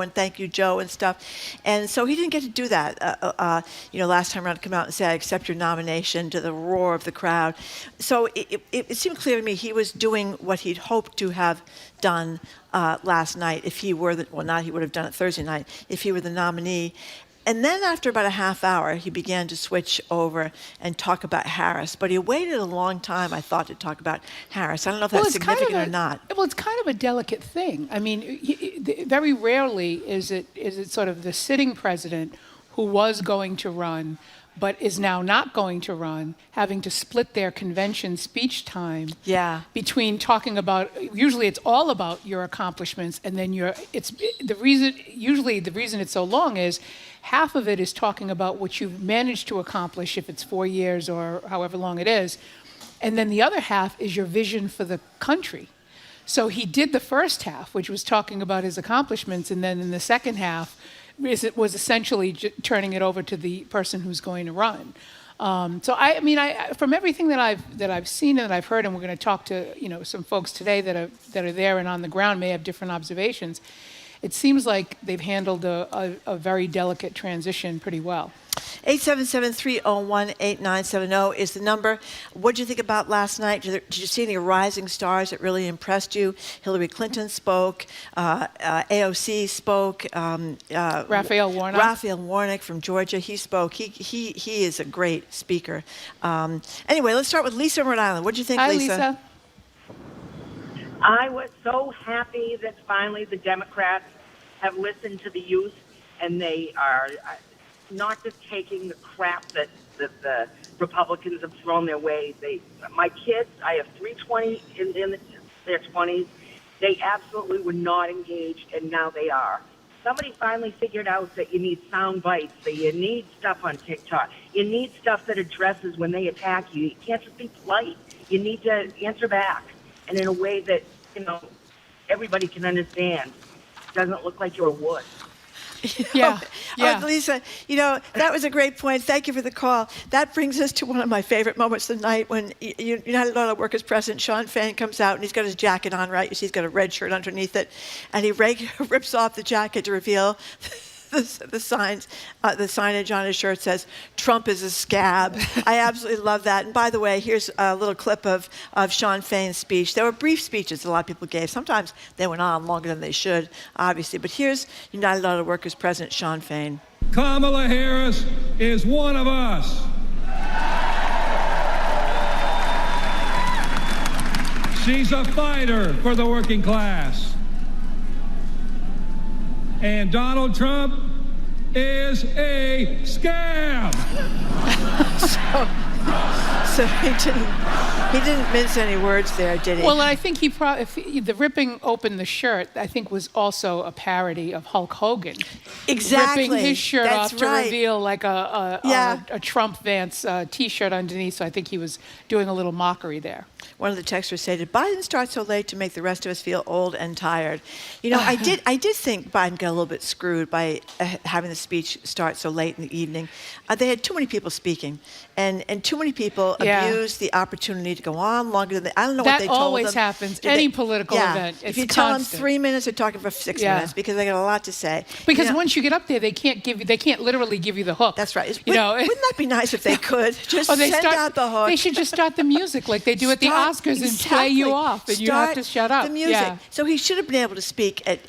and thank you, Joe, and stuff. And so he didn't get to do that, last time around, to come out and say, I accept your nomination, to the roar of the crowd. So it seemed clear to me he was doing what he'd hoped to have done last night if he were not he would have done it Thursday night, if he were the nominee. And then after about a half hour, he began to switch over and talk about Harris. But he waited a long time, I thought, to talk about Harris. I don't know if that's significant or not. Well, it's kind of a delicate thing. I mean, very rarely is it sort of the sitting president who was going to run but is now not going to run, having to split their convention speech time between talking about, usually it's all about your accomplishments, and then the reason it's so long is half of it is talking about what you've managed to accomplish, if it's 4 years or however long it is, and then the other half is your vision for the country. So he did the first half, which was talking about his accomplishments, and then in the second half, it was essentially turning it over to the person who's going to run. So I mean, from everything that I've seen and that I've heard, and we're going to talk to some folks today that are there and on the ground may have different observations. It seems like they've handled a very delicate transition pretty well. 877-301-8970 is the number. What did you think about last night? Did you see any rising stars that really impressed you? Hillary Clinton spoke. AOC spoke. Raphael Warnock. Raphael Warnock from Georgia. He spoke. He is a great speaker. Anyway, let's start with Lisa in Rhode Island. What did you think, Hi, Lisa? I was so happy that finally the Democrats have listened to the youth, and they are not just taking the crap that the Republicans have thrown their way. My kids, I have 320 in their 20s. They absolutely were not engaged, and now they are. Somebody finally figured out that you need sound bites, that you need stuff on TikTok. You need stuff that addresses when they attack you. You can't just be polite. You need to answer back, and in a way that, everybody can understand. It doesn't look like you're a wuss. Yeah. Lisa, that was a great point. Thank you for the call. That brings us to one of my favorite moments of the night when United Auto Workers President Sean Fain comes out, and he's got his jacket on, right? You see he's got a red shirt underneath it, and he rips off the jacket to reveal the signage on his shirt says, "Trump is a scab." I absolutely love that. And by the way, here's a little clip of Sean Fain's speech. There were brief speeches a lot of people gave. Sometimes they went on longer than they should, obviously. But here's United Auto Workers President Sean Fain. Kamala Harris is one of us. She's a fighter for the working class. And Donald Trump is a scam. So he didn't mince any words there, did he? Well, I think the ripping open the shirt, I think, was also a parody of Hulk Hogan. Exactly. Ripping his shirt That's off to right. reveal like a Trump Vance T-shirt underneath. So I think he was doing a little mockery there. One of the texters said, "Did Biden start so late to make the rest of us feel old and tired?" I did think Biden got a little bit screwed by having the speech start so late in the evening. They had too many people speaking, and too many people abused the opportunity to go on longer than I don't know what they told them. That always happens. Any political event. If you tell them 3 minutes, they're talking for 6 minutes because they got a lot to say. Because once you get up there, they can't literally give you the hook. That's right. Wouldn't that be nice if they could just send out the hook? They should just start the music like they do at the Oscars and play you off, and you have to shut up. The music. Yeah. So he should have been able to speak at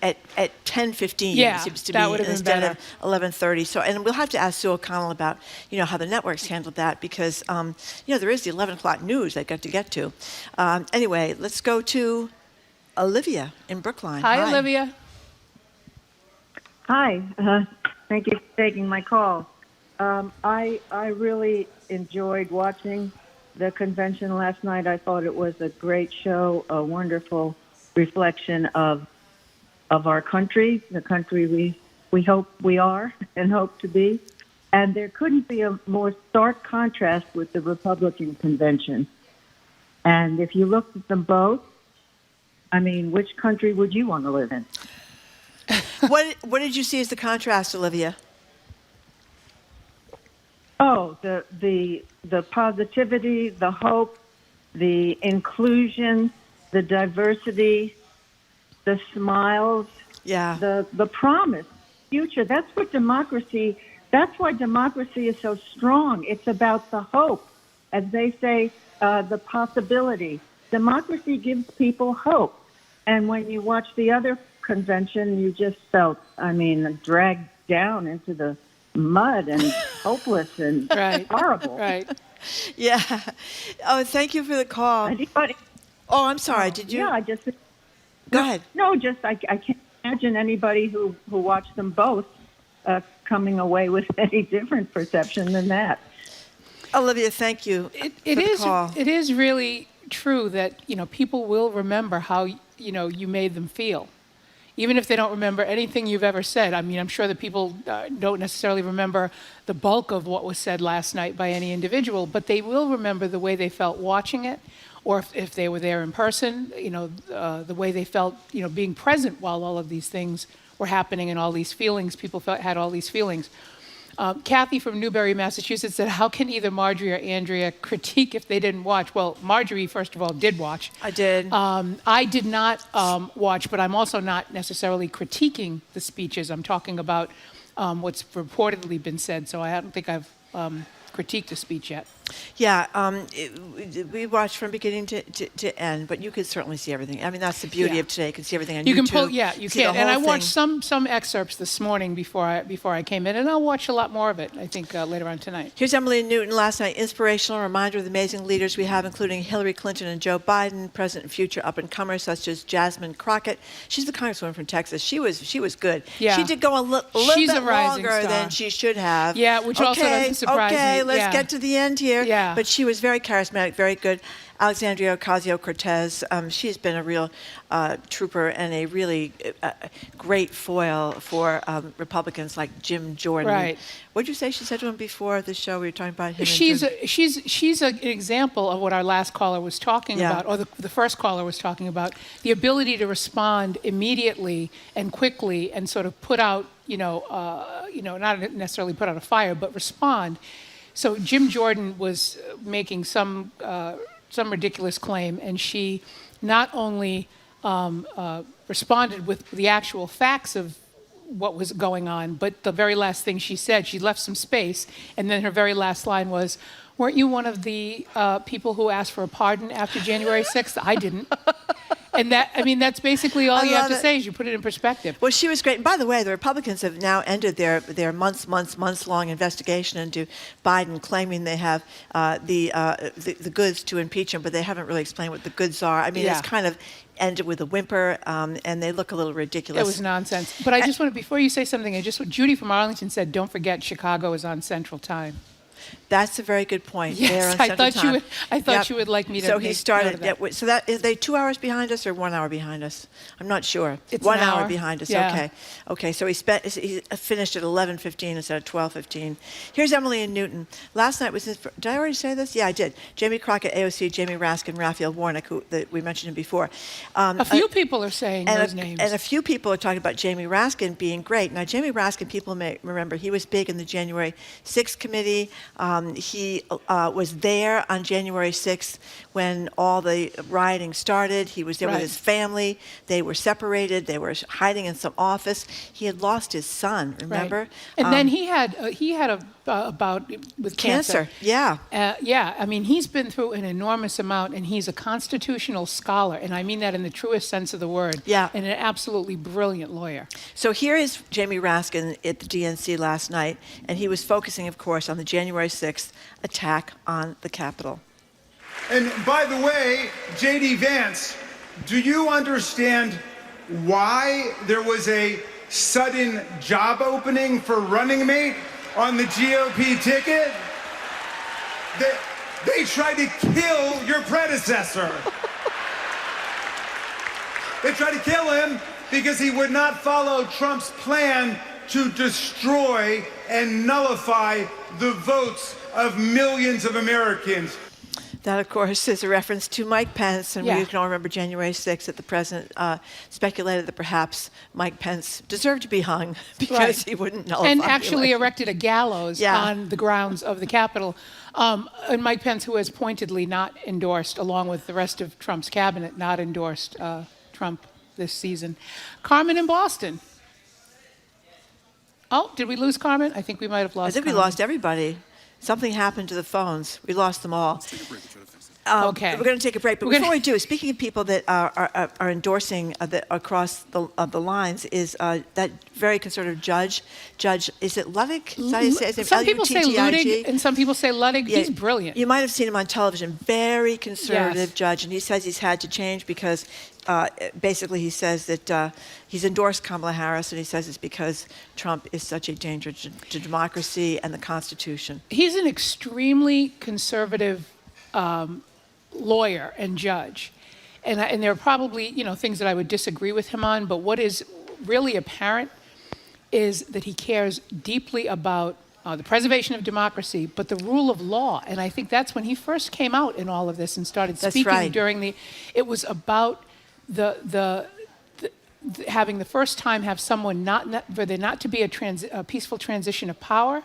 10:15. Yeah, it seems to that me, would have been instead better. of 11:30. So, and we'll have to ask Sue O'Connell about how the networks handled that because there is the 11 o'clock news they've got to get to. Anyway, let's go to Olivia in Brookline. Hi, Olivia. Hi. Thank you for taking my call. I really enjoyed watching the convention last night. I thought it was a great show, a wonderful reflection of our country, the country we hope we are and hope to be. And there couldn't be a more stark contrast with the Republican convention. And if you looked at them both, I mean, which country would you want to live in? What did you see as the contrast, Olivia? Oh, the positivity, the hope, the inclusion, the diversity, the smiles. Yeah. the promise, future. That's what democracy. That's why democracy is so strong. It's about the hope, as they say, the possibility. Democracy gives people hope. And when you watch the other convention, you just felt, dragged down into the mud and hopeless and horrible. Right. Yeah. Oh, thank you for the call. Anybody? Oh, I'm sorry. Did you? Yeah, I just. Go ahead. No, just I can't imagine anybody who watched them both coming away with any different perception than that. Olivia, thank you. It is really true that people will remember how you made them feel, even if they don't remember anything you've ever said. I mean, I'm sure that people don't necessarily remember the bulk of what was said last night by any individual, but they will remember the way they felt watching it, or if they were there in person, the way they felt, being present while all of these things were happening and all these feelings, people had all these feelings. Kathy from Newbury, Massachusetts said, how can either Marjorie or Andrea critique if they didn't watch? Well, Marjorie, first of all, did watch. I did. I did not watch, but I'm also not necessarily critiquing the speeches. I'm talking about what's reportedly been said, so I don't think I've critiqued a speech yet. Yeah, we watched from beginning to end, but you could certainly see everything. I mean, that's the beauty of today. You can see everything on YouTube. You can pull, you see can. the And I whole watched thing. some excerpts this morning before I came in, and I'll watch a lot more of it, I think, later on tonight. Here's Emily Newton last night. Inspirational reminder of the amazing leaders we have, including Hillary Clinton and Joe Biden, present and future up-and-comers such as Jasmine Crockett. She's the congresswoman from Texas. She was good. Yeah. She did go a little She's bit a rising longer star. than she should have. Yeah, which also doesn't surprise me. Okay, let's Yeah. get to the end here. Yeah. But she was very charismatic, very good. Alexandria Ocasio-Cortez, she's been a real trooper and a really great foil for Republicans like Jim Jordan. Right. What did you say she said to him before the show? We were talking about him. She's an example of what our last caller was talking about, or the first caller was talking about, the ability to respond immediately and quickly and sort of put out, not necessarily put out a fire, but respond. So Jim Jordan was making some ridiculous claim, and she not only responded with the actual facts of what was going on, but the very last thing she said, she left some space, and then her very last line was, "Weren't you one of the people who asked for a pardon after January 6th? I didn't." And that's basically all you have to say is you put it in perspective. Well, she was great. And by the way, the Republicans have now ended their months-long investigation into Biden, claiming they have the goods to impeach him, but they haven't really explained what the goods are. I mean, it's kind of ended with a whimper, and they look a little ridiculous. It was nonsense. But I just want to, before you say something, Judy from Arlington said, don't forget Chicago is on Central Time. That's a very good point. Yes, They're on Central Time. I thought you would like me to. So he started. That. So that is they 2 hours behind us or 1 hour behind us? I'm not sure. It's 1 an hour hour behind us. Yeah. Okay. So he finished at 11:15 instead of 12:15. Here's Emily and Newton. Last night was his. Did I already say this? Yeah, I did. Jamie Crockett, AOC, Jamie Raskin, Raphael Warnock, we mentioned him before. A few people are saying those names. And a few people are talking about Jamie Raskin being great. Now, Jamie Raskin, people may remember, he was big in the January 6th committee. He was there on January 6th when all the rioting started. He was there with his family. They were separated. They were hiding in some office. He had lost his son, remember? Right. And then he had a bout with cancer. Yeah. I mean, he's been through an enormous amount, and he's a constitutional scholar, and I mean that in the truest sense of the word. Yeah. And an absolutely brilliant lawyer. So here is Jamie Raskin at the DNC last night, and he was focusing, of course, on the January 6th attack on the Capitol. And by the way, J.D. Vance, do you understand why there was a sudden job opening for running mate on the GOP ticket? They tried to kill your predecessor. They tried to kill him because he would not follow Trump's plan to destroy and nullify the votes of millions of Americans. That, of course, is a reference to Mike Pence, and we can all remember January 6th that the president speculated that perhaps Mike Pence deserved to be hung because he wouldn't nullify and the actually election. erected a gallows on the grounds of the Capitol. And Mike Pence, who has pointedly not endorsed, along with the rest of Trump's cabinet, not endorsed Trump this season. Carmen in Boston. Oh, did we lose Carmen? I think we might have lost I think Carmen. we lost everybody. Something happened to the phones. We lost them all. Okay. We're going to take a break. But before we do, speaking of people that are endorsing across the lines, is that very conservative judge, is it Ludwig? Is that how you say his name? Some people say L-U-T-T-I-G? Ludig, and some people say Ludwig. Yeah, He's brilliant. You might have seen him on television. Very conservative Yes. judge, and he says he's had to change because basically he says that he's endorsed Kamala Harris, and he says it's because Trump is such a danger to democracy and the Constitution. He's an extremely conservative lawyer and judge. And there are probably, things that I would disagree with him on, but what is really apparent is that he cares deeply about the preservation of democracy, but the rule of law. And I think that's when he first came out in all of this and started speaking right. it was about having the first time have someone for there not to be a peaceful transition of power,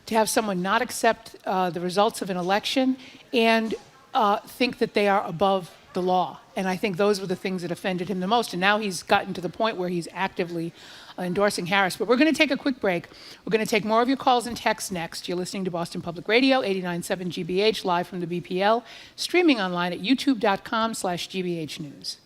to have someone not accept the results of an election, and think that they are above the law. And I think those were the things that offended him the most. And now he's gotten to the point where he's actively endorsing Harris. But we're going to take a quick break. We're going to take more of your calls and texts next. You're listening to Boston Public Radio, 89.7 GBH, live from the BPL, streaming online at youtube.com/GBH News.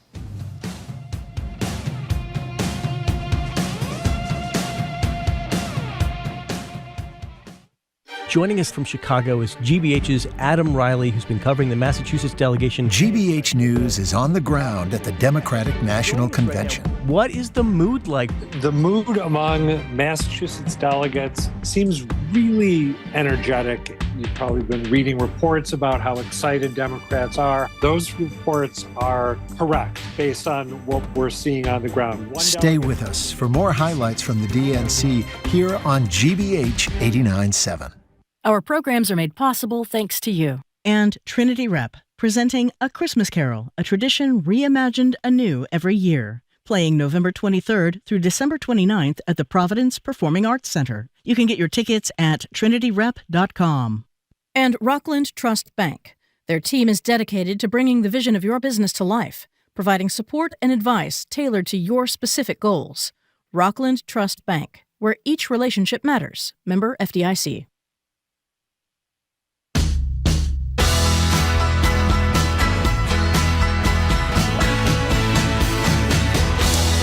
Joining us from Chicago is GBH's Adam Riley, who's been covering the Massachusetts delegation. GBH News is on the ground at the Democratic National Convention. What is the mood like? The mood among Massachusetts delegates seems really energetic. You've probably been reading reports about how excited Democrats are. Those reports are correct based on what we're seeing on the ground. Stay with us for more highlights from the DNC here on GBH 89.7. Our programs are made possible thanks to you. And Trinity Rep, presenting A Christmas Carol, a tradition reimagined anew every year. Playing November 23rd through December 29th at the Providence Performing Arts Center. You can get your tickets at trinityrep.com. And Rockland Trust Bank. Their team is dedicated to bringing the vision of your business to life, providing support and advice tailored to your specific goals. Rockland Trust Bank, where each relationship matters. Member FDIC.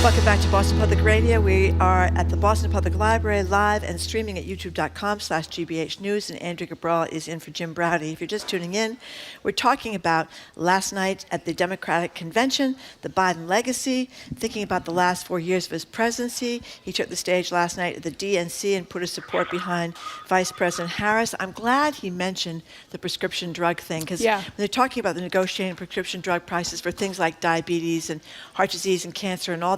Welcome back to Boston Public Radio. We are at the Boston Public Library live and streaming at youtube.com/GBH News, and Andrew Cabral is in for Jim Browdy. If you're just tuning in, we're talking about last night at the Democratic Convention, the Biden legacy, thinking about the last 4 years of his presidency. He took the stage last night at the DNC and put his support behind Vice President Harris. I'm glad he mentioned the prescription drug thing, because when they're talking about the negotiating prescription drug prices for things like diabetes and heart disease and cancer and all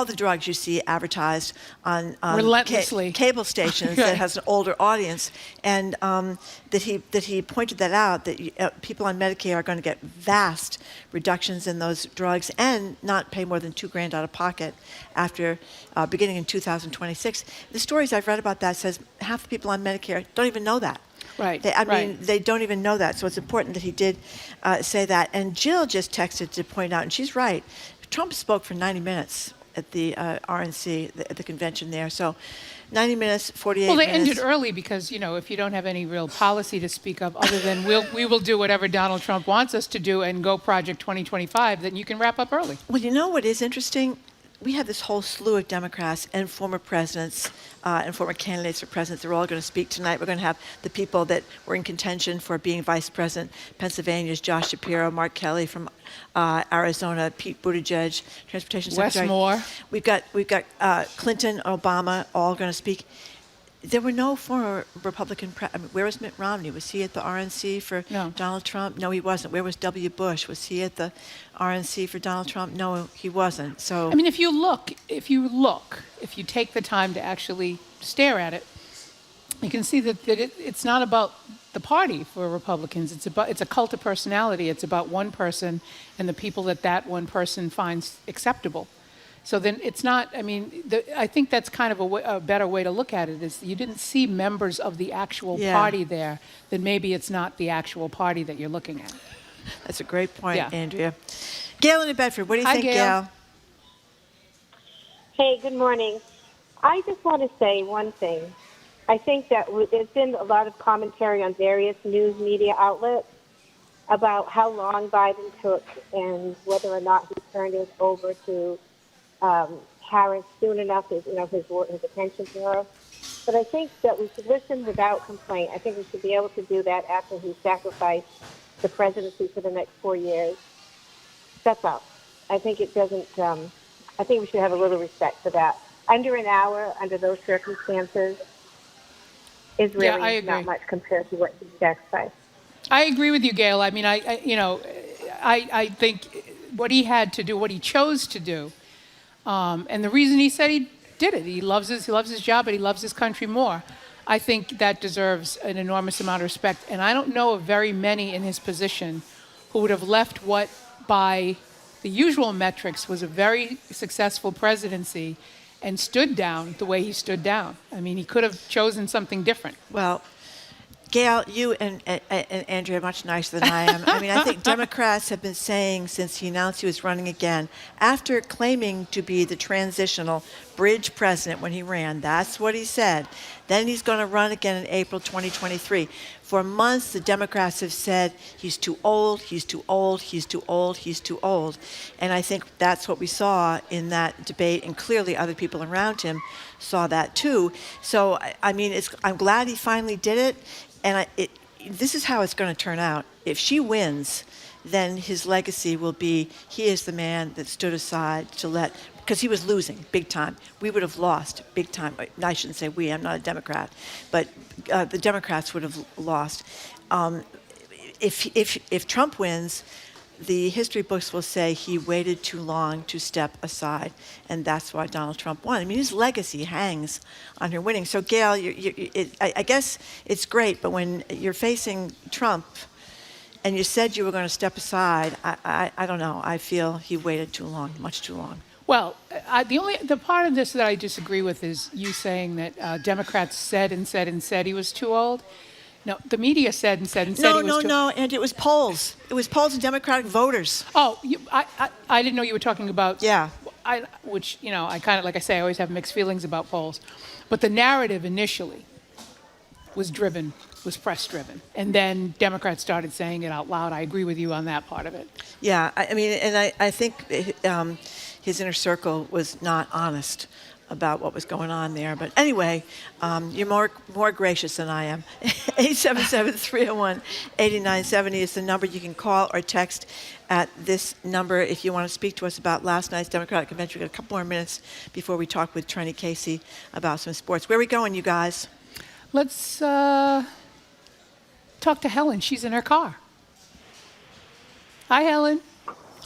the drugs you see advertised on relentlessly cable stations that has an older audience, and that he pointed that out, that people on Medicare are going to get vast reductions in those drugs and not pay more than $2,000 out of pocket after beginning in 2026. The stories I've read about that says half the people on Medicare don't even know that. Right. They don't even know that. So it's important that he did say that. And Jill just texted to point out, and she's right, Trump spoke for 90 minutes at the RNC, at the convention there. So 90 minutes, 48 minutes. Well, they ended early because, if you don't have any real policy to speak of other than we will do whatever Donald Trump wants us to do and go Project 2025, then you can wrap up early. Well, you know what is interesting? We have this whole slew of Democrats and former presidents and former candidates for president. They're all going to speak tonight. We're going to have the people that were in contention for being vice president. Pennsylvania's Josh Shapiro, Mark Kelly from Arizona, Pete Buttigieg, Transportation Secretary. Wes Moore. We've got Clinton, Obama, all going to speak. There were no former Republican where was Mitt Romney? Was he at the RNC for Donald Trump? No, he wasn't. Where was W. Bush? Was he at the RNC for Donald Trump? No, he wasn't. So if you take the time to actually stare at it, you can see that it's not about the party for Republicans. It's a cult of personality. It's about one person and the people that one person finds acceptable. So then it's not, I think that's kind of a better way to look at it, is you didn't see members of the actual party there, then maybe it's not the actual party that you're looking at. That's a great point, Andrea. Gail in New Bedford, what do you think, Gail? Hey, good morning. I just want to say one thing. I think that there's been a lot of commentary on various news media outlets about how long Biden took and whether or not he turned it over to Harris soon enough, his attention to her. But I think that we should listen without complaint. I think we should be able to do that after he sacrificed the presidency for the next 4 years. That's all. I think it doesn't. I think we should have a little respect for that. Under an hour, under those circumstances, is really not much compared to what he sacrificed. I agree with you, Gail. I mean, I think what he had to do, what he chose to do, and the reason he said he did it, he loves his job, but he loves his country more. I think that deserves an enormous amount of respect. And I don't know of very many in his position who would have left what, by the usual metrics, was a very successful presidency and stood down the way he stood down. I mean, he could have chosen something different. Well, Gail, you and Andrea are much nicer than I am. I mean, I think Democrats have been saying since he announced he was running again, after claiming to be the transitional bridge president when he ran, that's what he said. Then he's going to run again in April 2023. For months, the Democrats have said he's too old, he's too old, he's too old, he's too old. And I think that's what we saw in that debate, and clearly other people around him saw that too. So, I mean, I'm glad he finally did it. And this is how it's going to turn out. If she wins, then his legacy will be he is the man that stood aside to let, because he was losing big time. We would have lost big time. I shouldn't say we, I'm not a Democrat, but the Democrats would have lost. If Trump wins, the history books will say he waited too long to step aside, and that's why Donald Trump won. I mean, his legacy hangs on her winning. So, Gail, I guess it's great, but when you're facing Trump and you said you were going to step aside, I don't know. I feel he waited too long, much too long. Well, the part of this that I disagree with is you saying that Democrats said he was too old. No, the media said he was too old. No, and it was polls. It was polls of Democratic voters. Oh, I didn't know you were talking about. Yeah. Which, I kind of, like I say, I always have mixed feelings about polls. But the narrative initially was press-driven. And then Democrats started saying it out loud. I agree with you on that part of it. Yeah, I mean, and I think his inner circle was not honest about what was going on there. But anyway, you're more gracious than I am. 877-301-8970 is the number you can call or text at this number if you want to speak to us about last night's Democratic Convention. We've got a couple more minutes before we talk with Trenny Casey about some sports. Where are we going, you guys? Let's talk to Helen. She's in her car. Hi, Helen.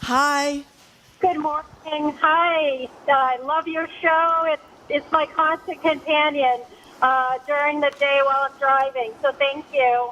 Hi. Good morning. Hi. I love your show. It's my constant companion during the day while I'm driving. So thank you.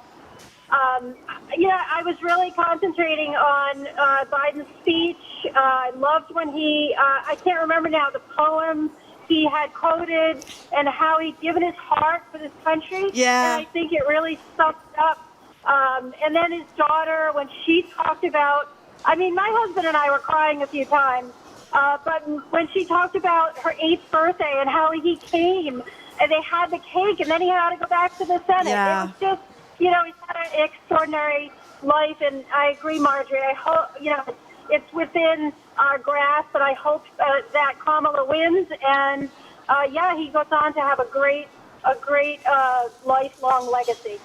I was really concentrating on Biden's speech. I loved when I can't remember now, the poem he had quoted and how he'd given his heart for this country. Yeah. And I think it really summed up. And then his daughter, when she talked about, I mean, my husband and I were crying a few times, but when she talked about her 8th birthday and how he came and they had the cake and then he had to go back to the Senate. Yeah. It was just, he's had an extraordinary life, and I agree, Marjorie. I hope, it's within our grasp, but I hope that Kamala wins. And, he goes on to have a great lifelong legacy.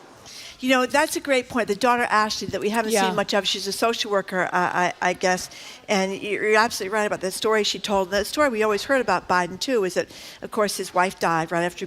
That's a great point. The daughter, Ashley, that we haven't seen much of, she's a social worker, I guess. And you're absolutely right about the story she told. The story we always heard about Biden, too, is that, of course, his wife died right after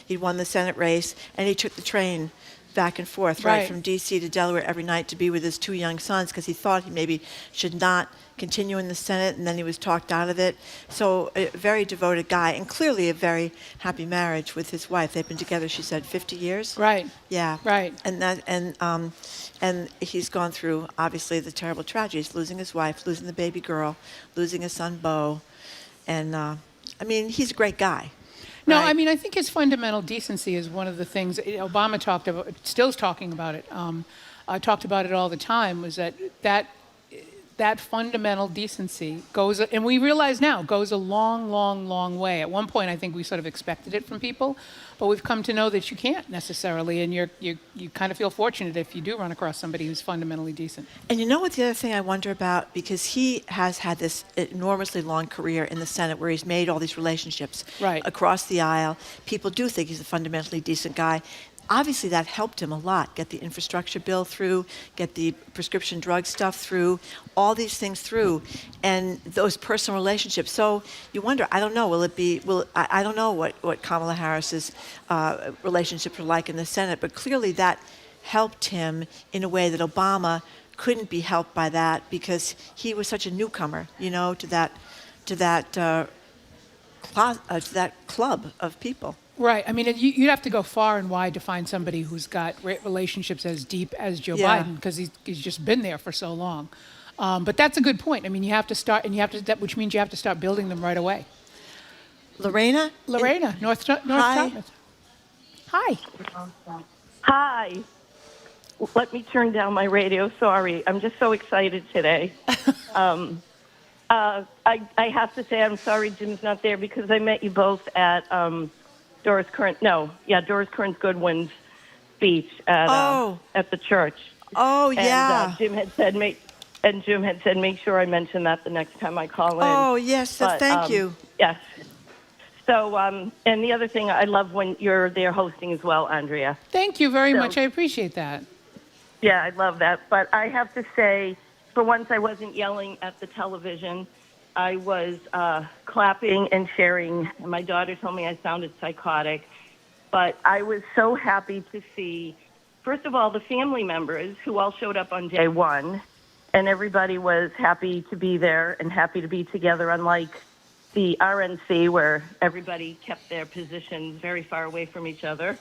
he won the Senate race, and he took the train back and forth, right, from D.C. to Delaware every night to be with his 2 young sons because he thought he maybe should not continue in the Senate, and then he was talked out of it. So a very devoted guy, and clearly a very happy marriage with his wife. They've been together, she said, 50 years. Right. Yeah. Right. And he's gone through, obviously, the terrible tragedies, losing his wife, losing the baby girl, losing his son, Beau. And, he's a great guy. No, right? I mean, I think his fundamental decency is one of the things Obama talked about, still talking about it, talked about it all the time, was that that fundamental decency goes, and we realize now, goes a long, long, long way. At one point, I think we sort of expected it from people, but we've come to know that you can't necessarily, and you kind of feel fortunate if you do run across somebody who's fundamentally decent. And you know what the other thing I wonder about, because he has had this enormously long career in the Senate where he's made all these relationships across the aisle. People do think he's a fundamentally decent guy. Obviously, that helped him a lot, get the infrastructure bill through, get the prescription drug stuff through, all these things through, and those personal relationships. So you wonder, I don't know, I don't know what Kamala Harris's relationships were like in the Senate, but clearly that helped him in a way that Obama couldn't be helped by that because he was such a newcomer, to that club of people. Right. I mean, you'd have to go far and wide to find somebody who's got relationships as deep as Joe Biden, because he's just been there for so long. But that's a good point. I mean, you have to start, which means you have to start building them right away. Lorena, North Dartmouth. Hi. Hi. Let me turn down my radio. Sorry, I'm just so excited today. I have to say I'm sorry Jim's not there because I met you both at Doris Kearns Goodwin's speech at the church. Oh, yeah. And Jim had said make sure I mention that the next time I call in. Oh, yes. Thank you. Yes. So, and the other thing, I love when you're there hosting as well, Andrea. Thank you very much. I appreciate that. Yeah, I love that. But I have to say, for once, I wasn't yelling at the television. I was clapping and cheering. My daughter told me I sounded psychotic. But I was so happy to see, first of all, the family members who all showed up on day one. And everybody was happy to be there and happy to be together, unlike the RNC, where everybody kept their positions very far away from each other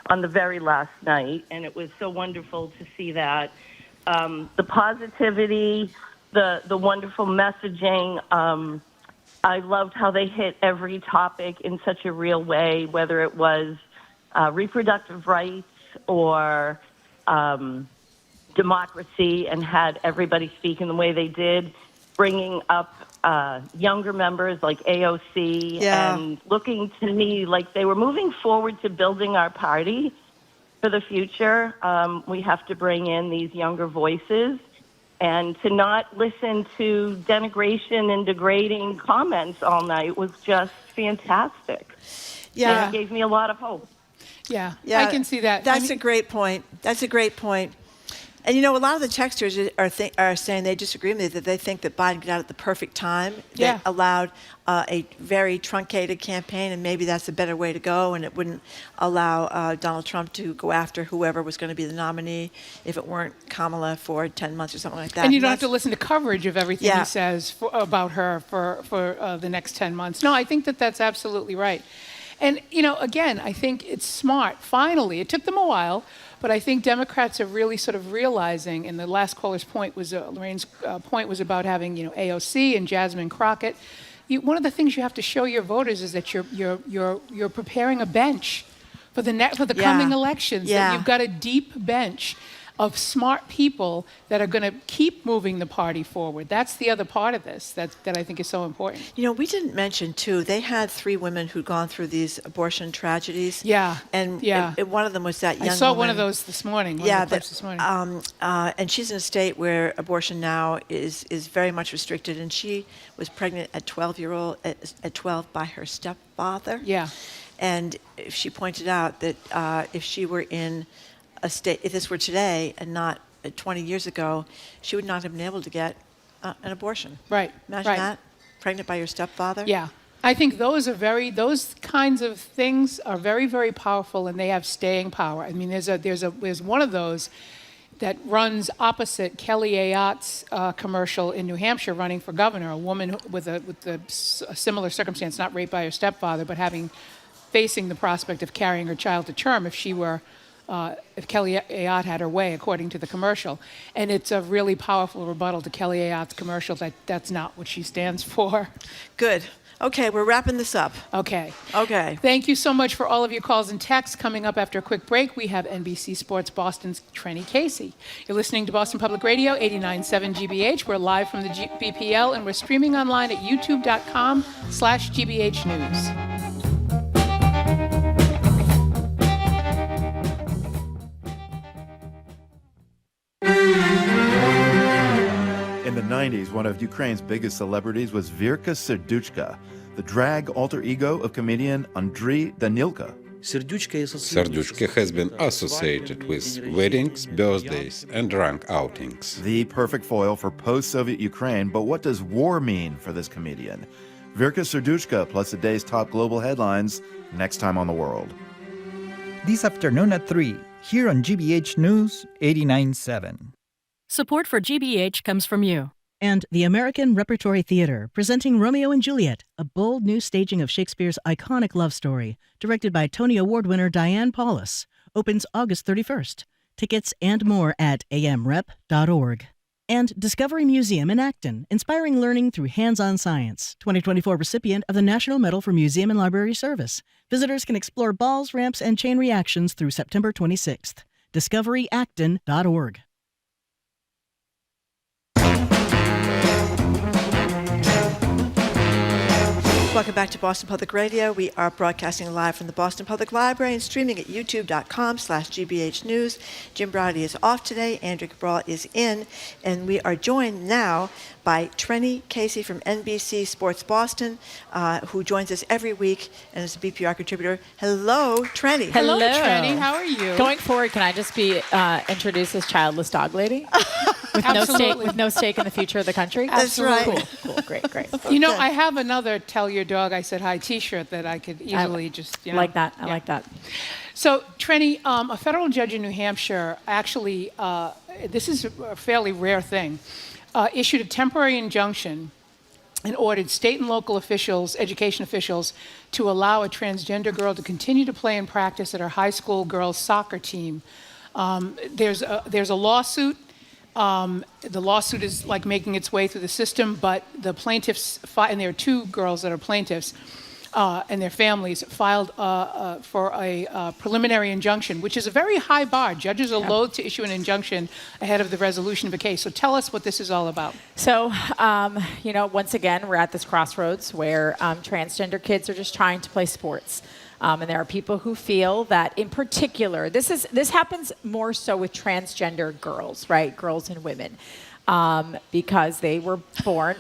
on the very last night. And it was so wonderful to see that. The positivity, the wonderful messaging. I loved how they hit every topic in such a real way, whether it was reproductive rights or democracy, and had everybody speak in the way they did, bringing up younger members like AOC and looking to me like they were moving forward to building our party for the future. We have to bring in these younger voices and to not listen to denigration and degrading comments all night was just fantastic. Yeah. And it gave me a lot of hope. Yeah, I can see that. That's a great point. That's a great point. And a lot of the texters are saying they disagree with me, that they think that Biden got out at the perfect time. That allowed a very truncated campaign, and maybe that's a better way to go, and it wouldn't allow Donald Trump to go after whoever was going to be the nominee if it weren't Kamala for 10 months or something like that. And you don't have to listen to coverage of everything he says about her for the next 10 months. No, I think that's absolutely right. And, again, I think it's smart. Finally, it took them a while, but I think Democrats are really sort of realizing, and the last caller's point was, Lorraine's point was about having, AOC and Jasmine Crockett. One of the things you have to show your voters is that you're preparing a bench for the coming elections. That you've got a deep bench of smart people that are going to keep moving the party forward. That's the other part of this that I think is so important. We didn't mention, too, they had 3 women who'd gone through these abortion tragedies. Yeah. And one of them was that young woman. I saw one of those this morning. This morning. And she's in a state where abortion now is very much restricted, and she was pregnant at 12 by her stepfather. Yeah. And she pointed out that if she were in a state, if this were today and not 20 years ago, she would not have been able to get an abortion. Right. Imagine that, pregnant by your stepfather. Yeah. I think those kinds of things are very, very powerful, and they have staying power. I mean, there's one of those that runs opposite Kelly Ayotte's commercial in New Hampshire running for governor, a woman with a similar circumstance, not raped by her stepfather, but facing the prospect of carrying her child to term if Kelly Ayotte had her way, according to the commercial. And it's a really powerful rebuttal to Kelly Ayotte's commercial that's not what she stands for. Good. Okay, we're wrapping this up. Okay. Okay. Thank you so much for all of your calls and texts. Coming up after a quick break, we have NBC Sports Boston's Trenny Casey. You're listening to Boston Public Radio, 89.7 GBH. We're live from the BPL, and we're streaming online at youtube.com/GBH News. In the 90s, one of Ukraine's biggest celebrities was Verka Serduchka, the drag alter ego of comedian Andriy Danilka. Serduchka has been associated with weddings, birthdays, and drunk outings. The perfect foil for post-Soviet Ukraine, but what does war mean for this comedian? Verka Serduchka plus the day's top global headlines next time on The World. This afternoon at 3, here on GBH News 89.7. Support for GBH comes from you. And the American Repertory Theater, presenting Romeo and Juliet, a bold new staging of Shakespeare's iconic love story, directed by Tony Award winner Diane Paulus, opens August 31st. Tickets and more at amrep.org. And Discovery Museum in Acton, inspiring learning through hands-on science. 2024 recipient of the National Medal for Museum and Library Service. Visitors can explore balls, ramps, and chain reactions through September 26th. DiscoveryActon.org. Welcome back to Boston Public Radio. We are broadcasting live from the Boston Public Library and streaming at youtube.com/GBH News. Jim Braude is off today. Andrew Cabral is in. And we are joined now by Trenny Casey from NBC Sports Boston, who joins us every week and is a BPR contributor. Hello, Trenny. Hello, Trenny. How are you? Going forward, can I just be introduced as childless dog lady? With no stake in the future of the country? That's right. Cool. Great. You know, I have another Tell Your Dog I Said Hi t-shirt that I could easily I like that. So, Trenny, a federal judge in New Hampshire actually, this is a fairly rare thing, issued a temporary injunction and ordered state and local officials, education officials, to allow a transgender girl to continue to play and practice at her high school girls' soccer team. There's a lawsuit. The lawsuit is like making its way through the system, but the plaintiffs, and there are two girls that are plaintiffs, and their families filed for a preliminary injunction, which is a very high bar. Judges are loath to issue an injunction ahead of the resolution of a case. So tell us what this is all about. So, once again, we're at this crossroads where transgender kids are just trying to play sports. And there are people who feel that, in particular, this happens more so with transgender girls, right? Girls and women, because they were born.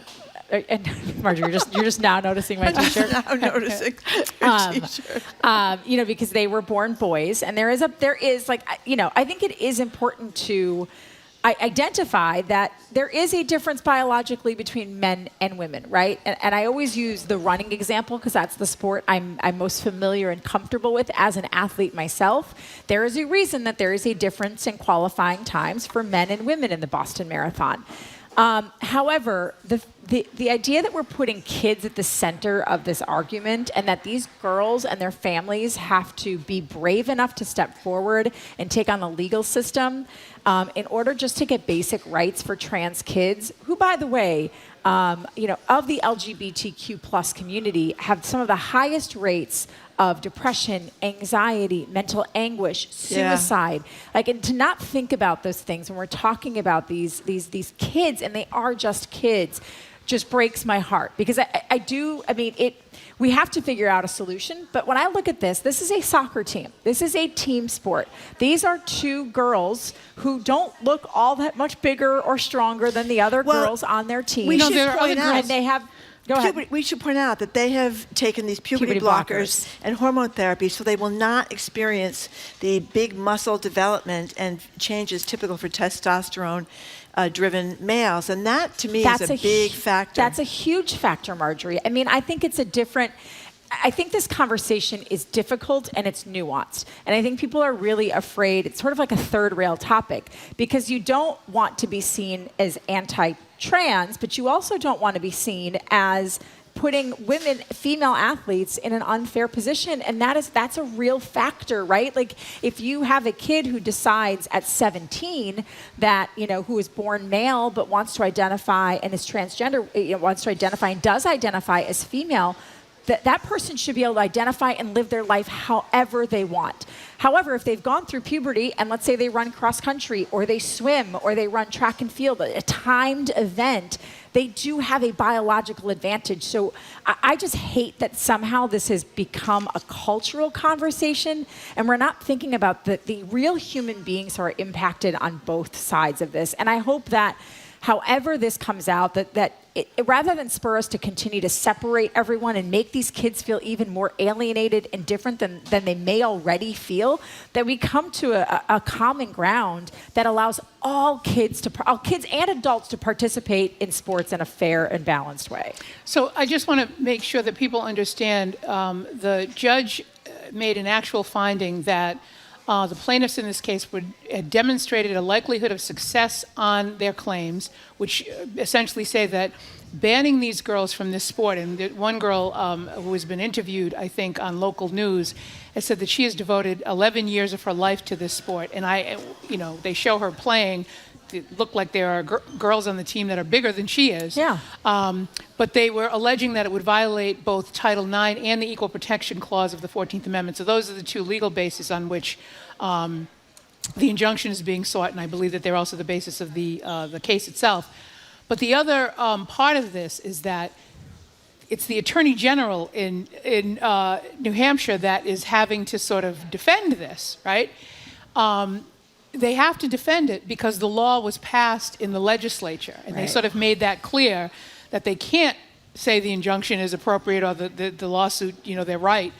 And Marjorie, you're just now noticing my T-shirt. Now noticing your T-shirt. Because they were born boys, and there is I think it is important to identify that there is a difference biologically between men and women, right? And I always use the running example because that's the sport I'm most familiar and comfortable with as an athlete myself. There is a reason that there is a difference in qualifying times for men and women in the Boston Marathon. However, the idea that we're putting kids at the center of this argument and that these girls and their families have to be brave enough to step forward and take on the legal system in order just to get basic rights for trans kids, who, by the way, of the LGBTQ plus community, have some of the highest rates of depression, anxiety, mental anguish, suicide. And to not think about those things when we're talking about these kids, and they are just kids, just breaks my heart. Because we have to figure out a solution. But when I look at this is a soccer team. This is a team sport. These are two girls who don't look all that much bigger or stronger than the other girls on their team. We should point out, and they have. We should point out that they have taken these puberty blockers and hormone therapy, so they will not experience the big muscle development and changes typical for testosterone-driven males. And that, to me, is a big factor. That's a huge factor, Marjorie. I think I think this conversation is difficult and it's nuanced. And I think people are really afraid. It's sort of like a third rail topic because you don't want to be seen as anti-trans, but you also don't want to be seen as putting women, female athletes, in an unfair position, and that's a real factor, right? Like, if you have a kid who decides at 17 that, who is born male but wants to identify and is transgender, wants to identify and does identify as female, that person should be able to identify and live their life however they want. However, if they've gone through puberty and let's say they run cross country or they swim or they run track and field, a timed event, they do have a biological advantage. So I just hate that somehow this has become a cultural conversation and we're not thinking about the real human beings who are impacted on both sides of this. And I hope that however this comes out, that it, rather than spur us to continue to separate everyone and make these kids feel even more alienated and different than they may already feel, that we come to a common ground that allows all kids and adults to participate in sports in a fair and balanced way. So I just want to make sure that people understand the judge made an actual finding that the plaintiffs in this case had demonstrated a likelihood of success on their claims, which essentially say that banning these girls from this sport, and one girl who has been interviewed, I think, on local news, has said that she has devoted 11 years of her life to this sport. And they show her playing. It looked like there are girls on the team that are bigger than she is. Yeah. But they were alleging that it would violate both Title IX and the Equal Protection Clause of the 14th Amendment. So those are the two legal bases on which the injunction is being sought, and I believe that they're also the basis of the case itself. But the other part of this is that it's the Attorney General in New Hampshire that is having to sort of defend this, right? They have to defend it because the law was passed in the legislature, and they sort of made that clear that they can't say the injunction is appropriate or the lawsuit, they're right,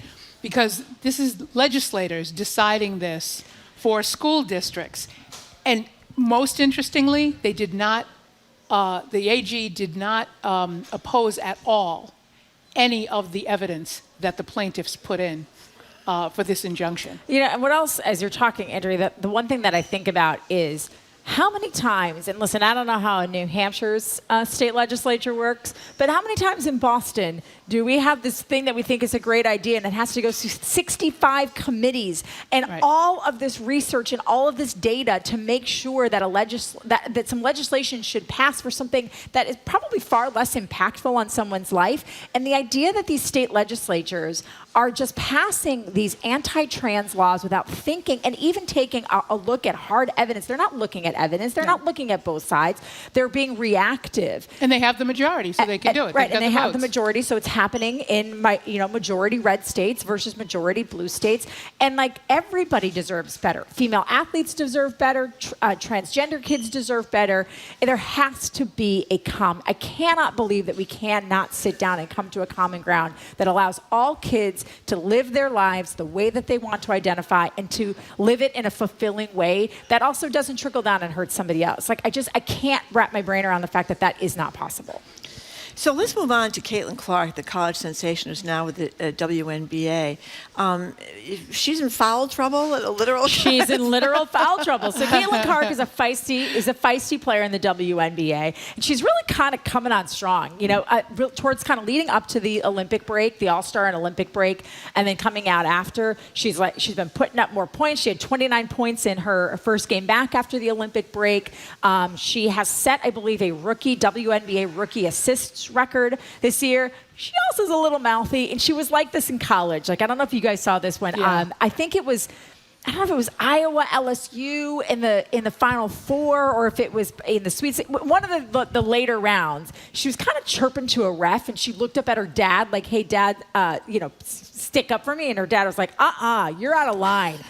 because this is legislators deciding this for school districts. And most interestingly, they did not, the AG did not oppose at all any of the evidence that the plaintiffs put in for this injunction. And what else, as you're talking, Andrea, the one thing that I think about is how many times, and listen, I don't know how New Hampshire's state legislature works, but how many times in Boston do we have this thing that we think is a great idea and it has to go through 65 committees and all of this research and all of this data to make sure that that some legislation should pass for something that is probably far less impactful on someone's life. And the idea that these state legislatures are just passing these anti-trans laws without thinking and even taking a look at hard evidence. They're not looking at evidence. They're not looking at both sides. They're being reactive. And they have the majority, so they can do it. Right, and they have the majority, so it's happening in majority red states versus majority blue states. And everybody deserves better. Female athletes deserve better. Transgender kids deserve better. And there has to be I cannot believe that we cannot sit down and come to a common ground that allows all kids to live their lives the way that they want to identify and to live it in a fulfilling way that also doesn't trickle down and hurt somebody else. I can't wrap my brain around the fact that that is not possible. So let's move on to Caitlin Clark, the college sensation who's now with the WNBA. She's in foul trouble, literal. She's in literal foul trouble. So Caitlin Clark is a feisty player in the WNBA, and she's really kind of coming on strong. Towards kind of leading up to the Olympic break, the All-Star and Olympic break, and then coming out after, she's been putting up more points. She had 29 points in her first game back after the Olympic break. She has set, I believe, a WNBA rookie assists record this year. She also is a little mouthy, and she was like this in college. I don't know if you guys saw this one. I think it was, I don't know if it was Iowa LSU in the Final Four or if it was in the Sweet 16, one of the later rounds. She was kind of chirping to a ref, and she looked up at her dad like, "Hey, Dad, stick up for me." And her dad was like, "You're out of line.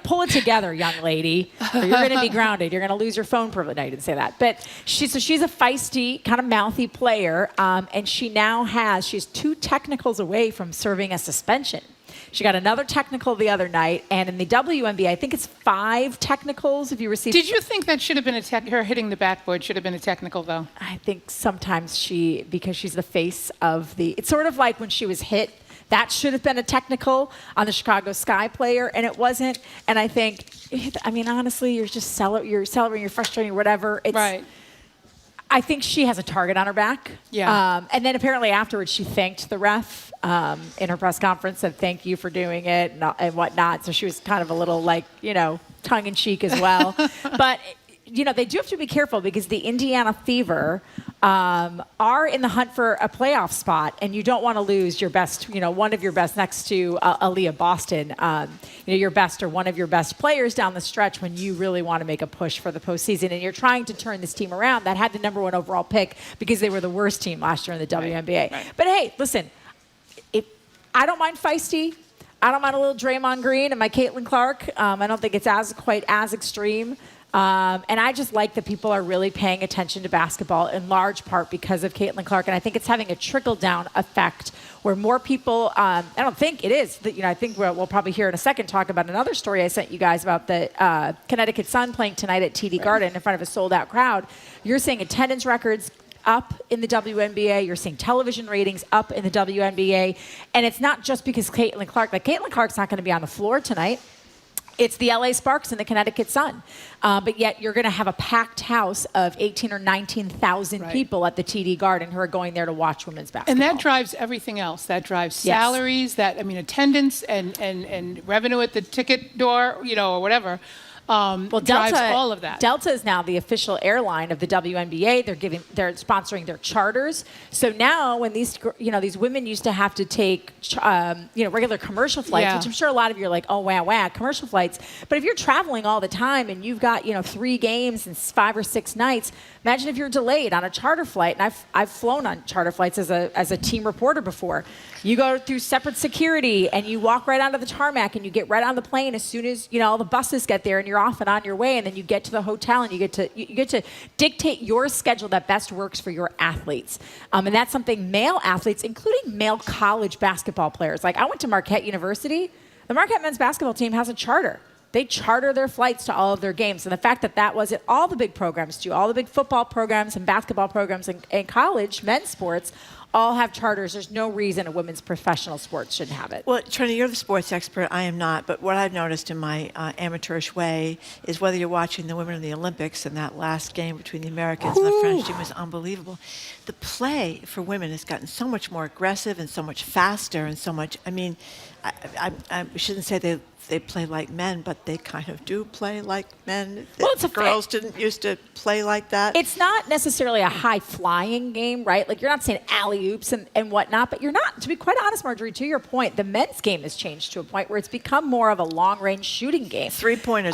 Pull it together, young lady, or you're going to be grounded. You're going to lose your phone privilege." No, I didn't say that. But she's a feisty, kind of mouthy player, and she's 2 technicals away from serving a suspension. She got another technical the other night, and in the WNBA, I think it's 5 technicals if you receive. Did you think that should have been her hitting the backboard should have been a technical, though? I think sometimes because she's the face of it's sort of like when she was hit. That should have been a technical on the Chicago Sky player, and it wasn't. And I think, honestly, you're just celebrating, you're frustrating, whatever. Right. I think she has a target on her back. Yeah. And then apparently afterwards she thanked the ref in her press conference, said thank you for doing it and whatnot. So she was kind of a little like, tongue in cheek as well. But, they do have to be careful because the Indiana Fever are in the hunt for a playoff spot, and you don't want to lose your best, one of your best next to Aaliyah Boston, your best or one of your best players down the stretch when you really want to make a push for the postseason. And you're trying to turn this team around that had the number 1 overall pick because they were the worst team last year in the WNBA. Right. But hey, listen, I don't mind feisty. I don't mind a little Draymond Green and my Caitlin Clark. I don't think it's quite as extreme. And I just like that people are really paying attention to basketball in large part because of Caitlin Clark. And I think it's having a trickle-down effect where more people, I don't think it is, I think we'll probably hear in a second talk about another story I sent you guys about the Connecticut Sun playing tonight at TD Garden in front of a sold-out crowd. You're seeing attendance records up in the WNBA. You're seeing television ratings up in the WNBA. And it's not just because Caitlin Clark's not going to be on the floor tonight. It's the LA Sparks and the Connecticut Sun. But yet you're going to have a packed house of 18 or 19,000 people at the TD Garden who are going there to watch women's basketball. And that drives everything else. That drives salaries, attendance and revenue at the ticket door, or whatever. Drives all of that. Delta is now the official airline of the WNBA. They're sponsoring their charters. So now, when these women used to have to take regular commercial flights, which I'm sure a lot of you are like, oh wow, commercial flights. But if you're traveling all the time and you've got 3 games and 5 or 6 nights, imagine if you're delayed on a charter flight. And I've flown on charter flights as a team reporter before. You go through separate security and you walk right onto the tarmac and you get right on the plane as soon as all the buses get there and you're off and on your way, and then you get to the hotel and you get to dictate your schedule that best works for your athletes. And that's something male athletes, including male college basketball players. Like I went to Marquette University. The Marquette men's basketball team has a charter. They charter their flights to all of their games. And the fact that was it, all the big programs do, all the big football programs and basketball programs and college men's sports all have charters. There's no reason a women's professional sport shouldn't have it. Well, Trini, you're the sports expert. I am not. But what I've noticed in my amateurish way is whether you're watching the women in the Olympics and that last game between the Americans and the French team was unbelievable. The play for women has gotten so much more aggressive and so much faster and so much, I shouldn't say they play like men, but they kind of do play like men. Well, girls didn't used to play like that. It's not necessarily a high-flying game, right? Like, you're not saying alley-oops and whatnot, but you're not, to be quite honest, Marjorie, to your point, the men's game has changed to a point where it's become more of a long-range shooting game. Three-pointers,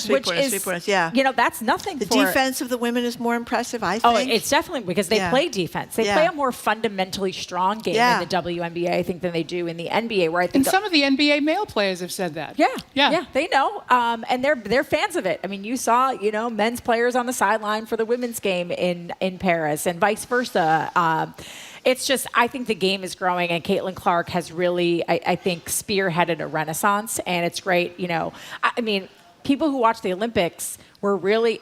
which yeah. That's nothing The for... defense of the women is more impressive, I think. Oh, it's definitely because they play defense. They play a more fundamentally strong game in the WNBA, I think, than they do in the NBA, where I think... And some of the NBA male players have said that. Yeah, they know, and they're fans of it. I mean, you saw, men's players on the sideline for the women's game in Paris, and vice versa. It's just, I think the game is growing, and Caitlin Clark has really, I think, spearheaded a renaissance, and it's great. I mean, people who watch the Olympics were really.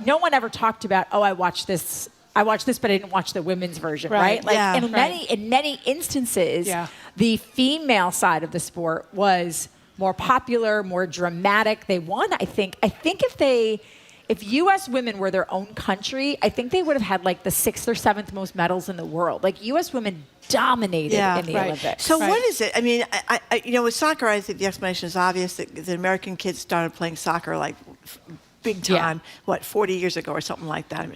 No one ever talked about, oh, I watched this, but I didn't watch the women's version, right? Like in many instances, the female side of the sport was more popular, more dramatic. They won, I think. I think if U.S. women were their own country, I think they would have had like the 6th or 7th most medals in the world. Like U.S. women dominated in the Olympics. So what is it? I mean, I with soccer, I think the explanation is obvious that the American kids started playing soccer like big time, 40 years ago or something like that.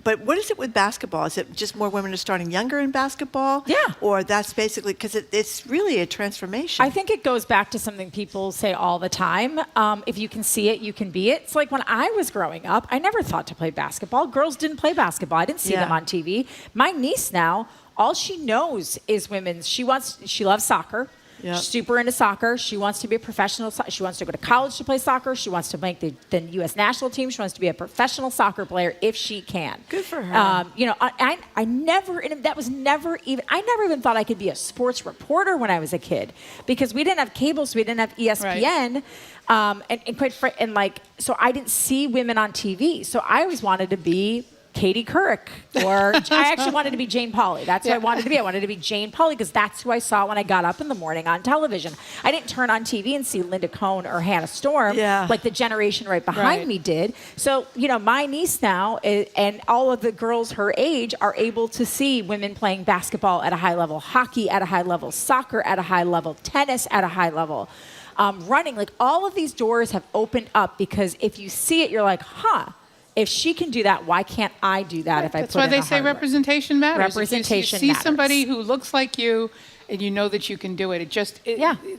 But what is it with basketball? Is it just more women are starting younger in basketball? Yeah. Or that's basically, because it's really a transformation. I think it goes back to something people say all the time. If you can see it, you can be it. It's like when I was growing up, I never thought to play basketball. Girls didn't play basketball. I didn't see them on TV. My niece now, all she knows is women's. She loves soccer. Yep. She's super into soccer. She wants to be a professional. She wants to go to college to play soccer. She wants to make the U.S. national team. She wants to be a professional soccer player if she can. Good for her. I never even thought I could be a sports reporter when I was a kid because we didn't have cable, so we didn't have ESPN. Right. So I didn't see women on TV. So I always wanted to be Katie Couric, or I actually wanted to be Jane Pauley. That's who I wanted to be. I wanted to be Jane Pauley because that's who I saw when I got up in the morning on television. I didn't turn on TV and see Linda Cohn or Hannah Storm like the generation right behind me did. So, my niece now and all of the girls her age are able to see women playing basketball at a high level, hockey at a high level, soccer at a high level, tennis at a high level, running. Like, all of these doors have opened up because if you see it, you're like, if she can do that, why can't I do that if I put in the hard work? That's why they say representation matters. Representation if you see matters. somebody who looks like you and you know that you can do it,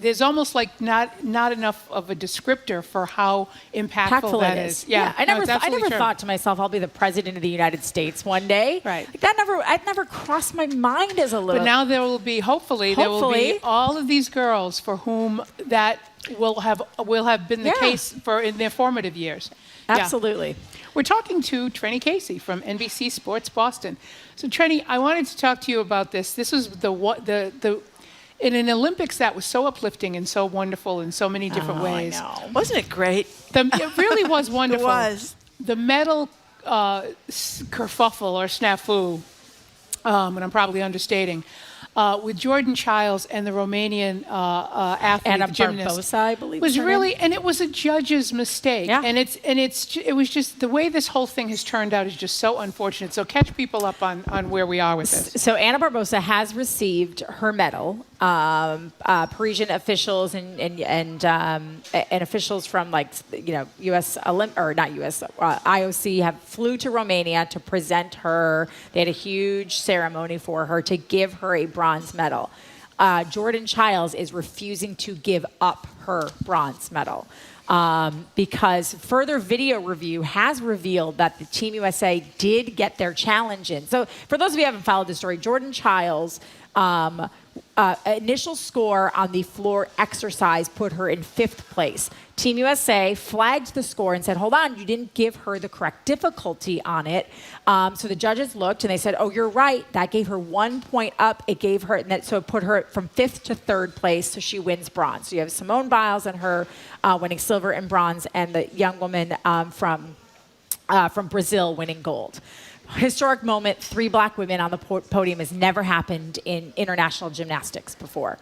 there's almost like not enough of a descriptor for how impactful that is. I never thought to myself, I'll be the president of the United States one day. Right. Like, that never crossed my mind as a little. But now there will be, hopefully, there will be all of these girls for whom that will have been the case in their formative years. Absolutely. We're talking to Trenny Casey from NBC Sports Boston. So Trenny, I wanted to talk to you about this. This was in an Olympics that was so uplifting and so wonderful in so many different ways. I know. Wasn't it great? It really was wonderful. It was. The medal kerfuffle or snafu, and I'm probably understating, with Jordan Childs and the Romanian athlete, Anna the gymnast, Barbosa, I believe, was really, and it was a judge's mistake. Yeah. And it was just the way this whole thing has turned out is just so unfortunate. So catch people up on where we are with this. So Anna Barbosa has received her medal. Parisian officials and officials from U.S. IOC have flew to Romania to present her. They had a huge ceremony for her to give her a bronze medal. Jordan Childs is refusing to give up her bronze medal because further video review has revealed that the Team USA did get their challenge in. So for those of you who haven't followed the story, Jordan Childs' initial score on the floor exercise put her in 5th place. Team USA flagged the score and said, hold on, you didn't give her the correct difficulty on it. So the judges looked and they said, oh, you're right. That gave her 1 point up. It gave her, so it put her from 5th to 3rd place, so she wins bronze. So you have Simone Biles and her winning silver and bronze, and the young woman from Brazil winning gold. Historic moment, 3 black women on the podium has never happened in international gymnastics before.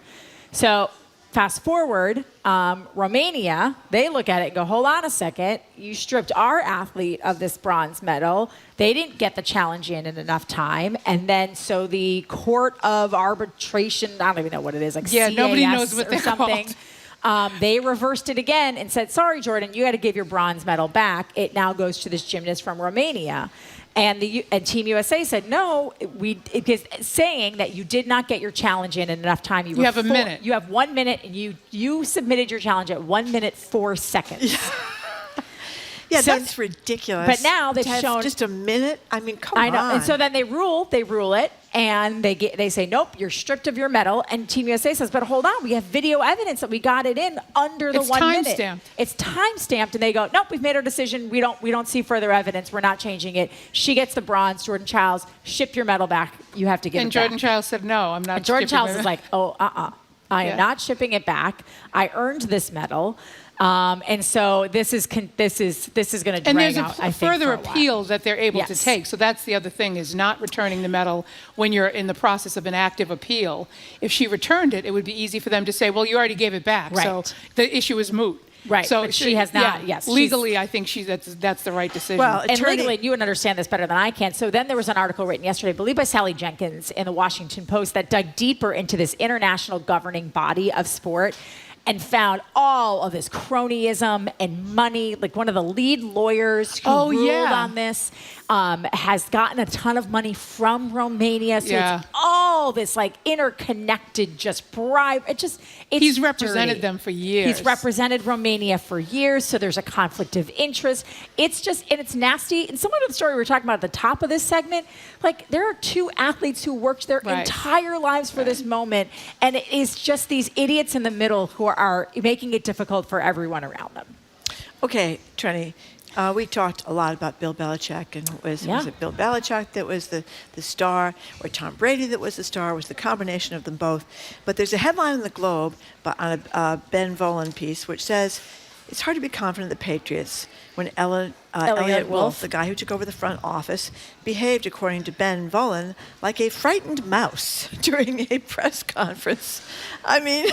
So fast forward, Romania, they look at it and go, hold on a second, you stripped our athlete of this bronze medal. They didn't get the challenge in enough time. And then so the Court of Arbitration, I don't even know what it is, like CAS nobody knows what they're something. Called. They reversed it again and said, sorry, Jordan, you got to give your bronze medal back. It now goes to this gymnast from Romania. And Team USA said, no, because saying that you did not get your challenge in enough time. You have a minute. You have 1 minute, and you submitted your challenge at 1 minute, 4 seconds. Yeah, so, that's ridiculous. But now they've shown just a minute. I mean, come on. I know. And so then they rule it, and they say, nope, you're stripped of your medal. And Team USA says, but hold on, we have video evidence that we got it in under the 1 minute. Time-stamped. It's time-stamped, and they go, nope, we've made our decision. We don't see further evidence. We're not changing it. She gets the bronze. Jordan Childs, ship your medal back. You have to give it back. And Jordan Childs said, no, I'm not. And Jordan Childs is like, I am not shipping it back. I earned this medal. And so this is going to drag out. And there's a further appeal that they're able to take. So that's the other thing, is not returning the medal when you're in the process of an active appeal. If she returned it, it would be easy for them to say, well, you already gave it back. Right. So the issue is moot. Right, so but she has not. Yes, legally, I think that's the right decision. Well, and legally, you would understand this better than I can. So then there was an article written yesterday, I believe by Sally Jenkins in the Washington Post, that dug deeper into this international governing body of sport and found all of this cronyism and money. Like, one of the lead lawyers who ruled on this has gotten a ton of money from Romania. So it's all this like interconnected, just bribe. He's represented dirty. them for years. He's represented Romania for years. So there's a conflict of interest. It's nasty. And similar to the story we were talking about at the top of this segment, like, there are 2 athletes who worked their entire lives for this moment. And it is just these idiots in the middle who are making it difficult for everyone around them. Okay, Trenny, we talked a lot about Bill Belichick, and was it Bill Belichick that was the star, or Tom Brady that was the star? Was the combination of them both? But there's a headline in the Globe on a Ben Volen piece which says, it's hard to be confident in the Patriots when Elliot Wolf. Wolf, the guy who took over the front office, behaved, according to Ben Volin, like a frightened mouse during a press conference. I mean, is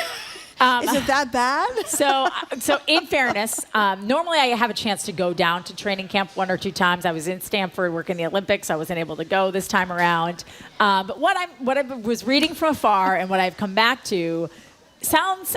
it that bad? So in fairness, normally I have a chance to go down to training camp 1 or 2 times. I was in Stanford working the Olympics. I wasn't able to go this time around. But what I was reading from afar and what I've come back to sounds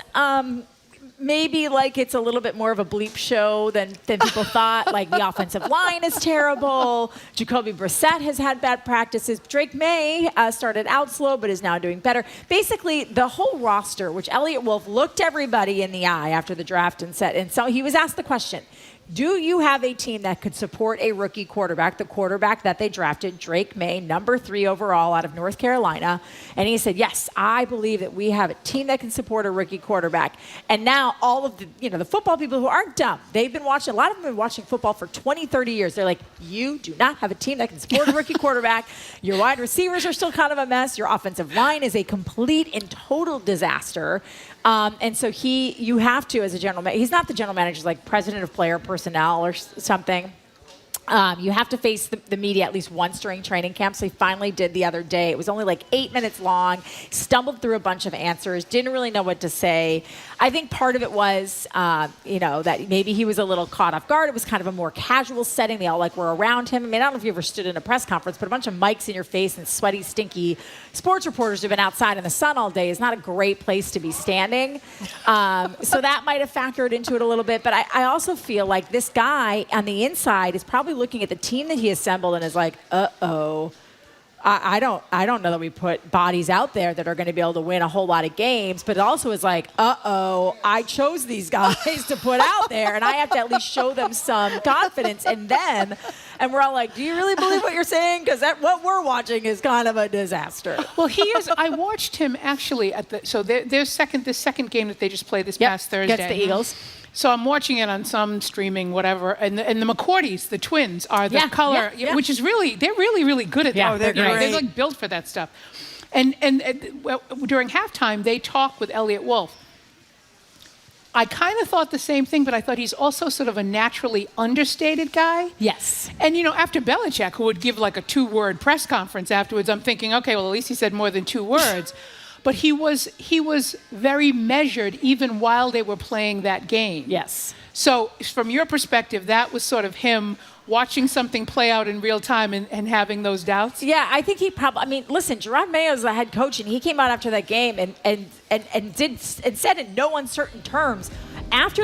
maybe like it's a little bit more of a bleep show than people thought. Like the offensive line is terrible. Jacoby Brissett has had bad practices. Drake May started out slow but is now doing better. Basically, the whole roster, which Elliot Wolf looked everybody in the eye after the draft and said, and so he was asked the question, do you have a team that could support a rookie quarterback, the quarterback that they drafted, Drake May, number 3 overall out of North Carolina? And he said, yes, I believe that we have a team that can support a rookie quarterback. And now all of the football people who aren't dumb, they've been watching, a lot of them have been watching football for 20, 30 years. They're like, you do not have a team that can support a rookie quarterback. Your wide receivers are still kind of a mess. Your offensive line is a complete and total disaster. And so you have to, as a general manager, he's not the general manager, he's like president of player personnel or something. You have to face the media at least once during training camp. So he finally did the other day. It was only like 8 minutes long, stumbled through a bunch of answers, didn't really know what to say. I think part of it was, that maybe he was a little caught off guard. It was kind of a more casual setting. They all were around him. I mean, I don't know if you ever stood in a press conference, but a bunch of mics in your face and sweaty, stinky sports reporters who've been outside in the sun all day is not a great place to be standing. So that might have factored into it a little bit. But I also feel like this guy on the inside is probably looking at the team that he assembled and is like, uh-oh, I don't know that we put bodies out there that are going to be able to win a whole lot of games, but it also is like, uh-oh, I chose these guys to put out there, and I have to at least show them some confidence in them. And we're all like, do you really believe what you're saying? Because what we're watching is kind of a disaster. Well, he is. I watched him actually at the second game that they just played this past Thursday. Against the Eagles. So I'm watching it on some streaming, whatever, and the McCourties, the twins, are the color, which is really, they're really, really good at that. Oh, they're great. They're like built for that stuff. And during halftime, they talk with Elliot Wolf. I kind of thought the same thing, but I thought he's also sort of a naturally understated guy. Yes. And, after Belichick, who would give like a 2-word press conference afterwards, I'm thinking, okay, well, at least he said more than 2 words. But he was very measured even while they were playing that game. Yes. So from your perspective, that was sort of him watching something play out in real time and having those doubts? Yeah, I think he probably, listen, Gerard Mayo's the head coach, and he came out after that game and said in no uncertain terms, after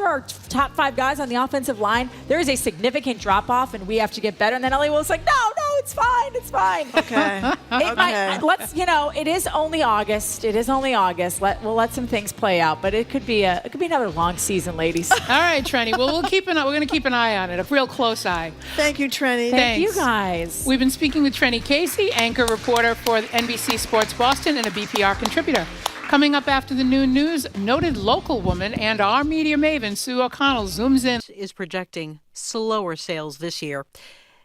our top 5 guys on the offensive line, there is a significant drop-off, and we have to get better. And then Elliot was like, no, it's fine. Okay. It is only August. We'll let some things play out, but it could be another long season, ladies. All right, Trenny. Well, we're going to keep an eye on it, a real close eye. Thank you, Trenny. Thank you, guys. We've been speaking with Trenny Casey, anchor reporter for NBC Sports Boston and a BPR contributor. Coming up after the noon news, noted local woman and our media maven, Sue O'Connell, zooms in. Is projecting slower sales this year.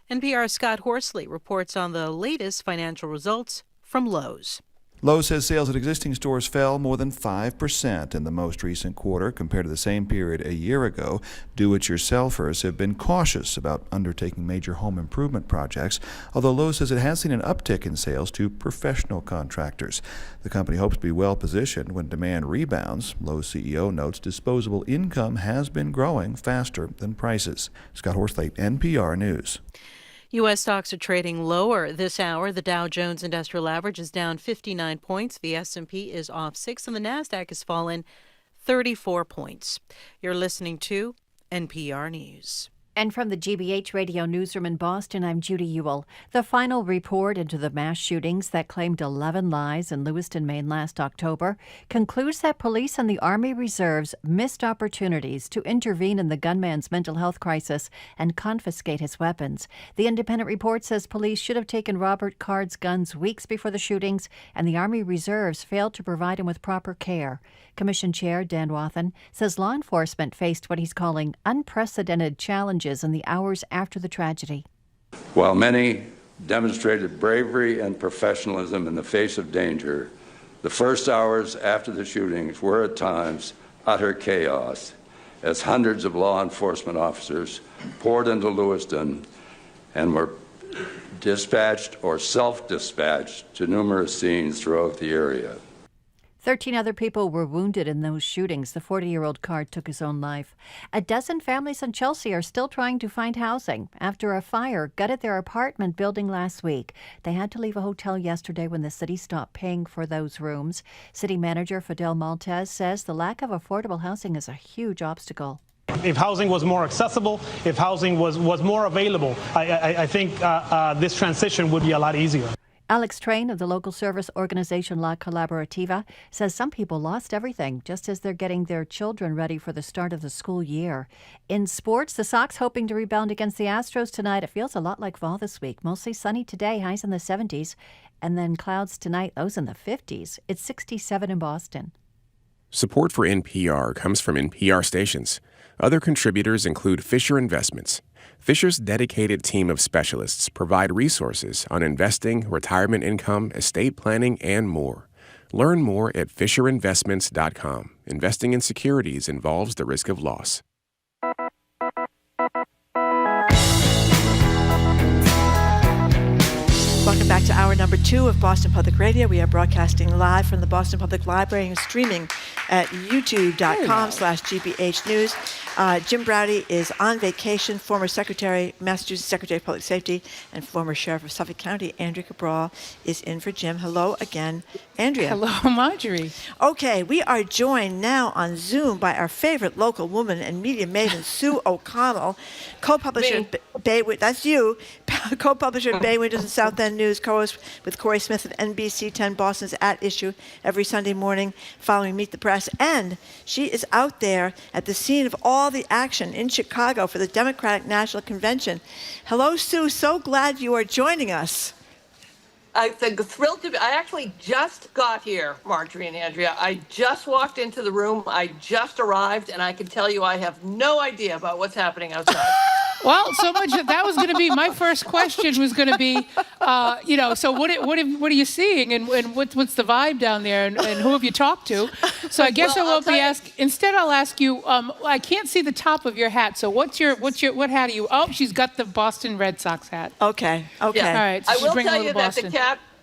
NPR's Scott Horsley reports on the latest financial results from Lowe's. Lowe's says sales at existing stores fell more than 5% in the most recent quarter compared to the same period a year ago. Do-it-yourselfers have been cautious about undertaking major home improvement projects, although Lowe's says it has seen an uptick in sales to professional contractors. The company hopes to be well positioned when demand rebounds. Lowe's CEO notes disposable income has been growing faster than prices. Scott Horsley, NPR News. U.S. stocks are trading lower this hour. The Dow Jones Industrial Average is down 59 points. The S&P is off 6, and the Nasdaq has fallen 34 points. You're listening to NPR News. And from the GBH Radio Newsroom in Boston, I'm Judy Ewell. The final report into the mass shootings that claimed 11 lives in Lewiston, Maine last October concludes that police and the Army Reserves missed opportunities to intervene in the gunman's mental health crisis and confiscate his weapons. The independent report says police should have taken Robert Card's guns weeks before the shootings, and the Army Reserves failed to provide him with proper care. Commission Chair Dan Wathen says law enforcement faced what he's calling unprecedented challenges in the hours after the tragedy. While many demonstrated bravery and professionalism in the face of danger, the first hours after the shootings were at times utter chaos as hundreds of law enforcement officers poured into Lewiston and were dispatched or self-dispatched to numerous scenes throughout the area. 13 other people were wounded in those shootings. The 40-year-old Card took his own life. A dozen families in Chelsea are still trying to find housing after a fire gutted their apartment building last week. They had to leave a hotel yesterday when the city stopped paying for those rooms. City manager Fidel Maltez says the lack of affordable housing is a huge obstacle. If housing was more accessible, if housing was more available, I think this transition would be a lot easier. Alex Train of the local service organization La Colaborativa says some people lost everything just as they're getting their children ready for the start of the school year. In sports, the Sox hoping to rebound against the Astros tonight. It feels a lot like fall this week. Mostly sunny today, highs in the 70s, and then clouds tonight, those in the 50s. It's 67 in Boston. Support for NPR comes from NPR stations. Other contributors include Fisher Investments. Fisher's dedicated team of specialists provide resources on investing, retirement income, estate planning, and more. Learn more at FisherInvestments.com. Investing in securities involves the risk of loss. Welcome back to hour number 2 of Boston Public Radio. We are broadcasting live from the Boston Public Library and streaming at youtube.com/GBH News. Jim Browdy is on vacation. Former Massachusetts Secretary of Public Safety and former Sheriff of Suffolk County, Andrea Cabral, is in for Jim. Hello again, Andrea. Hello, Marjorie. Okay, we are joined now on Zoom by our favorite local woman and media maven, Sue O'Connell, co-publisher at Bay. That's you, co-publisher at Bay Windows and South End News, co-host with Corey Smith of NBC 10 Boston's At Issue every Sunday morning following Meet the Press. And she is out there at the scene of all the action in Chicago for the Democratic National Convention. Hello, Sue. So glad you are joining us. I'm thrilled to be. I actually just got here, Marjorie and Andrea. I just walked into the room. I just arrived, and I can tell you I have no idea about what's happening outside. Well, so much that was going to be my first question. Was going to be, so what are you seeing, and what's the vibe down there, and who have you talked to? So I guess I won't be asking. Instead, I'll ask you. I can't see the top of your hat. So what hat are you? Oh, she's got the Boston Red Sox hat. Okay. Yeah. All right. So I will tell you that Boston.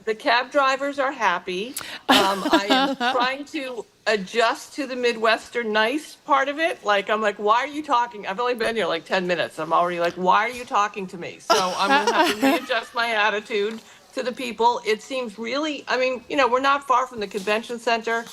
the cab drivers are happy. I am trying to adjust to the Midwestern nice part of it. I'm like, why are you talking? I've only been here like 10 minutes. I'm already like, why are you talking to me? So I'm going to have to readjust my attitude to the people. It seems really, we're not far from the convention center.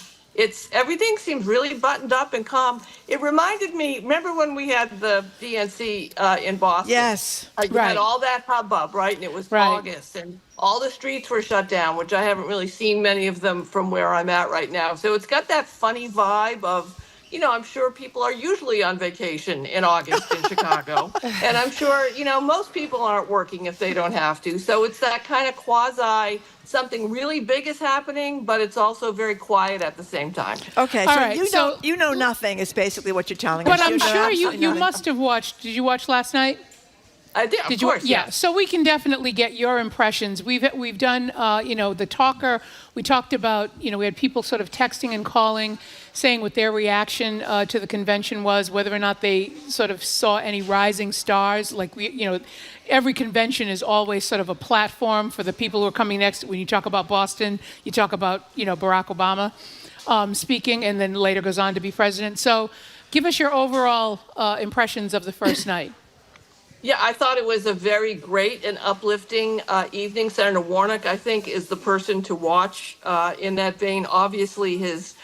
Everything seems really buttoned up and calm. It reminded me, remember when we had the DNC in Boston? Yes. You had all that hubbub, right? And it was August, and all the streets were shut down, which I haven't really seen many of them from where I'm at right now. So it's got that funny vibe of, I'm sure people are usually on vacation in August in Chicago. And I'm sure, most people aren't working if they don't have to. So it's that kind of quasi, something really big is happening, but it's also very quiet at the same time. Okay, you know nothing is basically what you're telling us. But I'm sure you must have watched. Did you watch last night? I did, of course. Yeah. So we can definitely get your impressions. We've done, the talker. We talked about, we had people sort of texting and calling, saying what their reaction to the convention was, whether or not they sort of saw any rising stars. Every convention is always sort of a platform for the people who are coming next. When you talk about Boston, you talk about, Barack Obama speaking, and then later goes on to be president. So give us your overall impressions of the first night. Yeah, I thought it was a very great and uplifting evening. Senator Warnock, I think, is the person to watch in that vein. Obviously, his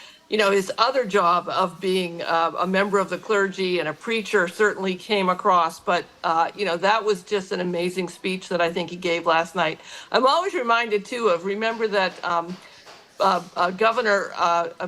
other job of being a member of the clergy and a preacher certainly came across. But, that was just an amazing speech that I think he gave last night. I'm always reminded, too, remember that Governor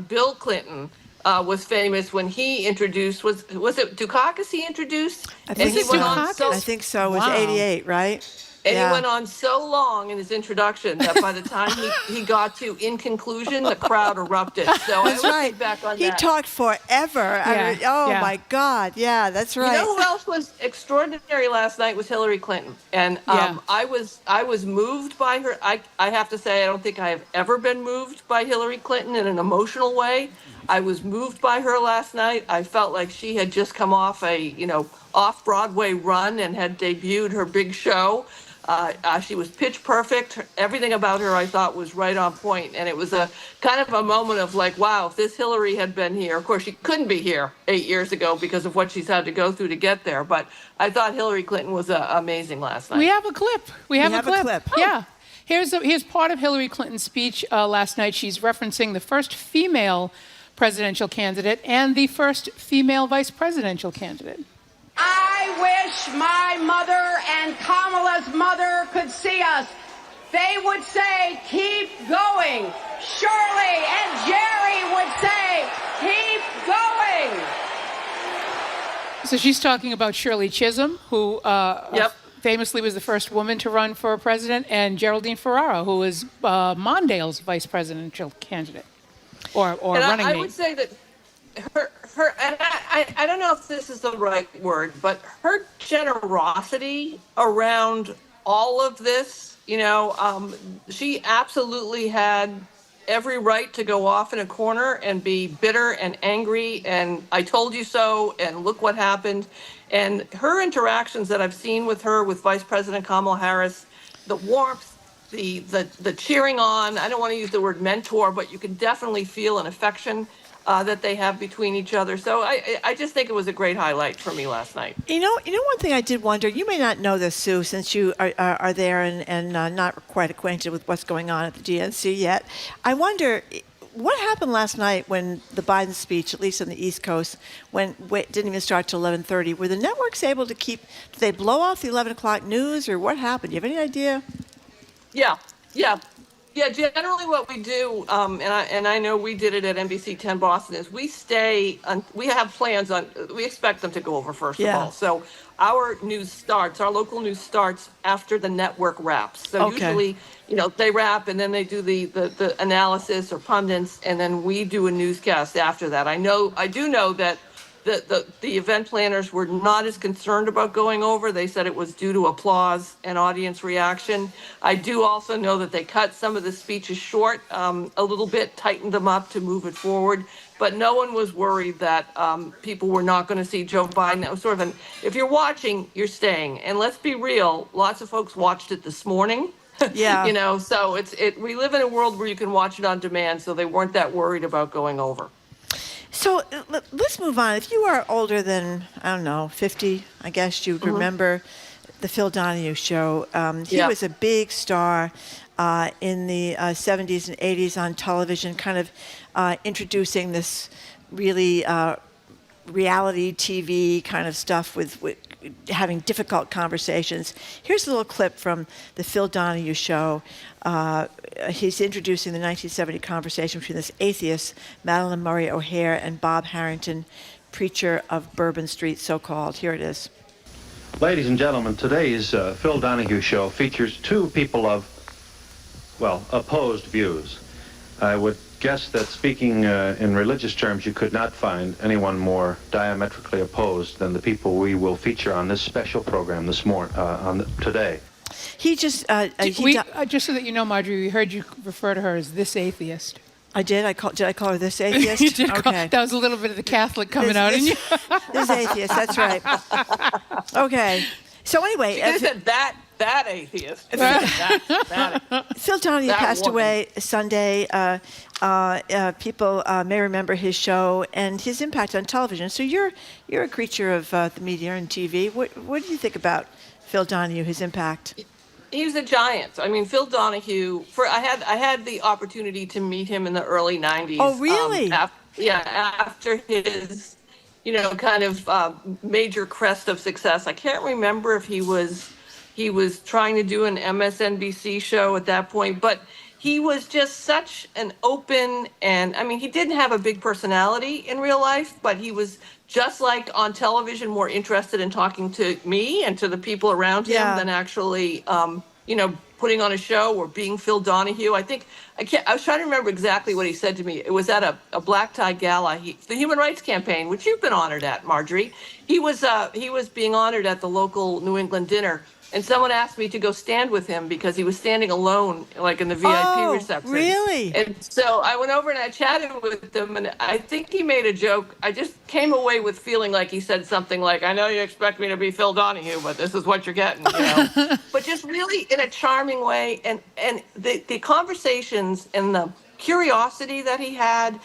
Bill Clinton was famous when he introduced, was it Dukakis he introduced? I think so. It was 88, right? And he went on so long in his introduction that by the time he got to in conclusion, the crowd erupted. So that's right. Back on he that. talked forever. My God. Yeah, that's right. You know who else was extraordinary last night was Hillary Clinton. And I was moved by her. I have to say, I don't think I have ever been moved by Hillary Clinton in an emotional way. I was moved by her last night. I felt like she had just come off a, off-Broadway run and had debuted her big show. She was pitch perfect. Everything about her I thought was right on point. And it was a kind of a moment of like, wow, if this Hillary had been here, of course she couldn't be here 8 years ago because of what she's had to go through to get there. But I thought Hillary Clinton was amazing last night. We have a clip. We have a clip. Oh. Yeah. Here's part of Hillary Clinton's speech last night. She's referencing the first female presidential candidate and the first female vice presidential candidate. I wish my mother and Kamala's mother could see us. They would say, keep going. Shirley and Jerry would say, keep going. So she's talking about Shirley Chisholm, who famously was the first woman to run for president, and Geraldine Ferraro, who was Mondale's vice presidential candidate or running mate. I would say that her and I don't know if this is the right word, but her generosity around all of this, she absolutely had every right to go off in a corner and be bitter and angry and I told you so and look what happened. And her interactions that I've seen with her, with Vice President Kamala Harris, the warmth, the cheering on, I don't want to use the word mentor, but you can definitely feel an affection that they have between each other. So I just think it was a great highlight for me last night. You know, one thing I did wonder, you may not know this, Sue, since you are there and not quite acquainted with what's going on at the DNC yet. I wonder, what happened last night when the Biden speech, at least on the East Coast, didn't even start till 11:30? Were the networks able to did they blow off the 11 o'clock news, or what happened? Do you have any idea? Yeah, generally what we do, and I know we did it at NBC 10 Boston, is we have plans on, we expect them to go over first of all. So our local news starts after the network wraps. So usually, they wrap and then they do the analysis or pundits, and then we do a newscast after that. I do know that the event planners were not as concerned about going over. They said it was due to applause and audience reaction. I do also know that they cut some of the speeches short a little bit, tightened them up to move it forward. But no one was worried that people were not going to see Joe Biden. That was sort of if you're watching, you're staying. And let's be real, lots of folks watched it this morning. Yeah. So we live in a world where you can watch it on demand, so they weren't that worried about going over. So let's move on. If you are older than, 50, I guess you'd remember the Phil Donahue show. He was a big star in the 70s and 80s on television, kind of introducing this really reality TV kind of stuff with having difficult conversations. Here's a little clip from the Phil Donahue show. He's introducing the 1970 conversation between this atheist, Madeline Murray O'Hare, and Bob Harrington, preacher of Bourbon Street, so-called. Here it is. Ladies and gentlemen, today's Phil Donahue show features two people of, opposed views. I would guess that speaking in religious terms, you could not find anyone more diametrically opposed than the people we will feature on this special program this morning, today. He just just so that you know, Marjorie, we heard you refer to her as this atheist. I did. Did I call her this atheist? You did okay. That was a little bit of the Catholic coming out in you. This atheist. That's right. Okay. So anyway, She said that atheist. Phil Donahue passed away Sunday. People may remember his show and his impact on television. So you're a creature of the media and TV. What do you think about Phil Donahue, his impact? He was a giant. I mean, Phil Donahue. I had the opportunity to meet him in the early '90s. Oh, really? After his, kind of major crest of success. I can't remember if he was trying to do an MSNBC show at that point, but he was just such an open and, he didn't have a big personality in real life, but he was just like on television, more interested in talking to me and to the people around him than actually, putting on a show or being Phil Donahue. I was trying to remember exactly what he said to me. It was at a black tie gala, the Human Rights Campaign, which you've been honored at, Marjorie. He was being honored at the local New England dinner and someone asked me to go stand with him because he was standing alone, like in the VIP reception. Really? And so I went over and I chatted with him, and I think he made a joke. I just came away with feeling like he said something like, "I know you expect me to be Phil Donahue, but this is what you're getting," you know. But just really in a charming way, and the conversations and the curiosity that he had,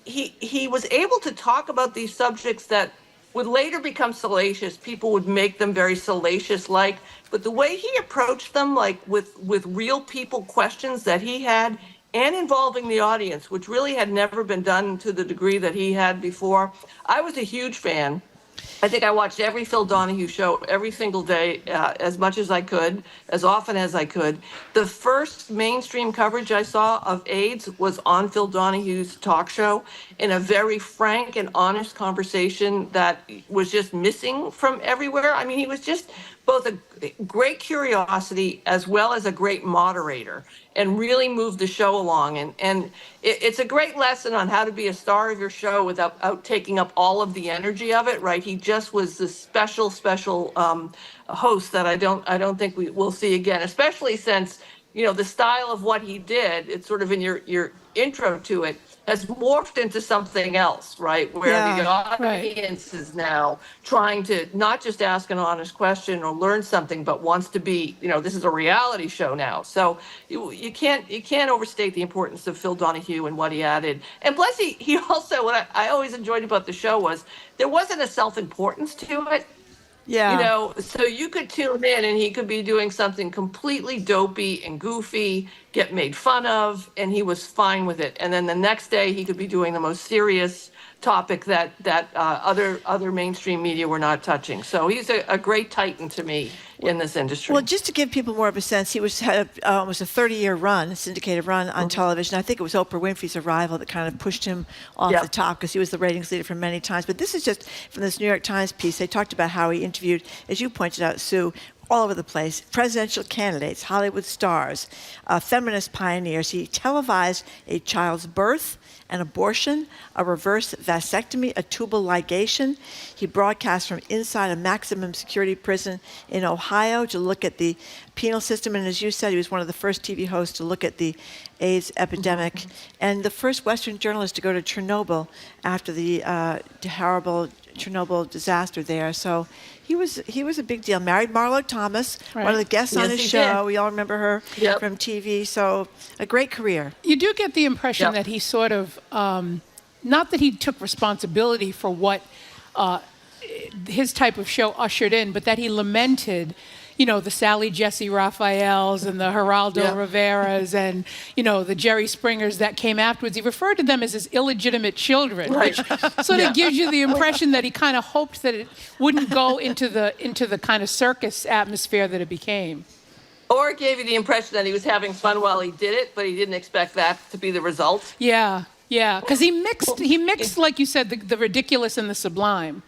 he was able to talk about these subjects that would later become salacious. People would make them very salacious-like, but the way he approached them, like with real people questions that he had, and involving the audience, which really had never been done to the degree that he had before. I was a huge fan. I think I watched every Phil Donahue show every single day, as much as I could, as often as I could. The first mainstream coverage I saw of AIDS was on Phil Donahue's talk show, in a very frank and honest conversation that was just missing from everywhere. I mean, he was just both a great curiosity as well as a great moderator, and really moved the show along. And it's a great lesson on how to be a star of your show without taking up all of the energy of it, right? He just was this special host that I don't think we will see again, especially since, you know, the style of what he did, it's sort of in your intro to it, has morphed into something else, right? Where the audience is now trying to not just ask an honest question or learn something, but wants to be, you know, this is a reality show now. So you can't overstate the importance of Phil Donahue and what he added. And plus, he also, what I always enjoyed about the show was there wasn't a self-importance to it. Yeah. You know, so you could tune in and he could be doing something completely dopey and goofy, get made fun of, and he was fine with it. And then the next day he could be doing the most serious topic that other mainstream media were not touching. So he's a great titan to me in this industry. Well, just to give people more of a sense, he had almost a 30-year run, a syndicated run on television. I think it was Oprah Winfrey's arrival that kind of pushed him off the top, because he was the ratings leader for many times. But this is just from this New York Times piece. They talked about how he interviewed, as you pointed out, Sue, all over the place, presidential candidates, Hollywood stars, feminist pioneers. He televised a child's birth, an abortion, a reverse vasectomy, a tubal ligation. He broadcast from inside a maximum security prison in Ohio to look at the penal system. And as you said, he was one of the first TV hosts to look at the AIDS epidemic, and the first Western journalist to go to Chernobyl after the horrible Chernobyl disaster there. So he was a big deal. Married Marlo Thomas, one of the guests on his show. We all remember her from TV. So a great career. You do get the impression that he sort of, not that he took responsibility for what his type of show ushered in, but that he lamented, you know, the Sally Jesse Raphaels and the Geraldo Riveras and, you know, the Jerry Springers that came afterwards. He referred to them as his illegitimate children, which sort of gives you the impression that he kind of hoped that it wouldn't go into the kind of circus atmosphere that it became. Or it gave you the impression that he was having fun while he did it, but he didn't expect that to be the result. Yeah, because he mixed, like you said, the ridiculous and the sublime.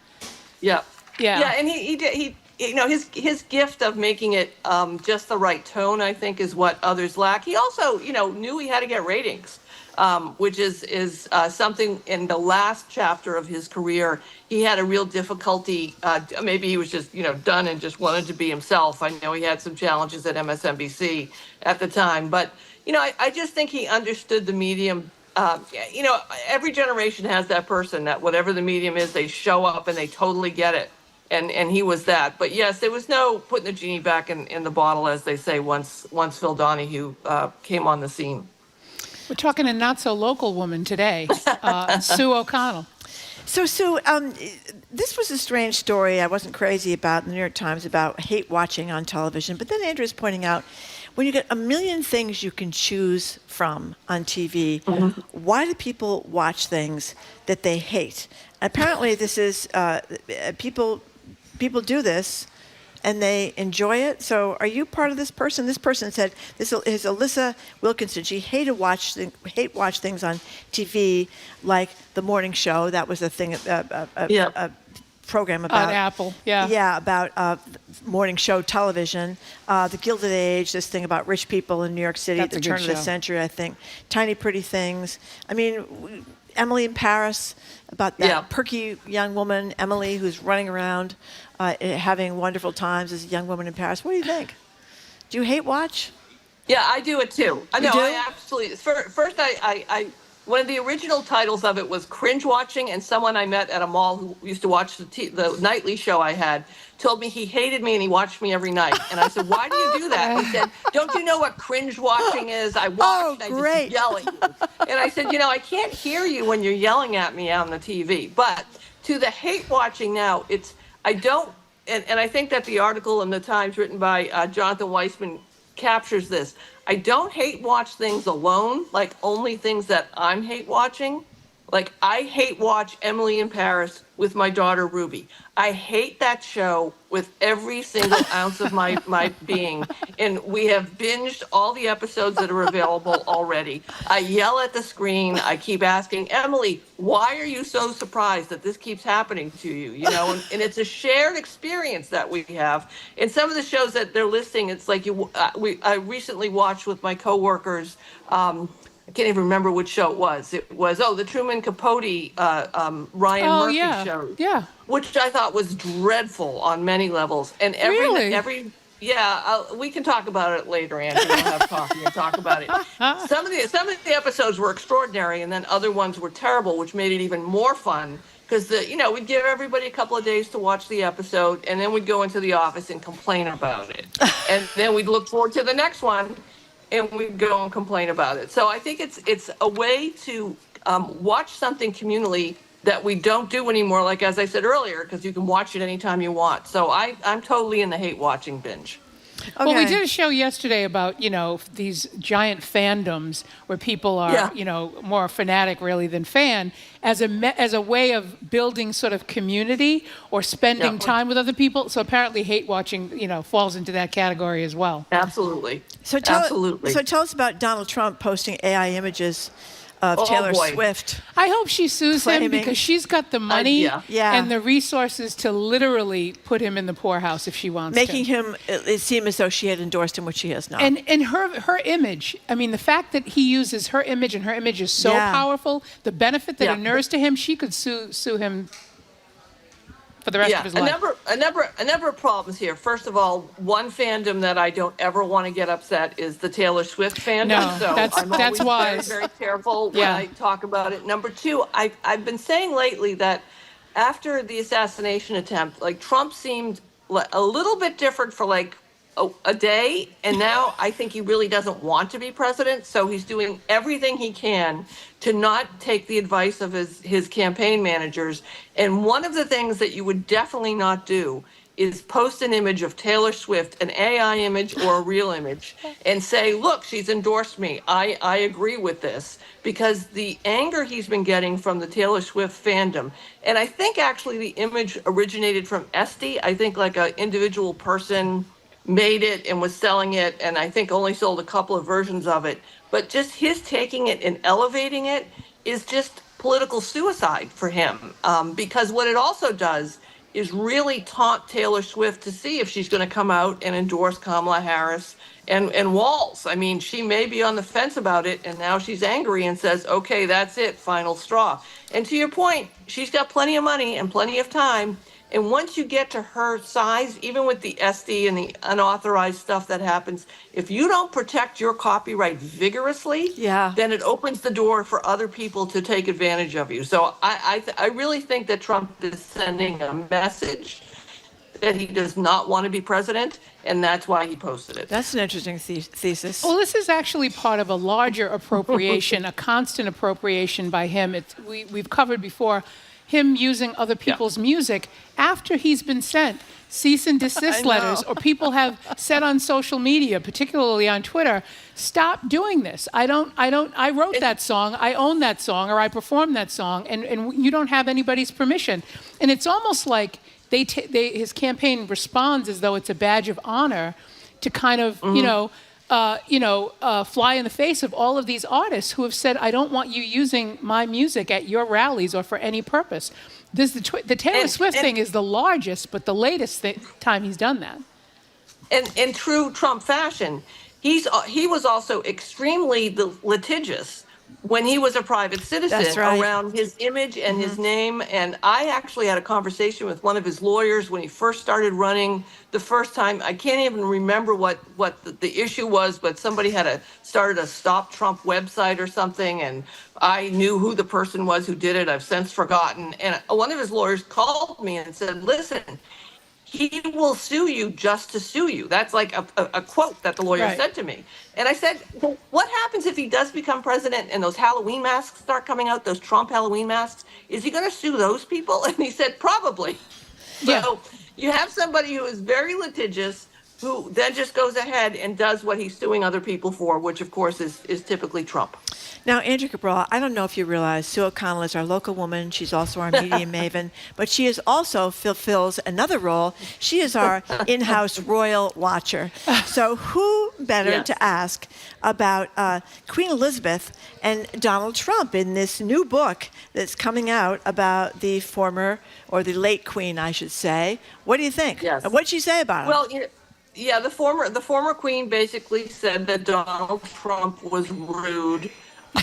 Yeah, and he you know, his gift of making it just the right tone, I think, is what others lack. He also, you know, knew he had to get ratings, which is something in the last chapter of his career. He had a real difficulty. Maybe he was just, you know, done and just wanted to be himself. I know he had some challenges at MSNBC at the time, but, you know, I just think he understood the medium. You know, every generation has that person that whatever the medium is, they show up and they totally get it. And he was that. But yes, there was no putting the genie back in the bottle, as they say, once Phil Donahue came on the scene. We're talking a not-so-local woman today, Sue O'Connell. So, Sue, this was a strange story I wasn't crazy about in the New York Times about hate watching on television. But then Andrew's pointing out, when you get a million things you can choose from on TV, why do people watch things that they hate? Apparently, this is people do this and they enjoy it. So are you part of this person? This person said, this is Alyssa Wilkinson. She hate watch things on TV, like the morning show. That was a thing, a program about on Apple, about morning show television. The Gilded Age, this thing about rich people in New York City at the turn of the century, I think. Tiny Pretty Things. I mean, Emily in Paris, about that perky young woman, Emily, who's running around having wonderful times as a young woman in Paris. What do you think? Do you hate watch? Yeah, I do it too. I You know, do? I absolutely. First, I one of the original titles of it was cringe watching, and someone I met at a mall who used to watch the nightly show I had told me he hated me and he watched me every night. And I said, "Why do you do that?" He said, "Don't you know what cringe watching is? I watch, I just yell at you." And I said, "I can't hear you when you're yelling at me on the TV." But to the hate watching now, I don't, and I think that the article in the Times written by Jonathan Weissman captures this. I don't hate watch things alone, like only things that I'm hate watching. Like I hate watch Emily in Paris with my daughter Ruby. I hate that show with every single ounce of my being. And we have binged all the episodes that are available already. I yell at the screen. I keep asking, Emily, why are you so surprised that this keeps happening to you? And it's a shared experience that we have. And some of the shows that they're listing, it's like I recently watched with my coworkers. I can't even remember which show it was. It was, the Truman Capote, Ryan Murphy show. Yeah. Which I thought was dreadful on many levels. And we can talk about it later, Andrew. We'll have coffee and talk about it. Some of the episodes were extraordinary, and then other ones were terrible, which made it even more fun. Because we'd give everybody a couple of days to watch the episode, and then we'd go into the office and complain about it. And then we'd look forward to the next one, and we'd go and complain about it. So I think it's a way to watch something communally that we don't do anymore, like as I said earlier, because you can watch it anytime you want. So I'm totally in the hate watching binge. Okay. Well, we did a show yesterday about, these giant fandoms where people are, more fanatic really than fan as a way of building sort of community or spending time with other people. So apparently hate watching, falls into that category as well. Absolutely. So tell us about Donald Trump posting AI images of Taylor Swift. I hope she sues him because she's got the money and the resources to literally put him in the poorhouse if she wants Making to. him it seem as though she had endorsed him, which she has not. And her image, I mean, the fact that he uses her image and her image is so powerful, the benefit that inures to him, she could sue him for the rest of his life. A number of problems here. First of all, one fandom that I don't ever want to get upset is the Taylor Swift fandom. No, so that's I'm wise. very, very careful when I talk about it. Number two, I've been saying lately that after the assassination attempt, like Trump seemed a little bit different for like a day, and now I think he really doesn't want to be president, so he's doing everything he can to not take the advice of his campaign managers. And one of the things that you would definitely not do is post an image of Taylor Swift, an AI image or a real image, and say, look, she's endorsed me. I agree with this. Because the anger he's been getting from the Taylor Swift fandom, and I think actually the image originated from Esty, I think like an individual person made it and was selling it, and I think only sold a couple of versions of it. But just his taking it and elevating it is just political suicide for him. Because what it also does is really taunt Taylor Swift to see if she's going to come out and endorse Kamala Harris and Walz. I mean, she may be on the fence about it, and now she's angry and says, okay, that's it, final straw. And to your point, she's got plenty of money and plenty of time. And once you get to her size, even with the SD and the unauthorized stuff that happens, if you don't protect your copyright vigorously, then it opens the door for other people to take advantage of you. So I really think that Trump is sending a message that he does not want to be president, and that's why he posted it. That's an interesting thesis. Well, this is actually part of a larger appropriation, a constant appropriation by him. We've covered before him using other people's music after he's been sent cease and desist letters, or people have said on social media, particularly on Twitter, stop doing this. I wrote that song, I own that song, or I performed that song, and you don't have anybody's permission. And it's almost like his campaign responds as though it's a badge of honor to kind of, fly in the face of all of these artists who have said, I don't want you using my music at your rallies or for any purpose. The Taylor Swift thing is the largest, but the latest time he's done that. And in true Trump fashion, he was also extremely litigious when he was a private citizen. That's right. Around his image and his name. And I actually had a conversation with one of his lawyers when he first started running the first time. I can't even remember what the issue was, but somebody started a Stop Trump website or something, and I knew who the person was who did it. I've since forgotten. And one of his lawyers called me and said, listen, he will sue you just to sue you. That's like a quote that the lawyer said to me. And I said, well, what happens if he does become president and those Halloween masks start coming out, those Trump Halloween masks? Is he going to sue those people? And he said, probably. So you have somebody who is very litigious, who then just goes ahead and does what he's suing other people for, which, of course, is typically Trump. Now, Andrew Cabral, I don't know if you realize Sue O'Connell is our local woman. She's also our media maven, but she is also fulfills another role. She is our in-house royal watcher. So who better to ask about Queen Elizabeth and Donald Trump in this new book that's coming out about the former, or the late Queen, I should say. What do you think? Yes. What'd she say about him? Well, yeah, the former queen basically said that Donald Trump was rude,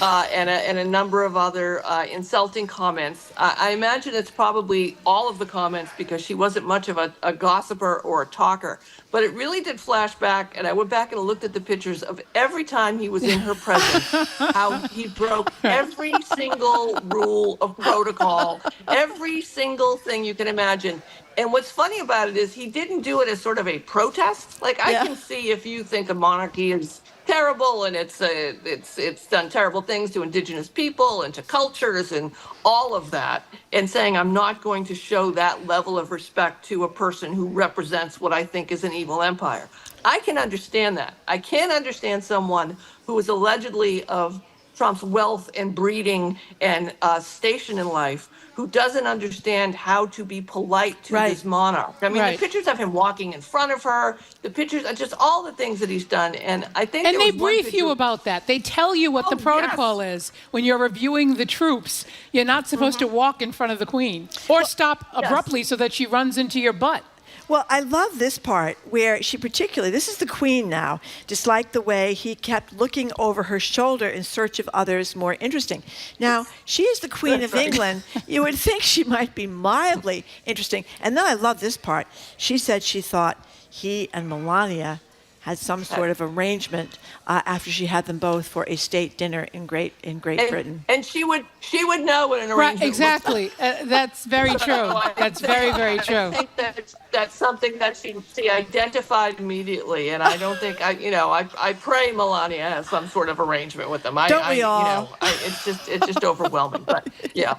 and a number of other insulting comments. I imagine it's probably all of the comments because she wasn't much of a gossiper or a talker. But it really did flash back, and I went back and looked at the pictures of every time he was in her presence, how he broke every single rule of protocol, every single thing you can imagine. And what's funny about it is he didn't do it as sort of a protest. Like, I can see if you think a monarchy is terrible and it's done terrible things to indigenous people and to cultures and all of that, and saying I'm not going to show that level of respect to a person who represents what I think is an evil empire. I can understand that. I can't understand someone who is allegedly of Trump's wealth and breeding and station in life who doesn't understand how to be polite to his monarch. I mean, the pictures of him walking in front of her, the pictures, just all the things that he's done. And I think And they brief you about that. They tell you what the protocol is when you're reviewing the troops. You're not supposed to walk in front of the Queen or stop abruptly so that she runs into your butt. Well, I love this part where she particularly, this is the Queen now, disliked the way he kept looking over her shoulder in search of others more interesting. Now, she is the Queen of England. You would think she might be mildly interesting. And then I love this part. She said she thought he and Melania had some sort of arrangement after she had them both for a state dinner in Great Britain. And she would know what an arrangement exactly. That's very true. That's very, very true. I think that's something that she identified immediately, and I don't think I pray Melania has some sort of arrangement with them. Don't we all? It's just overwhelming. But yeah.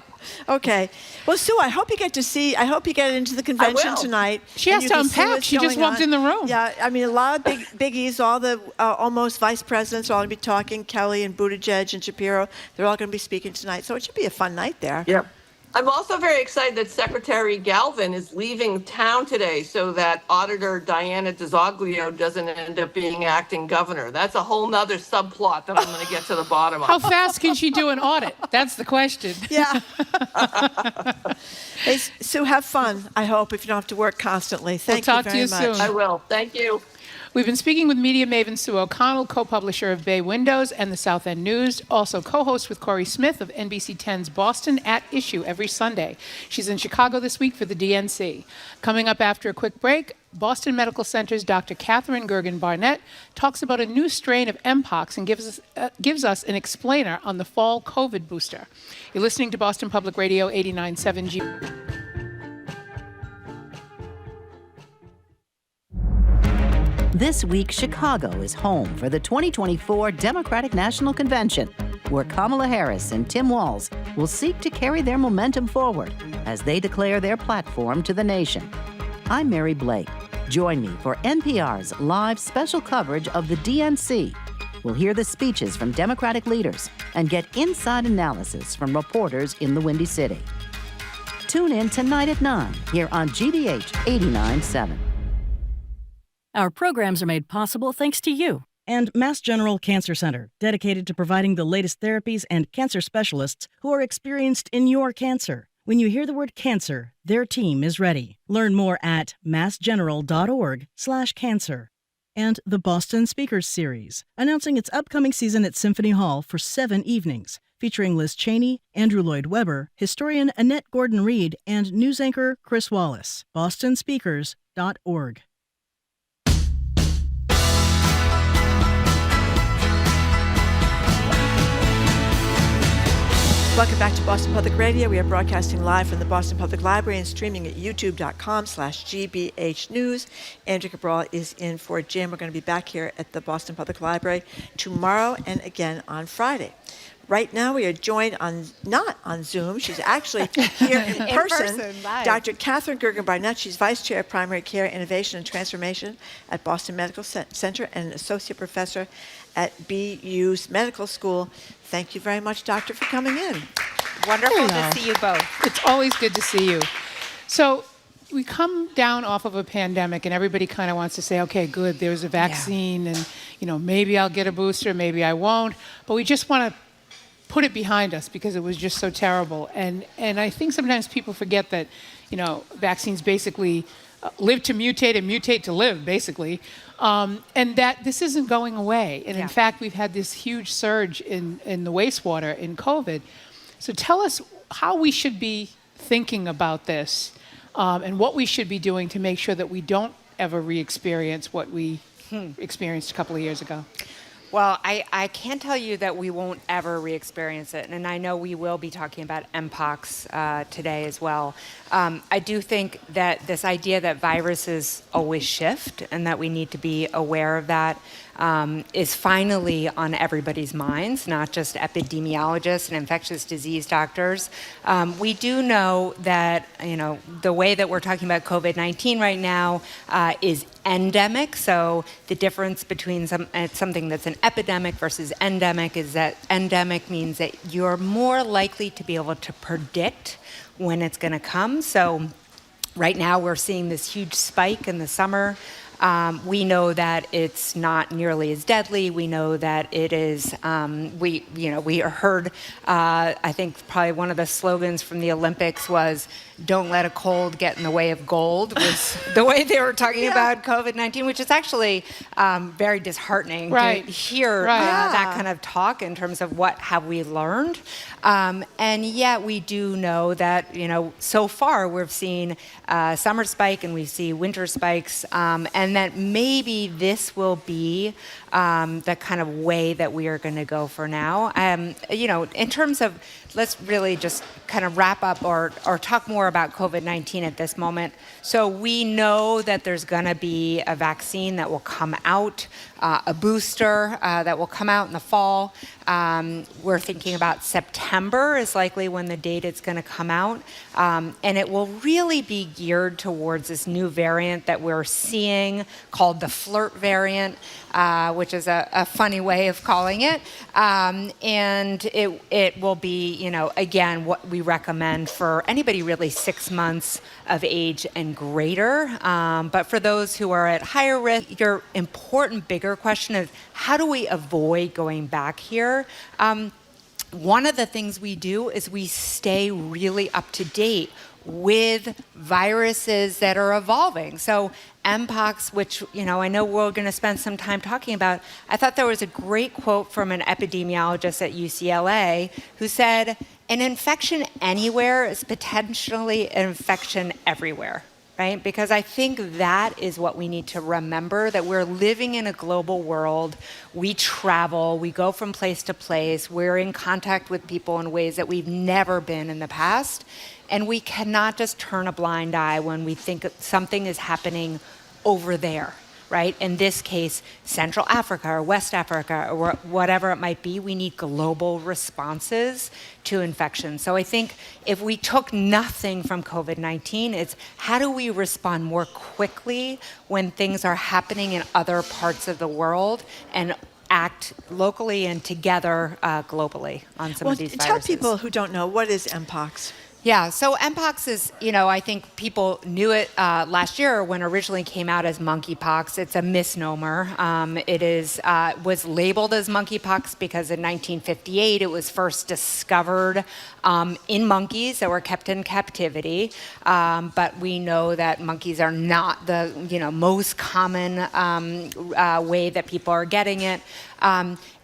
Okay. Well, Sue, I hope you get into the convention tonight. She has to unpack. She just walked in the room. Yeah, I mean, a lot of biggies. All the almost vice presidents are all going to be talking. Kelly and Buttigieg and Shapiro, they're all going to be speaking tonight. So it should be a fun night there. Yep. I'm also very excited that Secretary Galvin is leaving town today so that Auditor Diana DeZoglio doesn't end up being acting governor. That's a whole nother subplot that I'm going to get to the bottom of. How fast can she do an audit? That's the question. Yeah. Hey, Sue, have fun, I hope, if you don't have to work constantly. Thank you very much. We'll talk to you soon. I will. Thank you. We've been speaking with media maven Sue O'Connell, co-publisher of Bay Windows and the South End News, also co-host with Corey Smith of NBC 10's Boston at Issue every Sunday. She's in Chicago this week for the DNC. Coming up after a quick break, Boston Medical Center's Dr. Catherine Gergen-Barnett talks about a new strain of Mpox and gives us an explainer on the fall COVID booster. You're listening to Boston Public Radio 89.7 G. This week, Chicago is home for the 2024 Democratic National Convention, where Kamala Harris and Tim Walz will seek to carry their momentum forward as they declare their platform to the nation. I'm Mary Blake. Join me for NPR's live special coverage of the DNC. We'll hear the speeches from Democratic leaders and get inside analysis from reporters in the Windy City. Tune in tonight at 9 here on GBH 89.7. Our programs are made possible thanks to you and Mass General Cancer Center, dedicated to providing the latest therapies and cancer specialists who are experienced in your cancer. When you hear the word cancer, their team is ready. Learn more at massgeneral.org/cancer. and the Boston Speakers Series, announcing its upcoming season at Symphony Hall for 7 evenings, featuring Liz Cheney, Andrew Lloyd Webber, historian Annette Gordon-Reed, and news anchor Chris Wallace. bostonspeakers.org. Welcome back to Boston Public Radio. We are broadcasting live from the Boston Public Library and streaming at youtube.com/GBH News. Andrew Cabral is in for Jim. We're going to be back here at the Boston Public Library tomorrow and again on Friday. Right now, we are joined not on Zoom. She's actually here in person. Live. Dr. Catherine Gergen-Barnett. She's Vice Chair of Primary Care Innovation and Transformation at Boston Medical Center and Associate Professor at BU's Medical School. Thank you very much, Doctor, for coming in. Wonderful to see you both. It's always good to see you. So we come down off of a pandemic and everybody kind of wants to say, okay, good, there's a vaccine and, maybe I'll get a booster, maybe I won't. But we just want to put it behind us because it was just so terrible. And I think sometimes people forget that, vaccines basically live to mutate and mutate to live, basically. And that this isn't going away. And in fact, we've had this huge surge in the wastewater in COVID. So tell us how we should be thinking about this and what we should be doing to make sure that we don't ever re-experience what we experienced a couple of years ago. Well, I can tell you that we won't ever re-experience it. And I know we will be talking about Mpox today as well. I do think that this idea that viruses always shift and that we need to be aware of that is finally on everybody's minds, not just epidemiologists and infectious disease doctors. We do know that, the way that we're talking about COVID-19 right now is endemic. So the difference between something that's an epidemic versus endemic is that endemic means that you're more likely to be able to predict when it's going to come. So right now we're seeing this huge spike in the summer. We know that it's not nearly as deadly. We know that it is, we heard, I think probably one of the slogans from the Olympics was, "Don't let a cold get in the way of gold," was the way they were talking about COVID-19, which is actually very disheartening to hear that kind of talk in terms of what have we learned. And yet we do know that, so far we've seen summer spike and we see winter spikes, and that maybe this will be the kind of way that we are going to go for now. In terms of, let's really just kind of wrap up or talk more about COVID-19 at this moment. So we know that there's going to be a vaccine that will come out, a booster that will come out in the fall. We're thinking about September is likely when the date is going to come out. And it will really be geared towards this new variant that we're seeing called the flirt variant, which is a funny way of calling it. And it will be, again, what we recommend for anybody really 6 months of age and greater. But for those who are at higher risk, your important, bigger question is, how do we avoid going back here? One of the things we do is we stay really up to date with viruses that are evolving. So Mpox, which, I know we're going to spend some time talking about, I thought there was a great quote from an epidemiologist at UCLA who said, "An infection anywhere is potentially an infection everywhere." Right? Because I think that is what we need to remember, that we're living in a global world. We travel, we go from place to place, we're in contact with people in ways that we've never been in the past. And we cannot just turn a blind eye when we think something is happening over there, right? In this case, Central Africa or West Africa or whatever it might be, we need global responses to infections. So I think if we took nothing from COVID-19, it's how do we respond more quickly when things are happening in other parts of the world and act locally and together globally on some of these viruses. Tell people who don't know, what is Mpox? Yeah, so Mpox is, I think people knew it last year when it originally came out as monkeypox. It's a misnomer. It was labeled as monkeypox because in 1958 it was first discovered in monkeys that were kept in captivity. But we know that monkeys are not the most common way that people are getting it.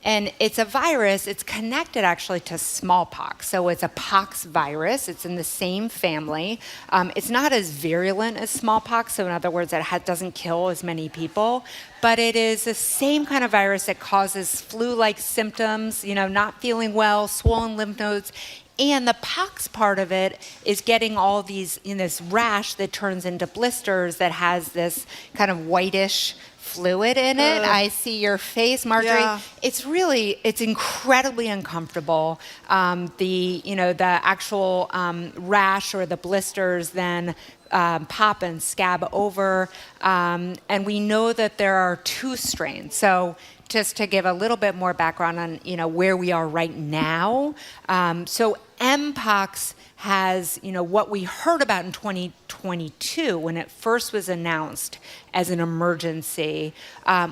And it's a virus. It's connected actually to smallpox. So it's a pox virus. It's in the same family. It's not as virulent as smallpox. So in other words, it doesn't kill as many people. But it is the same kind of virus that causes flu-like symptoms, not feeling well, swollen lymph nodes. And the pox part of it is getting all these, this rash that turns into blisters that has this kind of whitish fluid in it. I see your face, Marjorie. Yeah. It's incredibly uncomfortable. The actual rash or the blisters then pop and scab over. And we know that there are 2 strains. So just to give a little bit more background on, where we are right now. So Mpox has, what we heard about in 2022 when it first was announced as an emergency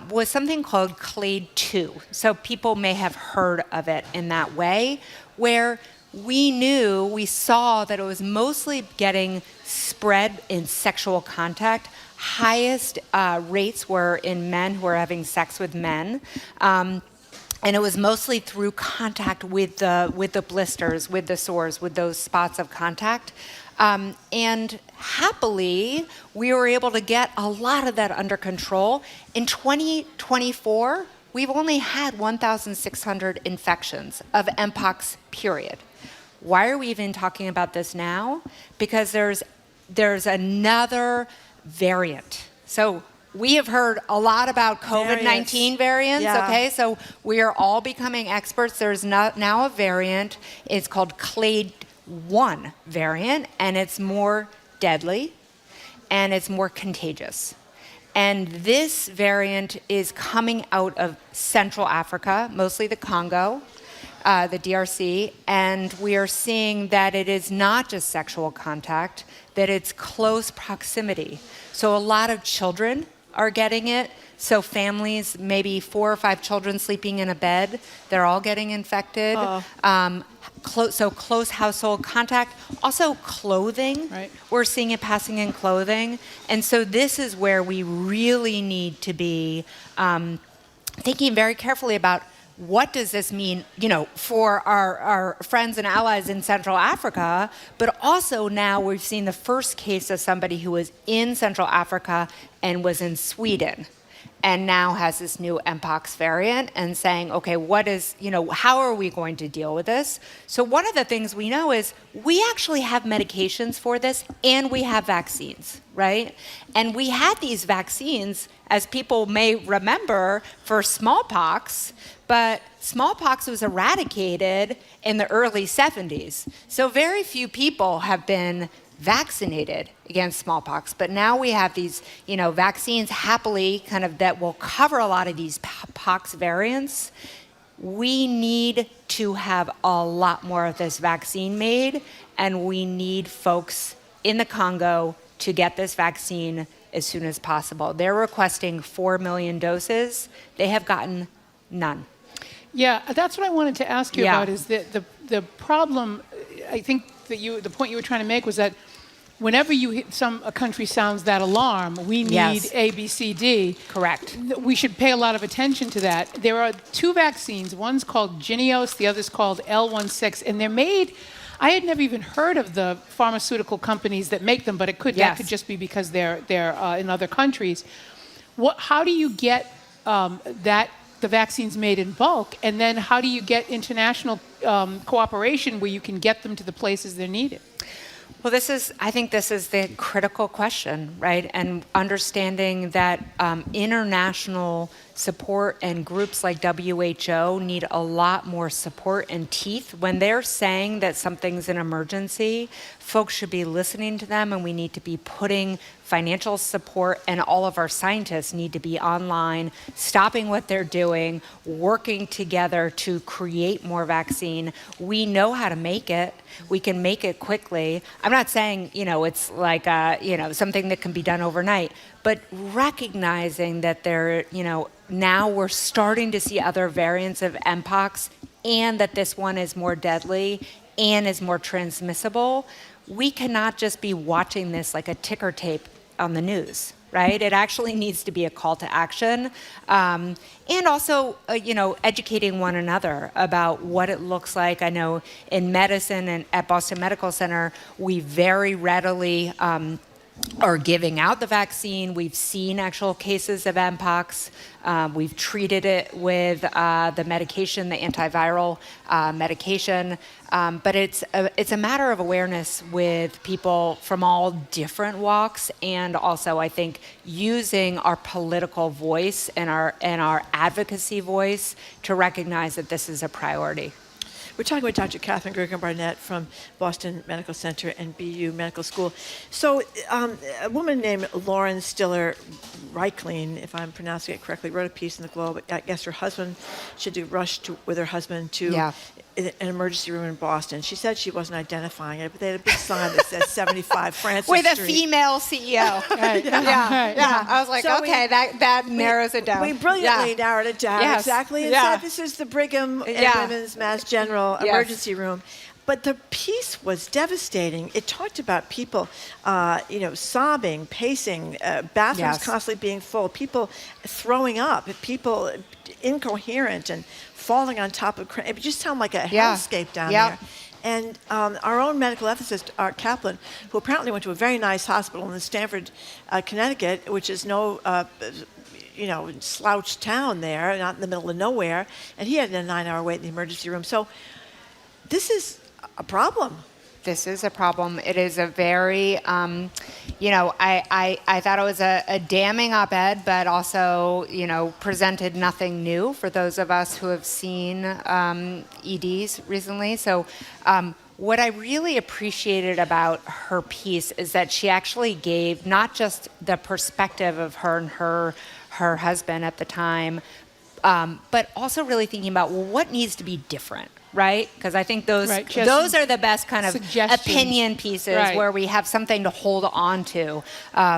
was something called Clade 2. So people may have heard of it in that way, where we saw that it was mostly getting spread in sexual contact. Highest rates were in men who are having sex with men. And it was mostly through contact with the blisters, with the sores, with those spots of contact. And happily, we were able to get a lot of that under control. In 2024, we've only had 1,600 infections of Mpox, period. Why are we even talking about this now? Because there's another variant. So we have heard a lot about COVID-19 variants, Yeah. okay? So we are all becoming experts. There's now a variant. It's called Clade 1 variant, and it's more deadly, and it's more contagious. And this variant is coming out of Central Africa, mostly the Congo, the DRC, and we are seeing that it is not just sexual contact, that it's close proximity. So a lot of children are getting it. So families, maybe 4 or 5 children sleeping in a bed, they're all getting infected. Close household contact. Also clothing. Right. We're seeing it passing in clothing. And so this is where we really need to be thinking very carefully about what does this mean, for our friends and allies in Central Africa, but also now we've seen the first case of somebody who was in Central Africa and was in Sweden and now has this new Mpox variant and saying, okay, how are we going to deal with this? So one of the things we know is we actually have medications for this and we have vaccines, right? And we had these vaccines, as people may remember, for smallpox, but smallpox was eradicated in the early 70s. So very few people have been vaccinated against smallpox, but now we have these, vaccines happily that will cover a lot of these pox variants. We need to have a lot more of this vaccine made, and we need folks in the Congo to get this vaccine as soon as possible. They're requesting 4 million doses. They have gotten none. Yeah, that's what I wanted to ask you about is the problem. I think that the point you were trying to make was that whenever a country sounds that alarm, we need A, B, C, D. Correct. We should pay a lot of attention to that. There are 2 vaccines. One's called Jynneos, the other's called L16, and they're made. I had never even heard of the pharmaceutical companies that make them, but that could just be because they're in other countries. How do you get the vaccines made in bulk, and then how do you get international cooperation where you can get them to the places they're needed? Well, I think this is the critical question, right? And understanding that international support and groups like WHO need a lot more support and teeth. When they're saying that something's an emergency, folks should be listening to them, and we need to be putting financial support, and all of our scientists need to be online, stopping what they're doing, working together to create more vaccine. We know how to make it. We can make it quickly. I'm not saying, it's like, something that can be done overnight, but recognizing that now we're starting to see other variants of Mpox, and that this one is more deadly and is more transmissible. We cannot just be watching this like a ticker tape on the news, right? It actually needs to be a call to action. And also, educating one another about what it looks like. I know in medicine and at Boston Medical Center, we very readily are giving out the vaccine. We've seen actual cases of Mpox. We've treated it with the medication, the antiviral medication. But it's a matter of awareness with people from all different walks, and also I think using our political voice and our advocacy voice to recognize that this is a priority. We're talking with Dr. Catherine Gergen-Barnett from Boston Medical Center and BU Medical School. So a woman named Lauren Stiller Reichling, if I'm pronouncing it correctly, wrote a piece in the Globe. I guess her husband, she had to rush with her husband to an emergency room in Boston. She said she wasn't identifying it, but they had a big sign that says 75 Francis with Street. a female CEO. Right. Yeah. I was like, So okay, that narrows it down. We brilliantly narrowed it down, Yes. exactly, and said this is the Brigham and Women's Mass General emergency room. But the piece was devastating. It talked about people, sobbing, pacing, bathrooms constantly being full, people throwing up, people incoherent and falling on top of, it just sounded like a hellscape down there. And our own medical ethicist, Art Kaplan, who apparently went to a very nice hospital in Stamford, Connecticut, which is no slouch town there, not in the middle of nowhere, and he had a 9-hour wait in the emergency room. So this is a problem. This is a problem. It is a very, I thought it was a damning op-ed, but also, presented nothing new for those of us who have seen EDs recently. So what I really appreciated about her piece is that she actually gave not just the perspective of her and her husband at the time, but also really thinking about, well, what needs to be different? Right? Because I think those are the best kind of opinion pieces where we have something to hold on to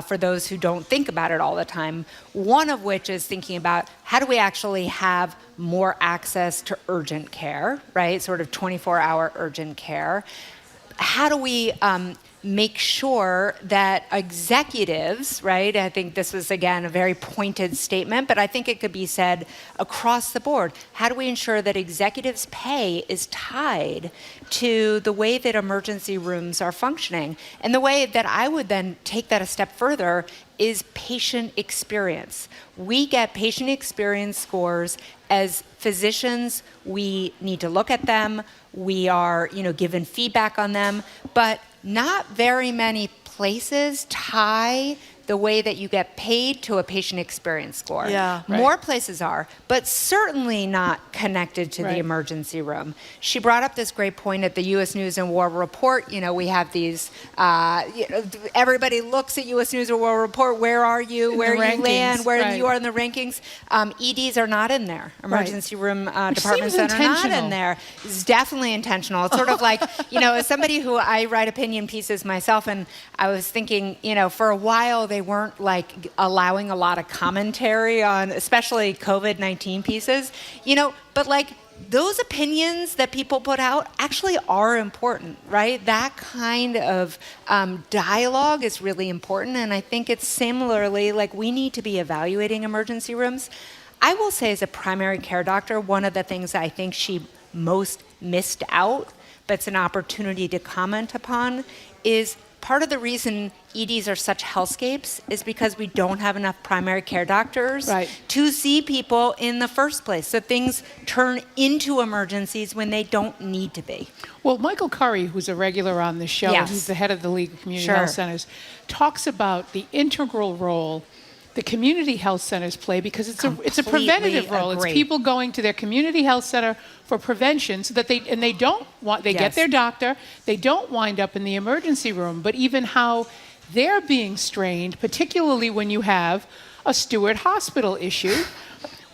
for those who don't think about it all the time. One of which is thinking about how do we actually have more access to urgent care, right? Sort of 24-hour urgent care. How do we make sure that executives, right? I think this was, again, a very pointed statement, but I think it could be said across the board. How do we ensure that executives' pay is tied to the way that emergency rooms are functioning? And the way that I would then take that a step further is patient experience. We get patient experience scores as physicians. We need to look at them. We are, given feedback on them, but not very many places tie the way that you get paid to a patient experience score. More places are, but certainly not connected to the emergency room. She brought up this great point at the U.S. News and World Report. We have these, everybody looks at U.S. News and World Report. Where are you? Where you land? Where you are in the rankings? EDs are not in there. Emergency room departments are not in there. It's definitely intentional. It's sort of like, as somebody who I write opinion pieces myself, and I was thinking, for a while they weren't like allowing a lot of commentary on, especially COVID-19 pieces, but like those opinions that people put out actually are important, right? That kind of dialogue is really important. And I think it's similarly like we need to be evaluating emergency rooms. I will say as a primary care doctor, one of the things I think she most missed out, but it's an opportunity to comment upon, is part of the reason EDs are such hellscapes is because we don't have enough primary care doctors to see people in the first place. So things turn into emergencies when they don't need to be. Well, Michael Curry, who's a regular on the show, he's the head of the League of Community Health Centers, talks about the integral role the community health centers play, because it's a preventative role. It's people going to their community health center for prevention, so that they get their doctor, they don't wind up in the emergency room. But even how they're being strained, particularly when you have a Stewart Hospital issue,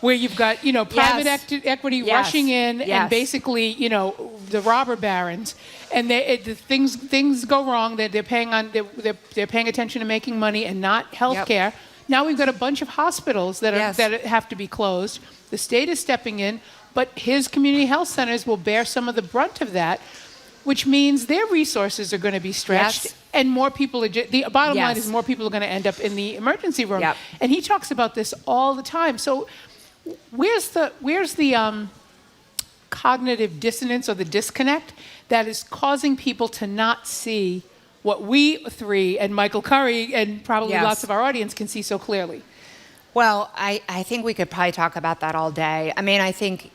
where you've got, private equity rushing in and basically, the robber barons, and things go wrong. They're paying attention to making money and not health care. Now we've got a bunch of hospitals that have to be closed. The state is stepping in, but his community health centers will bear some of the brunt of that, which means their resources are going to be stretched. And more people the bottom line is more people are going to end up in the emergency room. And he talks about this all the time. So where's the cognitive dissonance or the disconnect that is causing people to not see what we three and Michael Curry and probably lots of our audience can see so clearly? Well, I think we could probably talk about that all day. I mean, I think,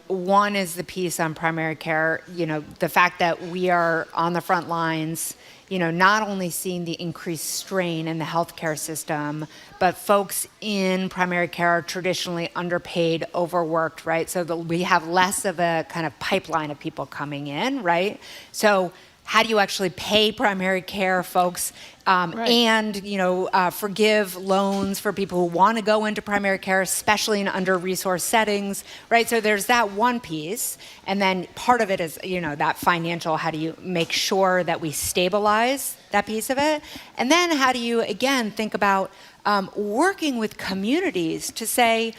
one is the piece on primary care, the fact that we are on the front lines, not only seeing the increased strain in the healthcare system, but folks in primary care are traditionally underpaid, overworked, right? So we have less of a kind of pipeline of people coming in, right? So how do you actually pay primary care folks and, forgive loans for people who want to go into primary care, especially in under-resourced settings, right? So there's that one piece. And then part of it is, that financial, how do you make sure that we stabilize that piece of it? And then how do you, again, think about working with communities to say,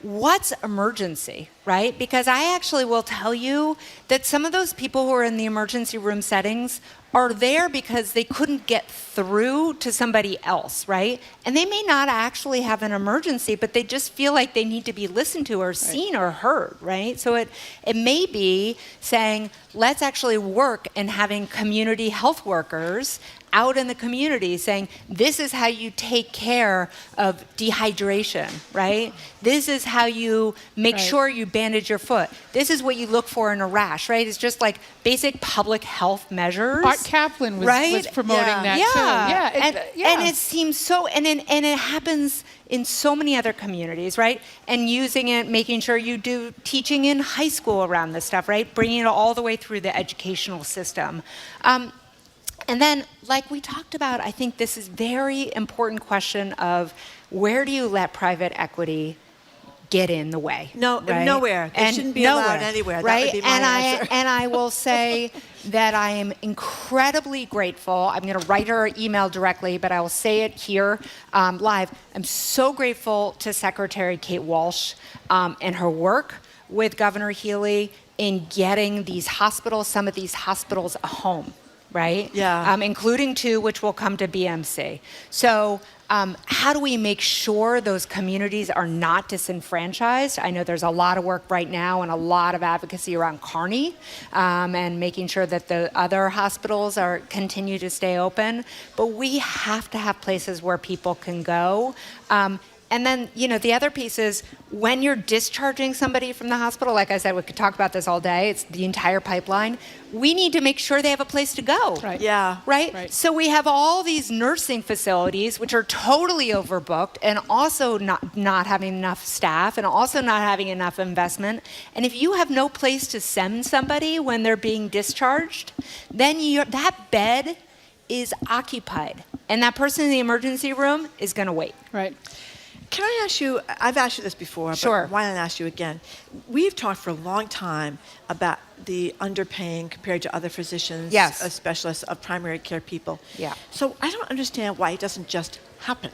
what's emergency, right? Because I actually will tell you that some of those people who are in the emergency room settings are there because they couldn't get through to somebody else, right? And they may not actually have an emergency, but they just feel like they need to be listened to or seen or heard, right? So it may be saying, let's actually work and having community health workers out in the community saying, this is how you take care of dehydration, right? This is how you make sure you bandage your foot. This is what you look for in a rash, right? It's just like basic public health measures. Art Kaplan was promoting that too. And it seems so, and it happens in so many other communities, right? And using it, making sure you do teaching in high school around this stuff, right? Bringing it all the way through the educational system. And then, like we talked about, I think this is very important question of where do you let private equity get in the way? Nowhere. They shouldn't be allowed anywhere. Right? That would be my answer. And I will say that I am incredibly grateful. I'm going to write her an email directly, but I will say it here live. I'm so grateful to Secretary Kate Walsh and her work with Governor Healy in getting these hospitals, some of these hospitals, a home. Right? Yeah. Including two, which will come to BMC. So how do we make sure those communities are not disenfranchised? I know there's a lot of work right now and a lot of advocacy around Kearney and making sure that the other hospitals continue to stay open. But we have to have places where people can go. And then, the other piece is when you're discharging somebody from the hospital, like I said, we could talk about this all day. It's the entire pipeline. We need to make sure they have a place to go. Right. Yeah. Right? So we have all these nursing facilities, which are totally overbooked and also not having enough staff and also not having enough investment. And if you have no place to send somebody when they're being discharged, then that bed is occupied. And that person in the emergency room is going to wait. Right. Can I ask you, I've asked you this before, Sure. but why not ask you again? We've talked for a long time about the underpaying compared to other physicians, specialists of primary care people. Yeah. So I don't understand why it doesn't just happen.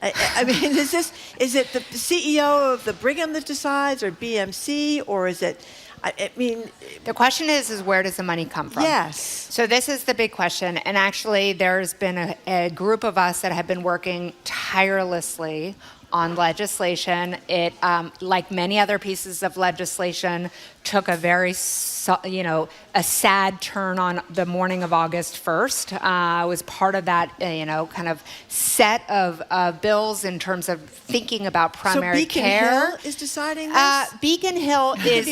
I mean, is it the CEO of the Brigham that decides, or BMC, or is it? I mean, the question is where does the money come from? Yes. So this is the big question, and actually, there's been a group of us that have been working tirelessly on legislation. It, like many other pieces of legislation, took a very, a sad turn on the morning of August 1st. I was part of that, kind of set of bills in terms of thinking about primary Beacon care. Hill is deciding this? Beacon Hill is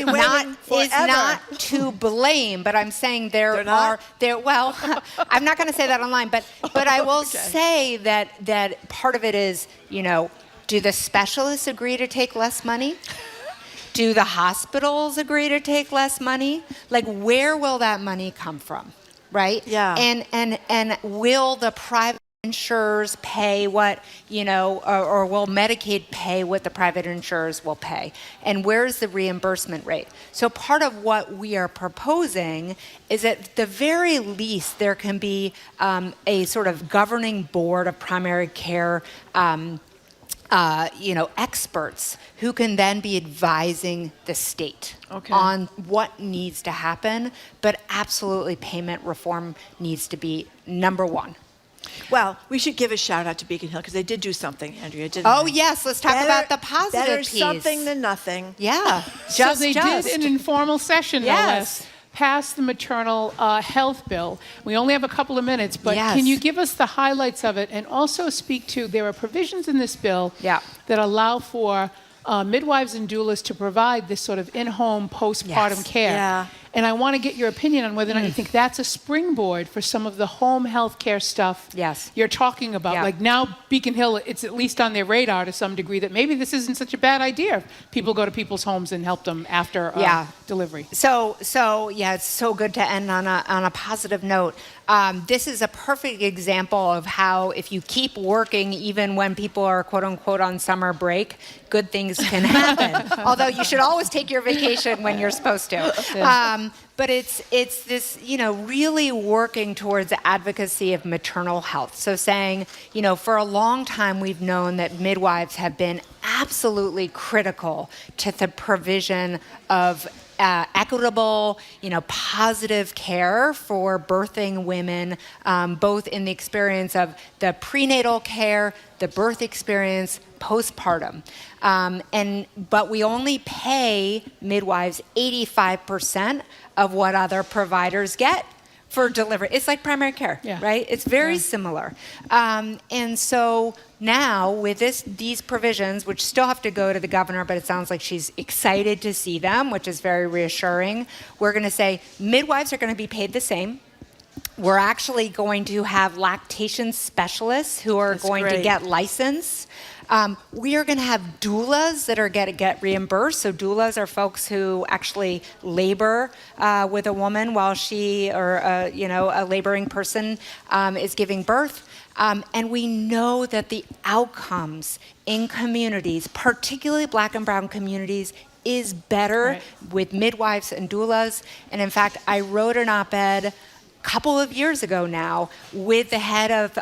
not to blame, but I'm saying well, I'm not going to say that online, but I will say that part of it is, do the specialists agree to take less money? Do the hospitals agree to take less money? Like, where will that money come from, right? Yeah. And will the private insurers pay what, or will Medicaid pay what the private insurers will pay? And where's the reimbursement rate? So part of what we are proposing is at the very least there can be a sort of governing board of primary care experts who can then be advising the state on what needs to happen, but absolutely payment reform needs to be number one. Well, we should give a shout out to Beacon Hill because they did do something, Andrea, didn't Oh, they? yes. Let's talk about the positive better piece. something than nothing. Yeah. So they did an informal session, no less, pass the maternal health bill. We only have a couple of minutes, but can you give us the highlights of it and also speak to, there are provisions in this bill that allow for midwives and doulas to provide this sort of in-home postpartum care. Yeah. And I want to get your opinion on whether or not you think that's a springboard for some of the home health care stuff you're talking about. Like now, Beacon Hill, it's at least on their radar to some degree that maybe this isn't such a bad idea. People go to people's homes and help them after delivery. So it's so good to end on a positive note. This is a perfect example of how if you keep working even when people are quote unquote on summer break, good things can happen. Although you should always take your vacation when you're supposed to. But it's this, really working towards the advocacy of maternal health. So saying, for a long time we've known that midwives have been absolutely critical to the provision of equitable, positive care for birthing women, both in the experience of the prenatal care, the birth experience, postpartum. But we only pay midwives 85% of what other providers get for delivery. It's like primary care, right? It's very similar. And so now with these provisions, which still have to go to the governor, but it sounds like she's excited to see them, which is very reassuring. We're going to say midwives are going to be paid the same. We're actually going to have lactation specialists who are going to get licensed. We are going to have doulas that are going to get reimbursed. So doulas are folks who actually labor with a woman while she or a laboring person is giving birth. And we know that the outcomes in communities, particularly Black and brown communities, is better with midwives and doulas. And in fact, I wrote an op-ed couple of years ago now with the head of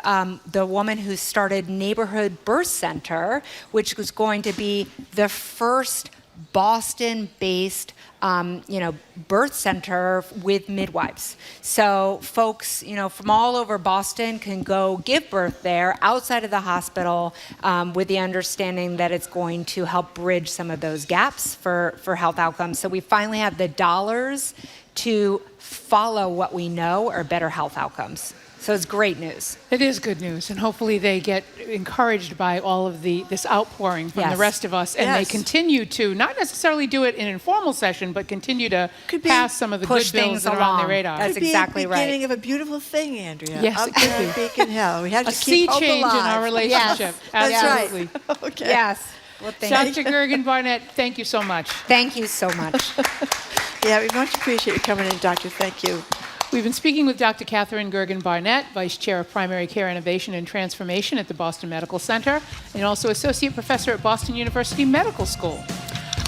the woman who started Neighborhood Birth Center, which was going to be the first Boston-based birth center with midwives. So folks, from all over Boston can go give birth there outside of the hospital with the understanding that it's going to help bridge some of those gaps for health outcomes. So we finally have the dollars to follow what we know are better health outcomes. So it's great news. It is good news, and hopefully they get encouraged by all of this outpouring from the rest of us, and they continue to not necessarily do it in an informal session, but continue to pass some of the good bills that are on their radar. That's exactly right. Could be the beginning of a beautiful thing, Andrea. Yes, it could be. Beacon Hill. We have to a keep hope sea change alive. in our relationship. Yes, Absolutely. That's right. Okay. Yes. Well, thank Dr. Gergen-Barnett, thank you so much. Thank you so much. Yeah, we much appreciate you coming in, Doctor. Thank you. We've been speaking with Dr. Catherine Gergen-Barnett, Vice Chair of Primary Care Innovation and Transformation at the Boston Medical Center, and also Associate Professor at Boston University Medical School.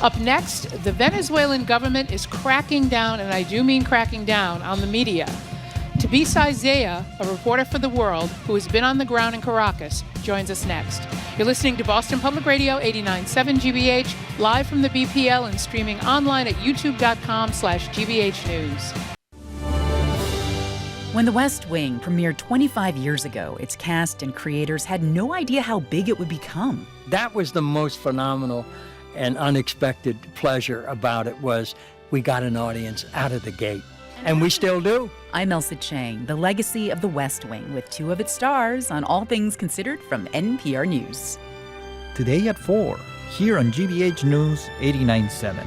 Up next, the Venezuelan government is cracking down, and I do mean cracking down, on the media. Tabisa Zaya, a reporter for The World, who has been on the ground in Caracas, joins us next. You're listening to Boston Public Radio 89.7 GBH, live from the BPL and streaming online at youtube.com/GBH News. When The West Wing premiered 25 years ago, its cast and creators had no idea how big it would become. That was the most phenomenal and unexpected pleasure about it, was we got an audience out of the gate. And we still do. I'm Elsa Chang, the legacy of The West Wing, with two of its stars on All Things Considered from NPR News. Today at 4, here on GBH News 89.7.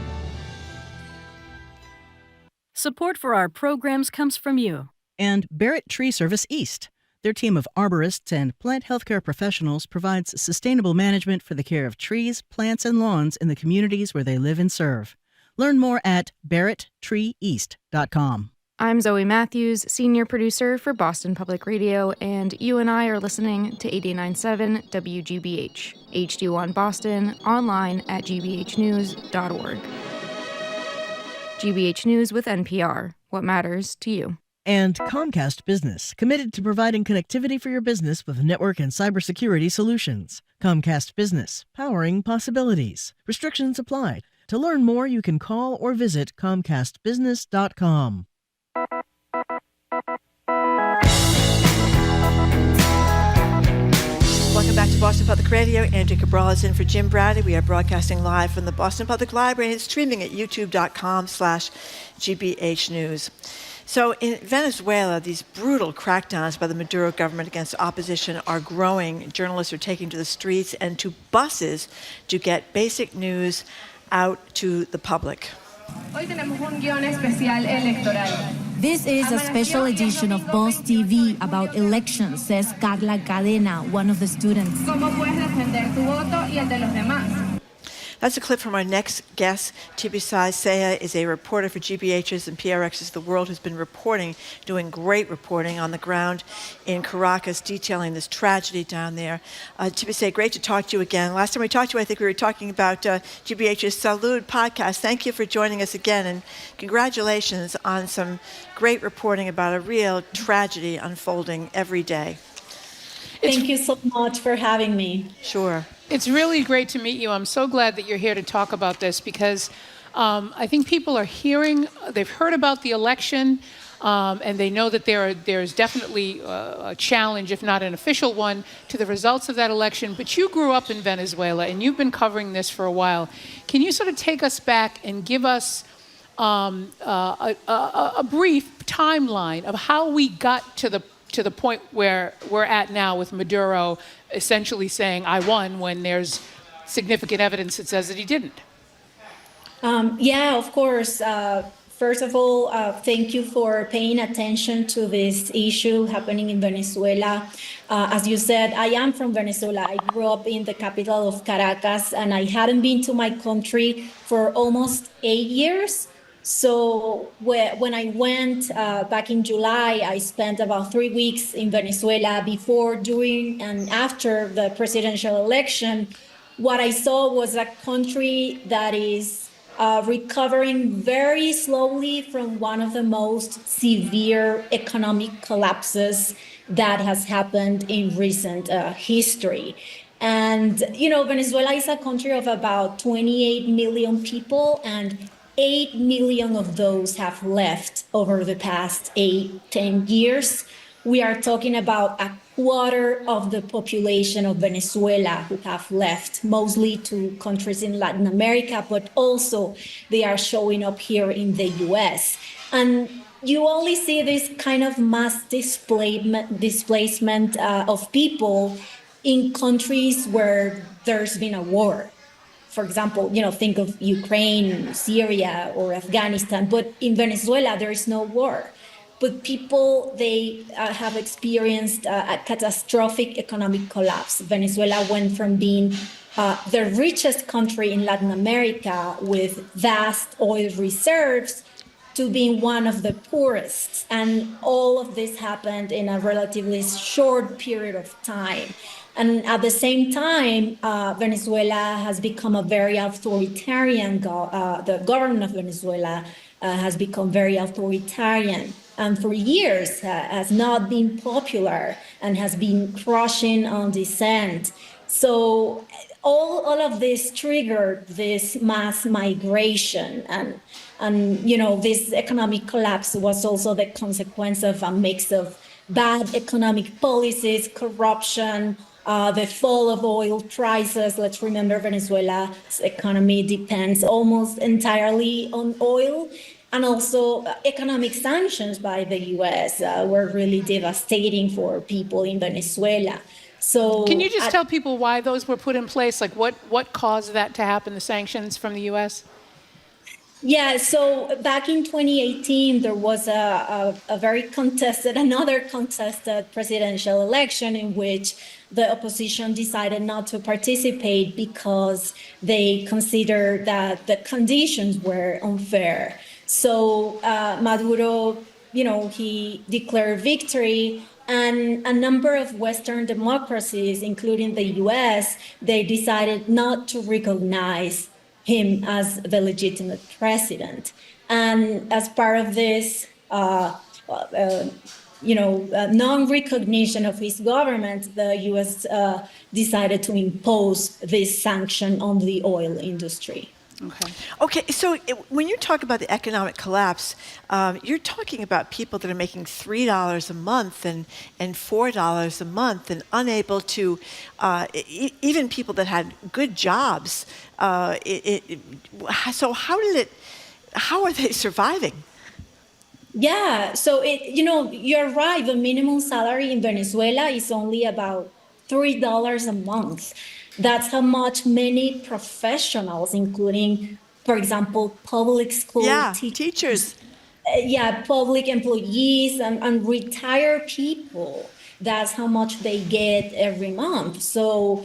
Support for our programs comes from you and Barrett Tree Service East. Their team of arborists and plant healthcare professionals provides sustainable management for the care of trees, plants, and lawns in the communities where they live and serve. Learn more at barretttreeeast.com. I'm Zoe Matthews, senior producer for Boston Public Radio, and you and I are listening to 89.7 WGBH, HD1 Boston, online at gbhnews.org. GBH News with NPR. What matters to you? And Comcast Business, committed to providing connectivity for your business with network and cybersecurity solutions. Comcast Business, powering possibilities. Restrictions apply. To learn more, you can call or visit comcastbusiness.com. Welcome back to Boston Public Radio. Andrew Cabral is in for Jim Brady. We are broadcasting live from the Boston Public Library and streaming at youtube.com/GBH News. So in Venezuela, these brutal crackdowns by the Maduro government against opposition are growing. Journalists are taking to the streets and to buses to get basic news out to the public. This is a special edition of Boss TV about elections, says Carla Cadena, one of the students. That's a clip from our next guest. Tibisay Seya is a reporter for GBH's and PRX's The World, who's been doing great reporting on the ground in Caracas, detailing this tragedy down there. Tibisay, great to talk to you again. Last time we talked to you, I think we were talking about GBH's Salud podcast. Thank you for joining us again, and congratulations on some great reporting about a real tragedy unfolding every day. Thank you so much for having me. Sure. It's really great to meet you. I'm so glad that you're here to talk about this because I think people are they've heard about the election, and they know that there's definitely a challenge, if not an official one, to the results of that election. But you grew up in Venezuela, and you've been covering this for a while. Can you sort of take us back and give us a brief timeline of how we got to the point where we're at now with Maduro essentially saying, I won, when there's significant evidence that says that he didn't? Yeah, of course. First of all, thank you for paying attention to this issue happening in Venezuela. As you said, I am from Venezuela. I grew up in the capital of Caracas, and I hadn't been to my country for almost 8 years. So when I went back in July, I spent about 3 weeks in Venezuela before, during, and after the presidential election. What I saw was a country that is recovering very slowly from one of the most severe economic collapses that has happened in recent history. And, Venezuela is a country of about 28 million people, and 8 million of those have left over the past 10 years. We are talking about a quarter of the population of Venezuela who have left, mostly to countries in Latin America, but also they are showing up here in the US. And you only see this kind of mass displacement of people in countries where there's been a war. For example, think of Ukraine, Syria, or Afghanistan. But in Venezuela, there is no war. But people, they have experienced a catastrophic economic collapse. Venezuela went from being the richest country in Latin America with vast oil reserves to being one of the poorest. And all of this happened in a relatively short period of time. And at the same time, Venezuela has become a very authoritarian, the government of Venezuela has become very authoritarian, and for years has not been popular and has been crushing on dissent. So all of this triggered this mass migration, and this economic collapse was also the consequence of a mix of bad economic policies, corruption, the fall of oil prices. Let's remember Venezuela's economy depends almost entirely on oil. And also economic sanctions by the US were really devastating for people in Venezuela. So can you just tell people why those were put in place? Like what caused that to happen, the sanctions from the US? Yeah, so back in 2018, there was another contested presidential election in which the opposition decided not to participate because they considered that the conditions were unfair. So Maduro he declared victory. And a number of Western democracies, including the US, they decided not to recognize him as the legitimate president. And as part of this, non-recognition of his government, the US decided to impose this sanction on the oil industry. Okay, so when you talk about the economic collapse, you're talking about people that are making $3 a month and $4 a month and unable to, even people that had good jobs. So how are they surviving? Yeah, so you're right. The minimum salary in Venezuela is only about $3 a month. That's how much many professionals, including, for example, public school teachers, public employees and retired people, that's how much they get every month. So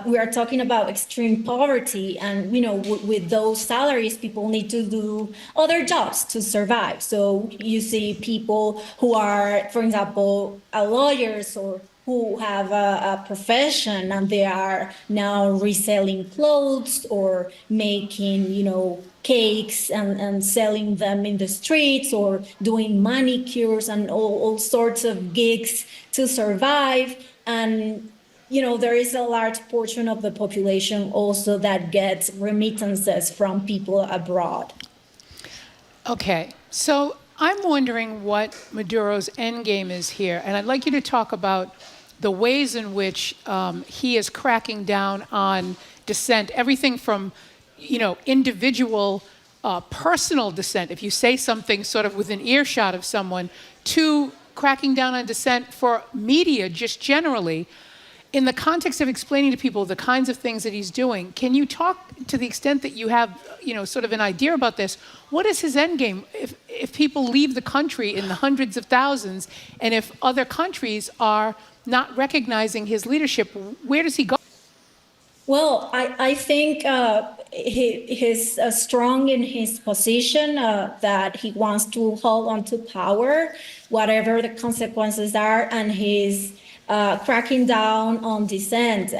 we are talking about extreme poverty, and with those salaries, people need to do other jobs to survive. So you see people who are, for example, lawyers or who have a profession, and they are now reselling clothes or making, cakes and selling them in the streets, or doing manicures and all sorts of gigs to survive. And, there is a large portion of the population also that gets remittances from people abroad. Okay, so I'm wondering what Maduro's endgame is here, and I'd like you to talk about the ways in which he is cracking down on dissent, everything from, individual personal dissent, if you say something sort of within earshot of someone, to cracking down on dissent for media just generally. In the context of explaining to people the kinds of things that he's doing, can you talk, to the extent that you have, sort of an idea about this, what is his end game? If people leave the country in the hundreds of thousands, and if other countries are not recognizing his leadership, where does he go? Well, I think he's strong in his position that he wants to hold on to power, whatever the consequences are, and he's cracking down on dissent.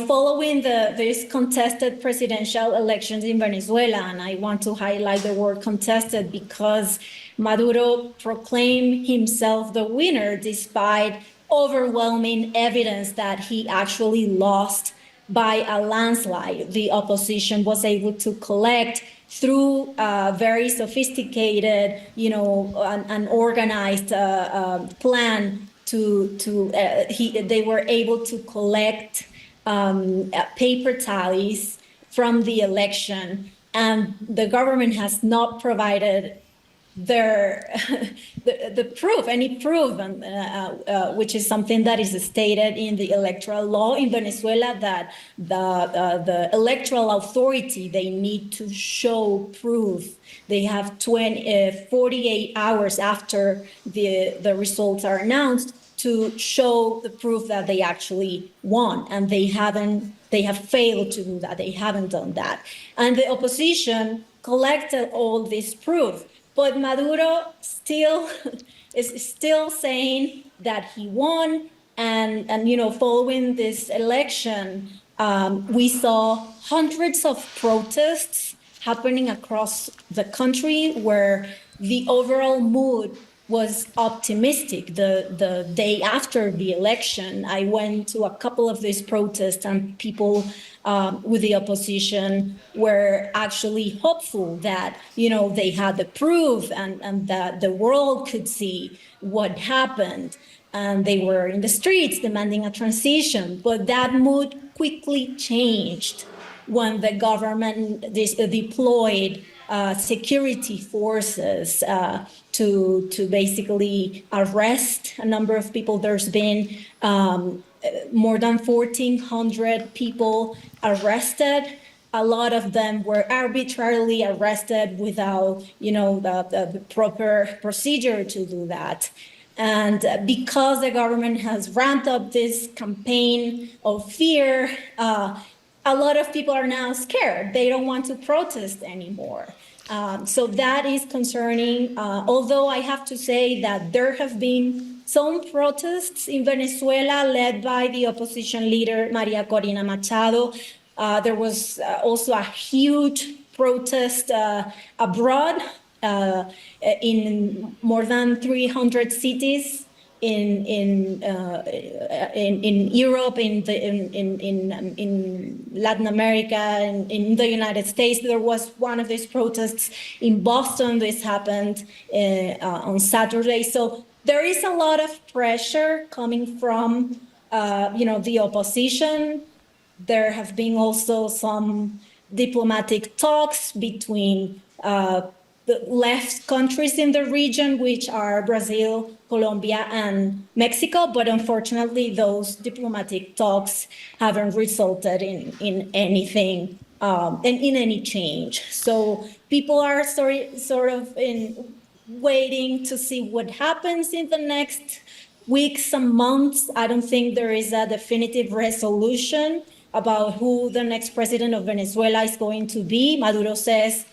Following this contested presidential elections in Venezuela, and I want to highlight the word contested because Maduro proclaimed himself the winner despite overwhelming evidence that he actually lost by a landslide. The opposition was able to collect through very sophisticated, an organized plan they were able to collect paper tallies from the election, and the government has not provided the proof, any proof, which is something that is stated in the electoral law in Venezuela, that the electoral authority, they need to show proof. They have 48 hours after the results are announced to show the proof that they actually won, and they have failed to do that. They haven't done that, and the opposition collected all this proof. But Maduro is still saying that he won, and following this election, we saw hundreds of protests happening across the country where the overall mood was optimistic. The day after the election, I went to a couple of these protests, and people with the opposition were actually hopeful that, they had the proof and that the world could see what happened. And they were in the streets demanding a transition. But that mood quickly changed when the government deployed security forces to basically arrest a number of people. There's been more than 1,400 people arrested. A lot of them were arbitrarily arrested without, the proper procedure to do that. And because the government has ramped up this campaign of fear, a lot of people are now scared. They don't want to protest anymore. So that is concerning, although I have to say that there have been some protests in Venezuela led by the opposition leader, Maria Corina Machado. There was also a huge protest abroad in more than 300 cities in Europe, in Latin America, and in the United States. There was one of these protests in Boston. This happened on Saturday. So there is a lot of pressure coming from, the opposition. There have been also some diplomatic talks between the left countries in the region, which are Brazil, Colombia, and Mexico. But unfortunately, those diplomatic talks haven't resulted in anything and in any change. So people are sort of waiting to see what happens in the next weeks and months. I don't think there is a definitive resolution about who the next president of Venezuela is going to be. Maduro says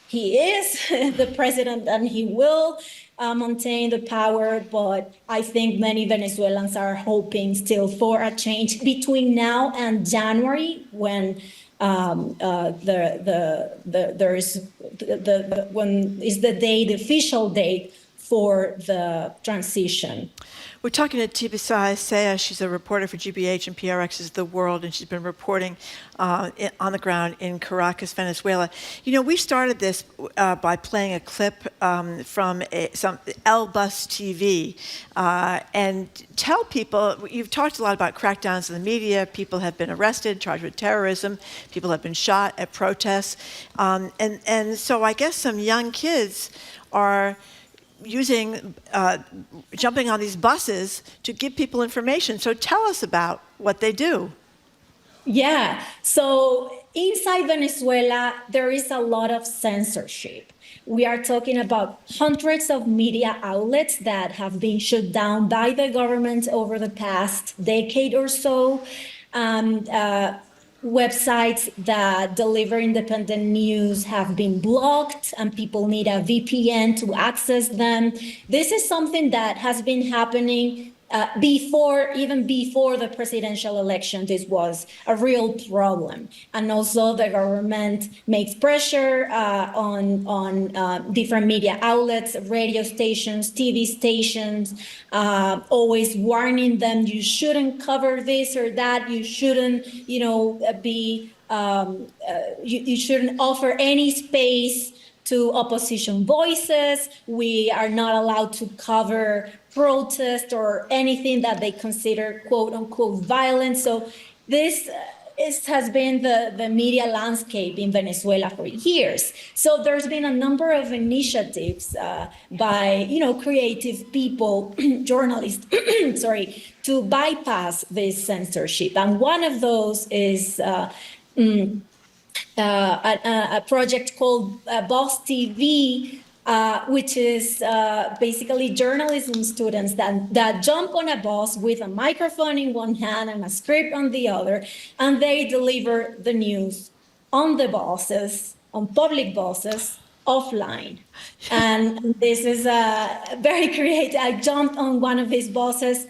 he is the president and he will maintain the power, but I think many Venezuelans are hoping still for a change between now and January, when the official date for the transition. We're talking to Tibisay Saya. She's a reporter for GBH and PRX's The World, and she's been reporting on the ground in Caracas, Venezuela. We started this by playing a clip from some El Bus TV, and tell people, you've talked a lot about crackdowns in the media. People have been arrested, charged with terrorism. People have been shot at protests. And so I guess some young kids are jumping on these buses to give people information. So tell us about what they do. Yeah, so inside Venezuela, there is a lot of censorship. We are talking about hundreds of media outlets that have been shut down by the government over the past decade or so. Websites that deliver independent news have been blocked, and people need a VPN to access them. This is something that has been happening even before the presidential election. This was a real problem. And also the government makes pressure on different media outlets, radio stations, TV stations, always warning them, you shouldn't cover this or that, you shouldn't, you shouldn't offer any space to opposition voices. We are not allowed to cover protest or anything that they consider quote unquote violent. So this has been the media landscape in Venezuela for years. So there's been a number of initiatives by creative people, journalists, to bypass this censorship. And one of those is a project called Boss TV, which is basically journalism students that jump on a bus with a microphone in one hand and a script on the other, and they deliver the news on the buses, on public buses, offline. And this is very creative. I jumped on one of these buses.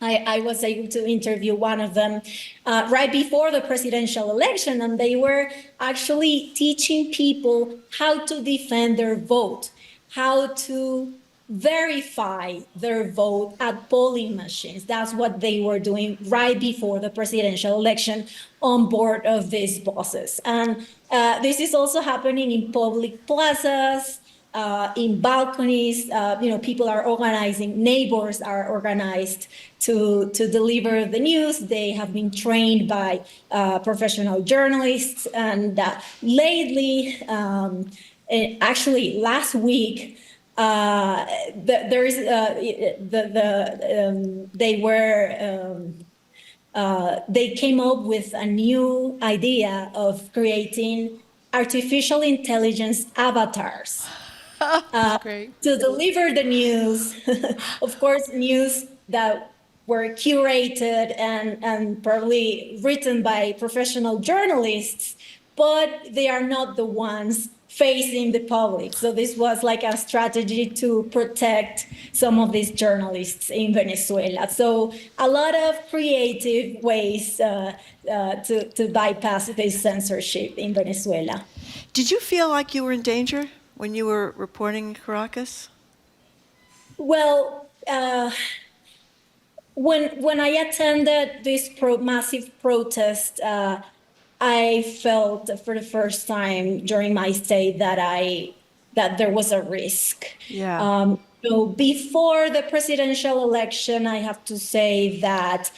I was able to interview one of them right before the presidential election, and they were actually teaching people how to defend their vote, how to verify their vote at polling machines. That's what they were doing right before the presidential election on board of these buses. And this is also happening in public plazas, in balconies. People are organizing, neighbors are organized to deliver the news. They have been trained by professional journalists. And lately, actually last week, they came up with a new idea of creating artificial intelligence avatars. To deliver the news, of course, news that were curated and probably written by professional journalists, but they are not the ones facing the public. So this was like a strategy to protect some of these journalists in Venezuela. So a lot of creative ways to bypass this censorship in Venezuela. Did you feel like you were in danger when you were reporting Caracas? Well, when I attended this massive protest, I felt for the first time during my stay that there was a risk. Yeah. So before the presidential election, I have to say that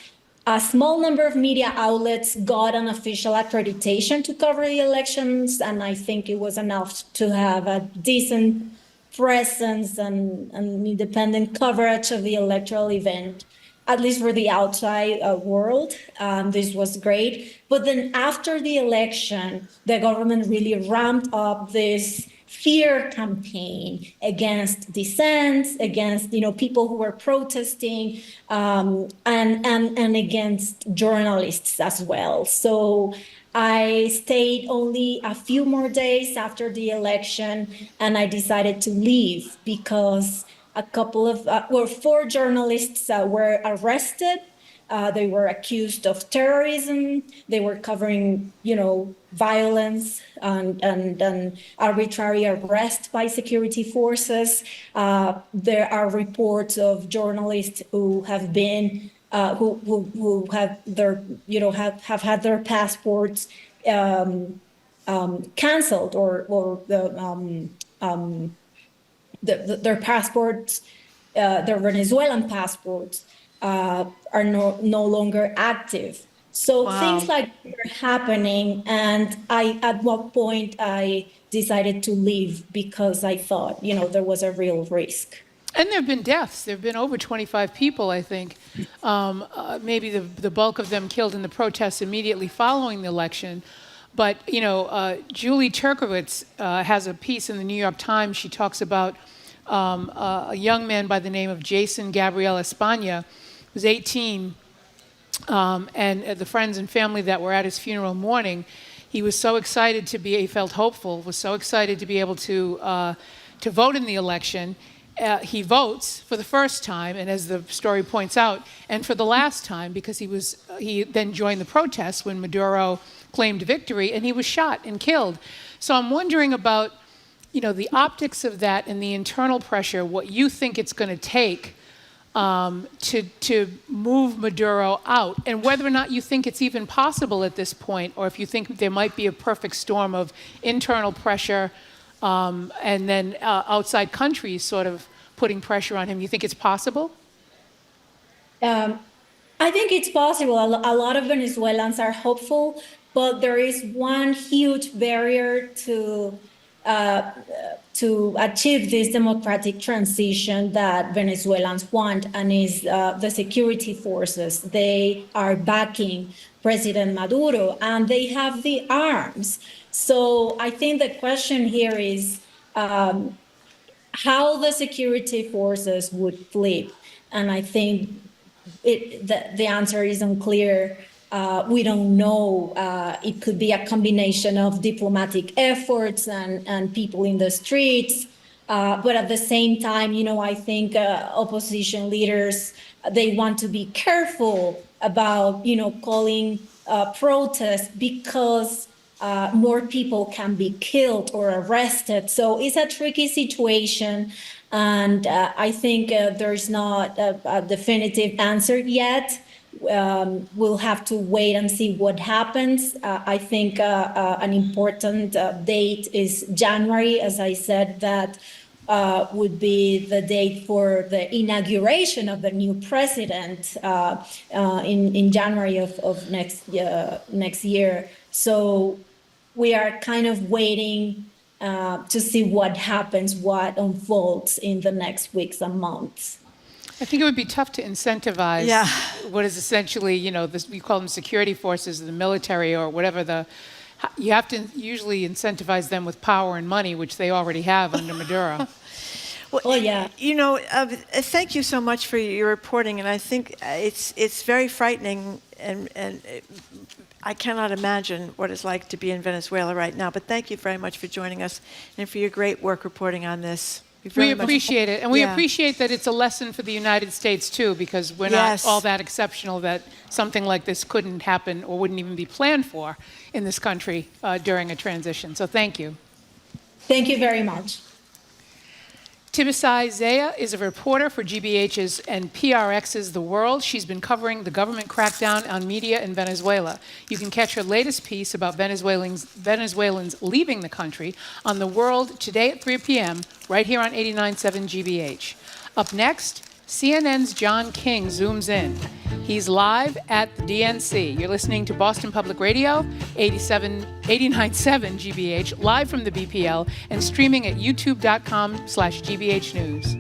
a small number of media outlets got an official accreditation to cover the elections, and I think it was enough to have a decent presence and independent coverage of the electoral event, at least for the outside world. This was great. But then after the election, the government really ramped up this fear campaign against dissent, against people who were protesting, and against journalists as well. So I stayed only a few more days after the election, and I decided to leave because a couple of, 4 journalists were arrested. They were accused of terrorism. They were covering, violence and arbitrary arrest by security forces. There are reports of journalists who have been, who have their, have had their passports canceled or their passports, their Venezuelan passports, are no longer active. So Wow. things like that were happening, and at one point I decided to leave because I thought, there was a real risk. And there have been deaths. There have been over 25 people, I think, maybe the bulk of them killed in the protests immediately following the election. But, Julie Turkowitz has a piece in the New York Times. She talks about a young man by the name of Jason Gabriel España, who was 18, and the friends and family that were at his funeral mourning, he was so excited he felt hopeful, was so excited to be able to vote in the election. He votes for the first time, and as the story points out, and for the last time, because he then joined the protests when Maduro claimed victory, and he was shot and killed. So I'm wondering about, the optics of that and the internal pressure, what you think it's going to take to move Maduro out, and whether or not you think it's even possible at this point, or if you think there might be a perfect storm of internal pressure and then outside countries sort of putting pressure on him. You think it's possible? I think it's possible. A lot of Venezuelans are hopeful, but there is one huge barrier to achieve this democratic transition that Venezuelans want, and is the security forces. They are backing President Maduro, and they have the arms. So I think the question here is how the security forces would flip. And I think the answer is unclear. We don't know. It could be a combination of diplomatic efforts and people in the streets. But at the same time, I think opposition leaders, they want to be careful about, calling protests because more people can be killed or arrested. So it's a tricky situation. And I think there's not a definitive answer yet. We'll have to wait and see what happens. I think an important date is January, as I said, that would be the date for the inauguration of the new president in January of next year. So we are kind of waiting to see what happens, what unfolds in the next weeks and months. I think it would be tough to incentivize what is essentially, we call them security forces, the military or whatever. You have to usually incentivize them with power and money, which they already have under Maduro. Well, thank you so much for your reporting, and I think it's very frightening, and I cannot imagine what it's like to be in Venezuela right now. But thank you very much for joining us and for your great work reporting on this. We appreciate it, and we appreciate that it's a lesson for the United States too, because we're not all that exceptional that something like this couldn't happen or wouldn't even be planned for in this country during a transition. So thank you. Thank you very much. Tibisai Zaya is a reporter for GBH's and PRX's The World. She's been covering the government crackdown on media in Venezuela. You can catch her latest piece about Venezuelans leaving the country on The World today at 3 p.m. right here on 89.7 GBH. Up next, CNN's John King zooms in. He's live at the DNC. You're listening to Boston Public Radio, 89.7 GBH, live from the BPL, and streaming at youtube.com/GBH News.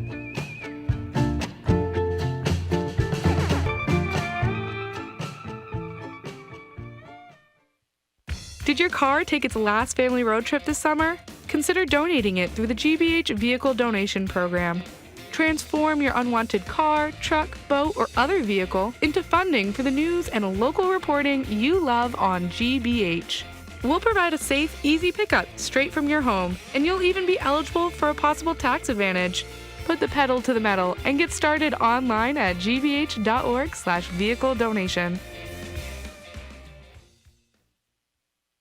Did your car take its last family road trip this summer? Consider donating it through the GBH Vehicle Donation Program. Transform your unwanted car, truck, boat, or other vehicle into funding for the news and local reporting you love on GBH. We'll provide a safe, easy pickup straight from your home, and you'll even be eligible for a possible tax advantage. Put the pedal to the metal and get started online at gbh.org/vehicle donation.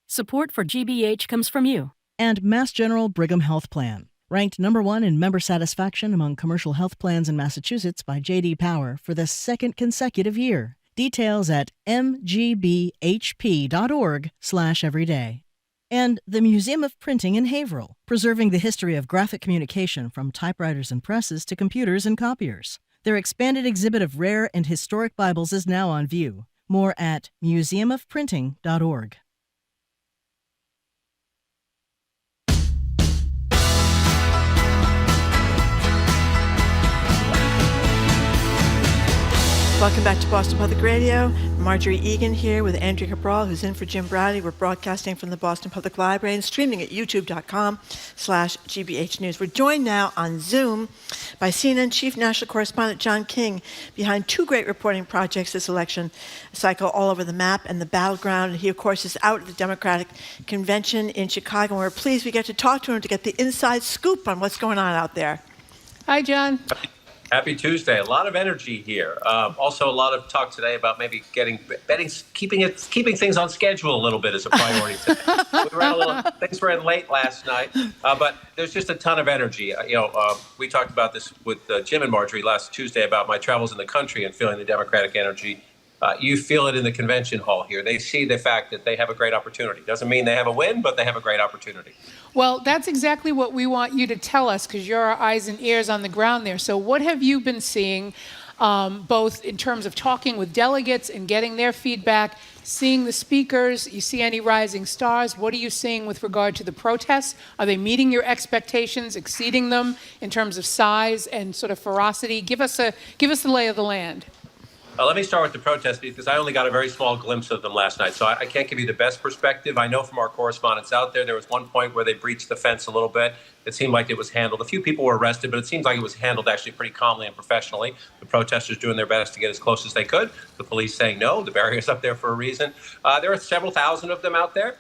Support for GBH comes from you and Mass General Brigham Health Plan. Ranked #1 in member satisfaction among commercial health plans in Massachusetts by J.D. Power for the second consecutive year. Details at mgbhp.org/everyday. And the Museum of Printing in Haverhill, preserving the history of graphic communication from typewriters and presses to computers and copiers. Their expanded exhibit of rare and historic Bibles is now on view. More at museumofprinting.org. Welcome back to Boston Public Radio. Marjorie Egan here with Andrea Cabral, who's in for Jim Browdy. We're broadcasting from the Boston Public Library and streaming at youtube.com/GBH News. We're joined now on Zoom by CNN Chief National Correspondent John King, behind two great reporting projects this election cycle, All Over the Map and The Battleground. And he, of course, is out at the Democratic Convention in Chicago. And we're pleased we get to talk to him to get the inside scoop on what's going on out there. Hi, John. Happy Tuesday. A lot of energy here. Also, a lot of talk today about maybe keeping things on schedule a little bit as a priority today. Things ran late last night, but there's just a ton of energy. We talked about this with Jim and Marjorie last Tuesday about my travels in the country and feeling the Democratic energy. You feel it in the convention hall here. They see the fact that they have a great opportunity. Doesn't mean they have a win, but they have a great opportunity. Well, that's exactly what we want you to tell us, because you're our eyes and ears on the ground there. So what have you been seeing, both in terms of talking with delegates and getting their feedback, seeing the speakers? You see any rising stars? What are you seeing with regard to the protests? Are they meeting your expectations, exceeding them in terms of size and sort of ferocity? Give us the lay of the land. Let me start with the protests, because I only got a very small glimpse of them last night, so I can't give you the best perspective. I know from our correspondents out there was one point where they breached the fence a little bit. It seemed like it was handled. A few people were arrested, but it seems like it was handled actually pretty calmly and professionally. The protesters doing their best to get as close as they could. The police saying no, the barrier's up there for a reason. There are several thousand of them out there.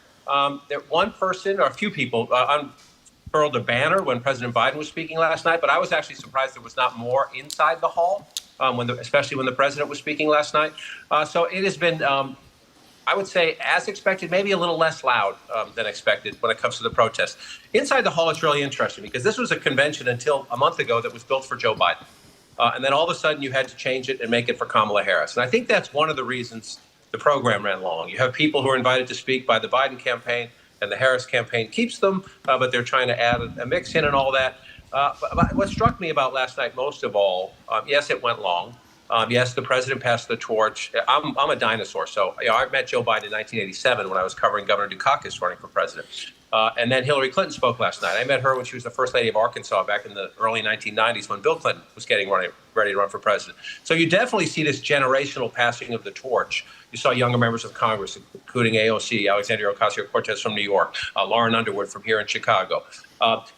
One person or a few people unfurled a banner when President Biden was speaking last night, but I was actually surprised there was not more inside the hall. Especially when the president was speaking last night. So it has been, I would say, as expected, maybe a little less loud than expected when it comes to the protests. Inside the hall, it's really interesting, because this was a convention until a month ago that was built for Joe Biden. And then all of a sudden you had to change it and make it for Kamala Harris. And I think that's one of the reasons the program ran long. You have people who are invited to speak by the Biden campaign, and the Harris campaign keeps them, but they're trying to add a mix in and all that. But what struck me about last night most of all, yes, it went long. Yes, the president passed the torch. I'm a dinosaur. So I met Joe Biden in 1987 when I was covering Governor Dukakis running for president. And then Hillary Clinton spoke last night. I met her when she was the first lady of Arkansas back in the early 1990s when Bill Clinton was ready to run for president. So you definitely see this generational passing of the torch. You saw younger members of Congress, including AOC, Alexandria Ocasio-Cortez from New York, Lauren Underwood from here in Chicago.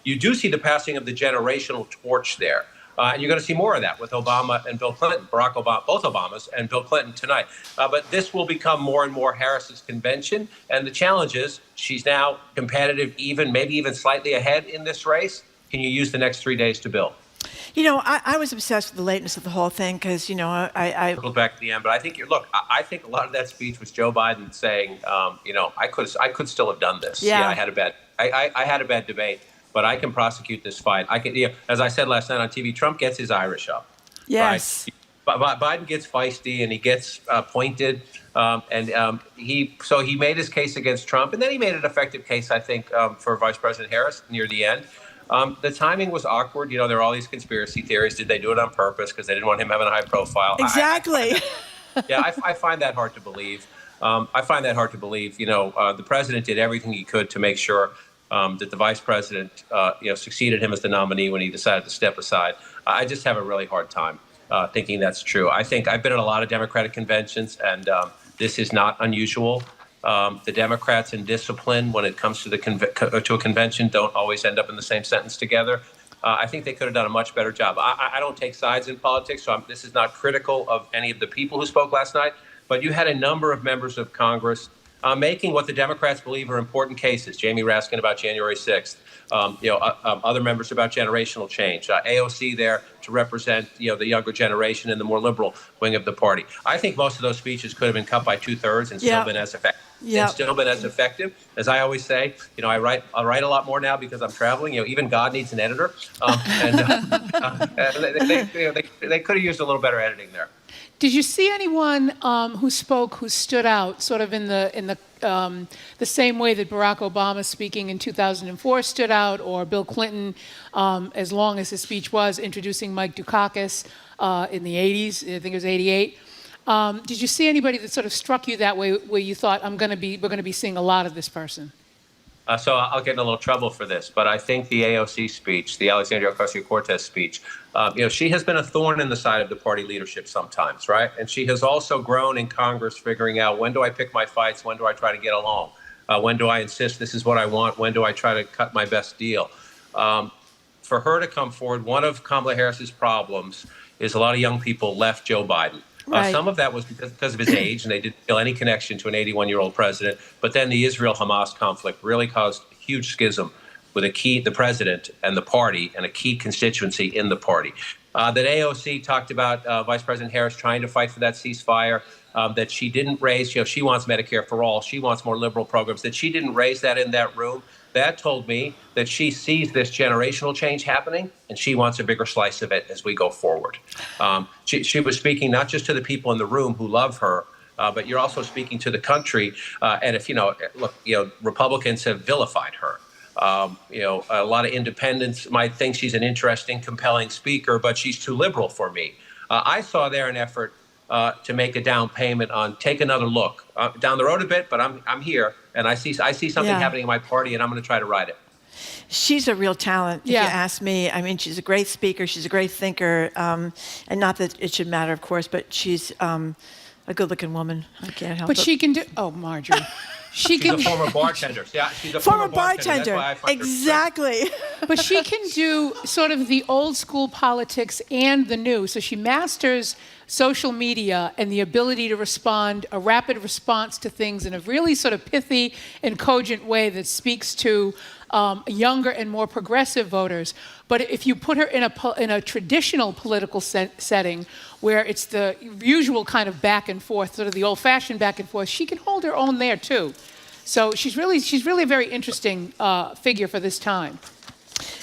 You do see the passing of the generational torch there. And you're going to see more of that with Obama and Bill Clinton, Barack Obama, both Obamas and Bill Clinton tonight. But this will become more and more Harris's convention. And the challenge is she's now competitive, maybe even slightly ahead in this race. Can you use the next 3 days to build? I was obsessed with the lateness of the whole thing because, I Circle back to the end, but I think I think a lot of that speech was Joe Biden saying, I could still have done this. Yeah. I had a bad debate, but I can prosecute this fight. I can, as I said last night on TV, Trump gets his Irish up. Yes. Right? Biden gets feisty and he gets pointed, he made his case against Trump, and then he made an effective case, I think, for Vice President Harris near the end. The timing was awkward. There are all these conspiracy theories. Did they do it on purpose because they didn't want him having a high profile? Exactly. I find that hard to believe. The president did everything he could to make sure that the vice president, succeeded him as the nominee when he decided to step aside. I just have a really hard time thinking that's true. I think I've been at a lot of Democratic conventions, and this is not unusual. The Democrats in discipline when it comes to to a convention don't always end up in the same sentence together. I think they could have done a much better job. I don't take sides in politics, so this is not critical of any of the people who spoke last night, but you had a number of members of Congress making what the Democrats believe are important cases. Jamie Raskin about January 6th, other members about generational change, AOC there to represent, the younger generation and the more liberal wing of the party. I think most of those speeches could have been cut by 2/3 and still been as effective. And still been as effective. As I always say, I write a lot more now because I'm traveling. Even God needs an editor. They could have used a little better editing there. Did you see anyone who stood out, sort of in the same way that Barack Obama speaking in 2004 stood out, or Bill Clinton, as long as his speech was, introducing Mike Dukakis in the 80s, I think it was 88. Did you see anybody that sort of struck you that way, where you thought, we're going to be seeing a lot of this person? So I'll get in a little trouble for this, but I think the AOC speech, the Alexandria Ocasio-Cortez speech, she has been a thorn in the side of the party leadership sometimes, right? And she has also grown in Congress figuring out, when do I pick my fights? When do I try to get along? When do I insist this is what I want? When do I try to cut my best deal? For her to come forward, one of Kamala Harris's problems is a lot of young people left Joe Biden. Right. Some of that was because of his age, and they didn't feel any connection to an 81-year-old president. But then the Israel-Hamas conflict really caused a huge schism with the president and the party, and a key constituency in the party. That AOC talked about Vice President Harris trying to fight for that ceasefire, that she didn't raise, she wants Medicare for all, she wants more liberal programs, that she didn't raise that in that room. That told me that she sees this generational change happening, and she wants a bigger slice of it as we go forward. She was speaking not just to the people in the room who love her, but you're also speaking to the country. And if, Republicans have vilified her. A lot of independents might think she's an interesting, compelling speaker, but she's too liberal for me. I saw there an effort to make a down payment on take another look down the road a bit, but I'm here, and I see something happening in my party, and I'm going to try to ride it. She's a real talent, if you ask me. I mean, she's a great speaker. She's a great thinker. And not that it should matter, of course, but she's a good-looking woman. I can't help it. But she can do... Oh, Marjorie. She's a former bartender. Yeah, she's a former bartender. That's why I find her exactly. But she can do sort of the old school politics and the new. So she masters social media and the ability to respond, a rapid response to things in a really sort of pithy and cogent way that speaks to younger and more progressive voters. But if you put her in a traditional political setting where it's the usual kind of back and forth, sort of the old-fashioned back and forth, she can hold her own there too. So she's really a very interesting figure for this time.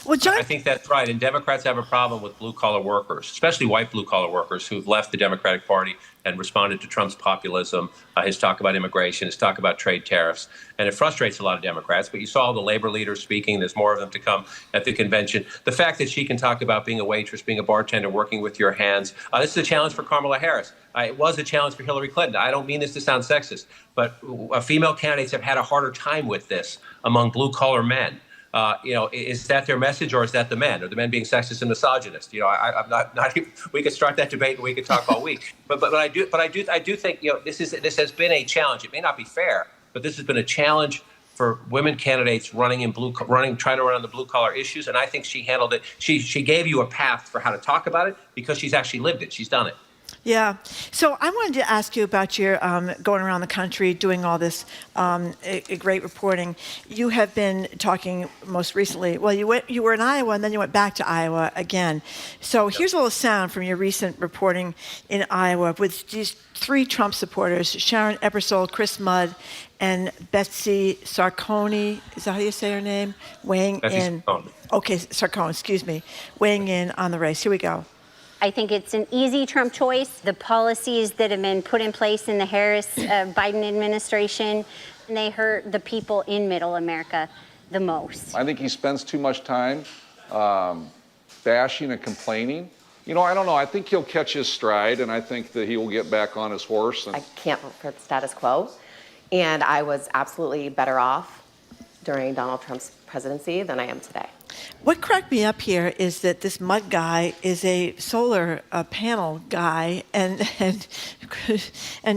Well, John, I think that's right. And Democrats have a problem with blue-collar workers, especially white blue-collar workers who've left the Democratic Party and responded to Trump's populism, his talk about immigration, his talk about trade tariffs. And it frustrates a lot of Democrats. But you saw the labor leaders speaking. There's more of them to come at the convention. The fact that she can talk about being a waitress, being a bartender, working with your hands. This is a challenge for Kamala Harris. It was a challenge for Hillary Clinton. I don't mean this to sound sexist, but female candidates have had a harder time with this among blue-collar men. Is that their message, or is that the men? Are the men being sexist and misogynist? I'm not. We could start that debate and we could talk all week. But I do think this has been a challenge. It may not be fair, but this has been a challenge for women candidates trying to run on the blue collar issues. And I think she handled it. She gave you a path for how to talk about it because she's actually lived it. She's done it. Yeah. So I wanted to ask you about your going around the country doing all this great reporting. You have been talking most recently. Well, you were in Iowa and then you went back to Iowa again. So here's a little sound from your recent reporting in Iowa with these 3 Trump supporters: Sharon Ebersole, Chris Mudd, and Betsy Sarcone. Is that how you say her name? Weighing in. Sarcone. Okay, Sarcone. Excuse me. Weighing in on the race. Here we go. I think it's an easy Trump choice. The policies that have been put in place in the Harris-Biden administration, they hurt the people in Middle America the most. I think he spends too much time bashing and complaining. I don't know. I think he'll catch his stride, and I think that he will get back on his horse. I can't vote for the status quo, and I was absolutely better off during Donald Trump's presidency than I am today. What cracked me up here is that this Mudd guy is a solar panel guy, and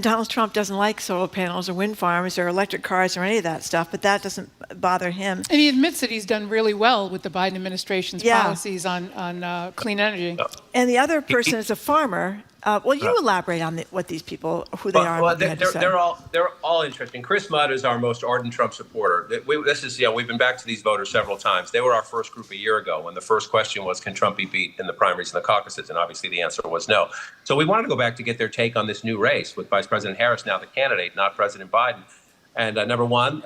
Donald Trump doesn't like solar panels or wind farms or electric cars or any of that stuff, but that doesn't bother him. And he admits that he's done really well with the Biden administration's policies on clean energy. And the other person is a farmer. You elaborate on what these people, who they are. Well, they're all interesting. Chris Mudd is our most ardent Trump supporter. We've been back to these voters several times. They were our first group a year ago when the first question was, can Trump be beat in the primaries and the caucuses? And obviously the answer was no. So we wanted to go back to get their take on this new race with Vice President Harris now the candidate, not President Biden. And number one,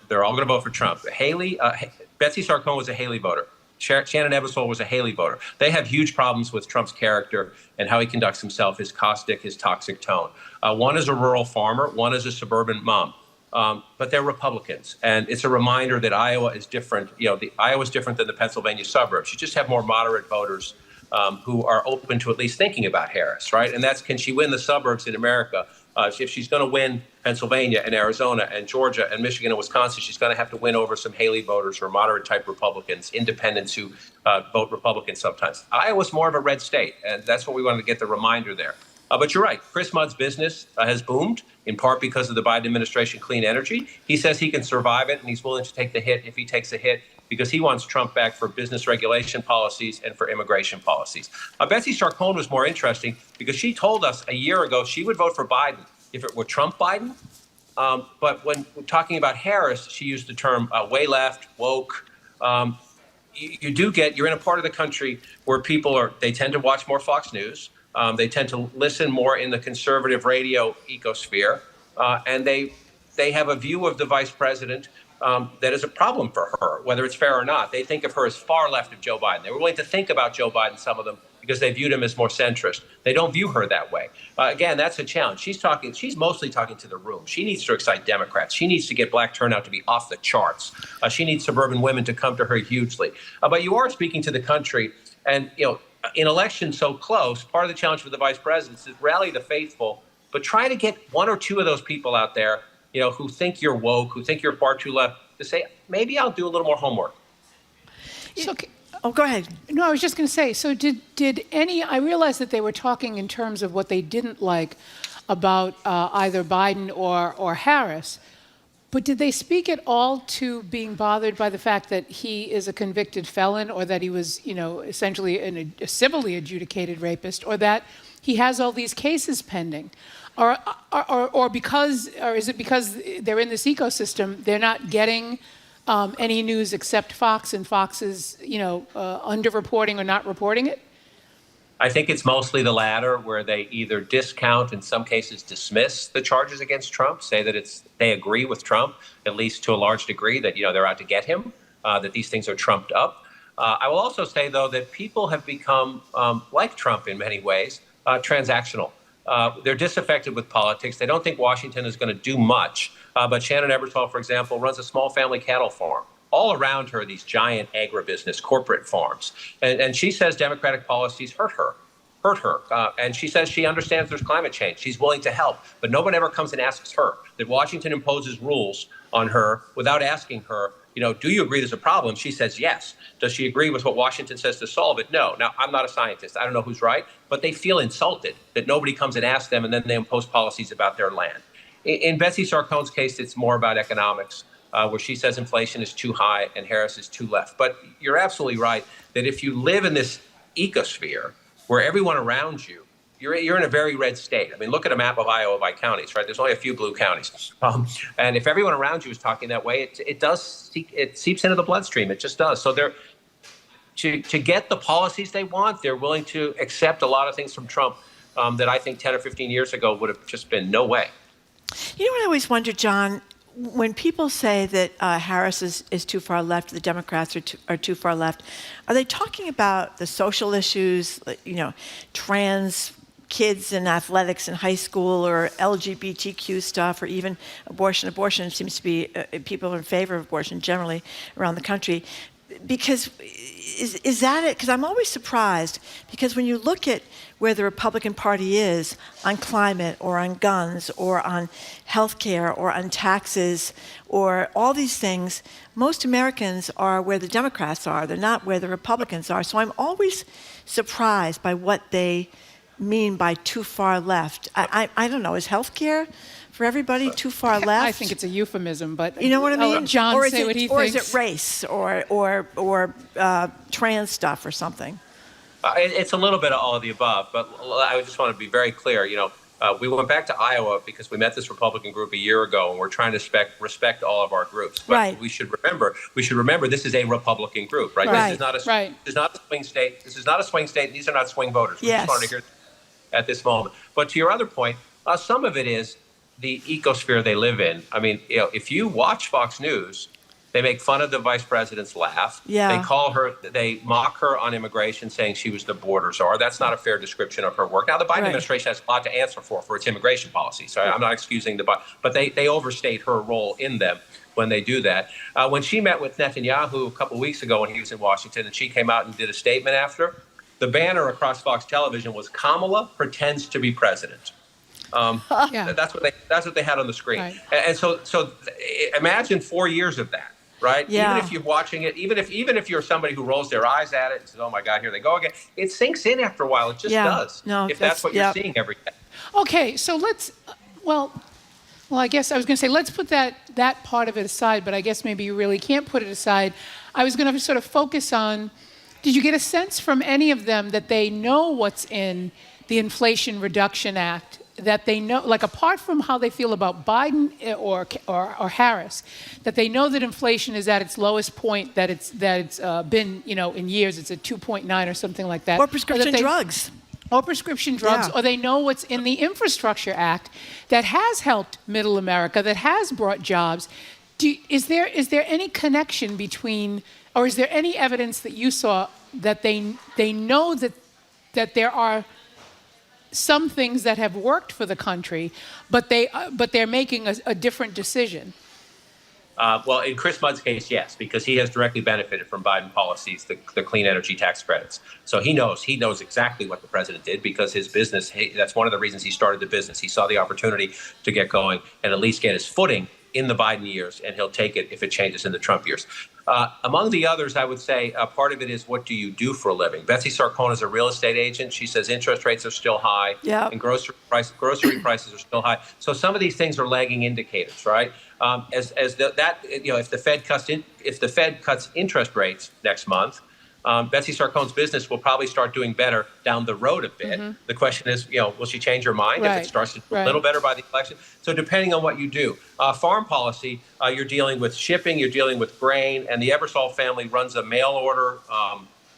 they're all going to vote for Trump. Betsy Sarcone was a Haley voter. Shannon Ebersole was a Haley voter. They have huge problems with Trump's character and how he conducts himself, his caustic, his toxic tone. One is a rural farmer, one is a suburban mom. But they're Republicans. And it's a reminder that Iowa is different. Iowa is different than the Pennsylvania suburbs. You just have more moderate voters who are open to at least thinking about Harris, right? And that's, can she win the suburbs in America? If she's going to win Pennsylvania and Arizona and Georgia and Michigan and Wisconsin, she's going to have to win over some Haley voters or moderate-type Republicans, independents who vote Republican sometimes. Iowa's more of a red state, and that's what we wanted to get the reminder there. But you're right. Chris Mudd's business has boomed, in part because of the Biden administration clean energy. He says he can survive it, and he's willing to take the hit if he takes a hit, because he wants Trump back for business regulation policies and for immigration policies. Betsy Sarcone was more interesting because she told us a year ago she would vote for Biden if it were Trump Biden. But when talking about Harris, she used the term way left, woke. You're in a part of the country where they tend to watch more Fox News. They tend to listen more in the conservative radio ecosphere. And they have a view of the vice president that is a problem for her, whether it's fair or not. They think of her as far left of Joe Biden. They were willing to think about Joe Biden, some of them, because they viewed him as more centrist. They don't view her that way. Again, that's a challenge. She's mostly talking to the room. She needs to excite Democrats. She needs to get black turnout to be off the charts. She needs suburban women to come to her hugely. But you are speaking to the country, and in elections so close, part of the challenge for the vice president is rally the faithful, but try to get one or two of those people out there who think you're woke, who think you're far too left, to say, maybe I'll do a little more homework. Go ahead. No, I was just going to say, so did any, I realized that they were talking in terms of what they didn't like about either Biden or Harris, but did they speak at all to being bothered by the fact that he is a convicted felon, or that he was, essentially a civilly adjudicated rapist, or that he has all these cases pending? Or is it because they're in this ecosystem, they're not getting any news except Fox, and Fox is, underreporting or not reporting it? I think it's mostly the latter, where they either discount, in some cases dismiss the charges against Trump, say that they agree with Trump, at least to a large degree, that they're out to get him, that these things are trumped up. I will also say, though, that people have become, like Trump in many ways, transactional. They're disaffected with politics. They don't think Washington is going to do much. But Shannon Ebersole, for example, runs a small family cattle farm. All around her, these giant agribusiness corporate farms. And she says Democratic policies hurt hurt her. And she says she understands there's climate change. She's willing to help, but no one ever comes and asks her. That Washington imposes rules on her without asking her, do you agree there's a problem? She says yes. Does she agree with what Washington says to solve it? No. Now, I'm not a scientist. I don't know who's right, but they feel insulted that nobody comes and asks them, and then they impose policies about their land. In Betsy Sarkone's case, it's more about economics, where she says inflation is too high and Harris is too left. But you're absolutely right that if you live in this ecosphere where everyone around you, you're in a very red state. I mean, look at a map of Iowa by counties, right? There's only a few blue counties. And if everyone around you is talking that way, it seeps into the bloodstream. It just does. So to get the policies they want, they're willing to accept a lot of things from Trump that I think 10 or 15 years ago would have just been no way. You know what I always wonder, John? When people say that Harris is too far left, the Democrats are too far left, are they talking about the social issues, trans kids in athletics in high school, or LGBTQ stuff, or even abortion? Abortion seems to be, people are in favor of abortion generally around the country. Because is that it? Because I'm always surprised, because when you look at where the Republican Party is on climate or on guns or on health care or on taxes or all these things, most Americans are where the Democrats are. They're not where the Republicans are. So I'm always surprised by what they mean by too far left. I don't know, is health care for everybody too far left? I think it's a euphemism, but you know what I mean? John, or say what he or thinks. Is it race or trans stuff or something? It's a little bit of all of the above, but I just want to be very clear. We went back to Iowa because we met this Republican group a year ago, and we're trying to respect all of our groups. But right. we should remember this is a Republican group, right? Right. This is not a swing state. This is not a swing state. These are not swing voters. We just wanted to hear at this moment. But to your other point, some of it is the ecosphere they live in. I mean, if you watch Fox News, they make fun of the vice president's laugh. Yeah. They mock her on immigration, saying she was the border czar. That's not a fair description of her work. Now, the Biden administration has a lot to answer for its immigration policy, so I'm not excusing but they overstate her role in them when they do that. When she met with Netanyahu a couple of weeks ago when he was in Washington, and she came out and did a statement after, the banner across Fox Television was "Kamala pretends to be president." That's what they had on the screen. Right. And so imagine 4 years of that. Right. Yeah. Even if you're watching it, even if you're somebody who rolls their eyes at it and says, "Oh my God, here they go again," it sinks in after a while. It just does. No, if that's what you're seeing every day. Okay, so I guess I was going to say let's put that part of it aside, but I guess maybe you really can't put it aside. I was going to sort of focus on, did you get a sense from any of them that they know what's in the Inflation Reduction Act? That they know, like apart from how they feel about Biden or Harris, that they know that inflation is at its lowest point that it's been in years. It's at 2.9 or something like that. Or prescription drugs. Or prescription drugs. Or they know what's in the Infrastructure Act that has helped Middle America, that has brought jobs. Is there any connection between, or is there any evidence that you saw that they know that there are some things that have worked for the country, but they're making a different decision? Well, in Chris Mudd's case, yes, because he has directly benefited from Biden policies, the clean energy tax credits. So he knows exactly what the president did, because his business, that's one of the reasons he started the business. He saw the opportunity to get going and at least get his footing in the Biden years, and he'll take it if it changes in the Trump years. Among the others, I would say part of it is, what do you do for a living? Betsy Sarkone is a real estate agent. She says interest rates are still high, and grocery prices are still high. So some of these things are lagging indicators, right? If the Fed cuts interest rates next month, Betsy Sarkone's business will probably start doing better down the road a bit. Mm-hmm. The question is, will she change her mind if it starts to do a little better by the election? So depending on what you do. Foreign policy, you're dealing with shipping, you're dealing with grain, and the Ebersol family runs a mail order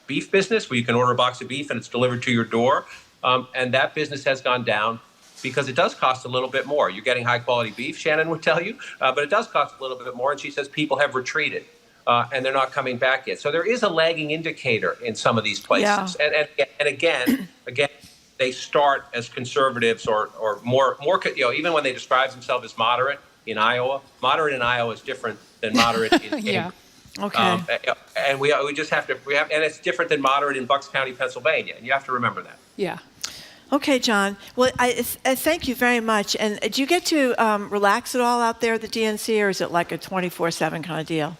beef business where you can order a box of beef and it's delivered to your door. And that business has gone down because it does cost a little bit more. You're getting high quality beef, Shannon would tell you, but it does cost a little bit more. And she says people have retreated. And they're not coming back yet. So there is a lagging indicator in some of these places. Yeah. And again, they start as conservatives or more, even when they describe themselves as moderate in Iowa. Moderate in Iowa is different than moderate in yeah. Okay. And we just have to, and it's different than moderate in Bucks County, Pennsylvania. And you have to remember that. Yeah. Okay, John. Well, I thank you very much. And do you get to relax at all out there at the DNC, or is it like a 24/7 kind of deal?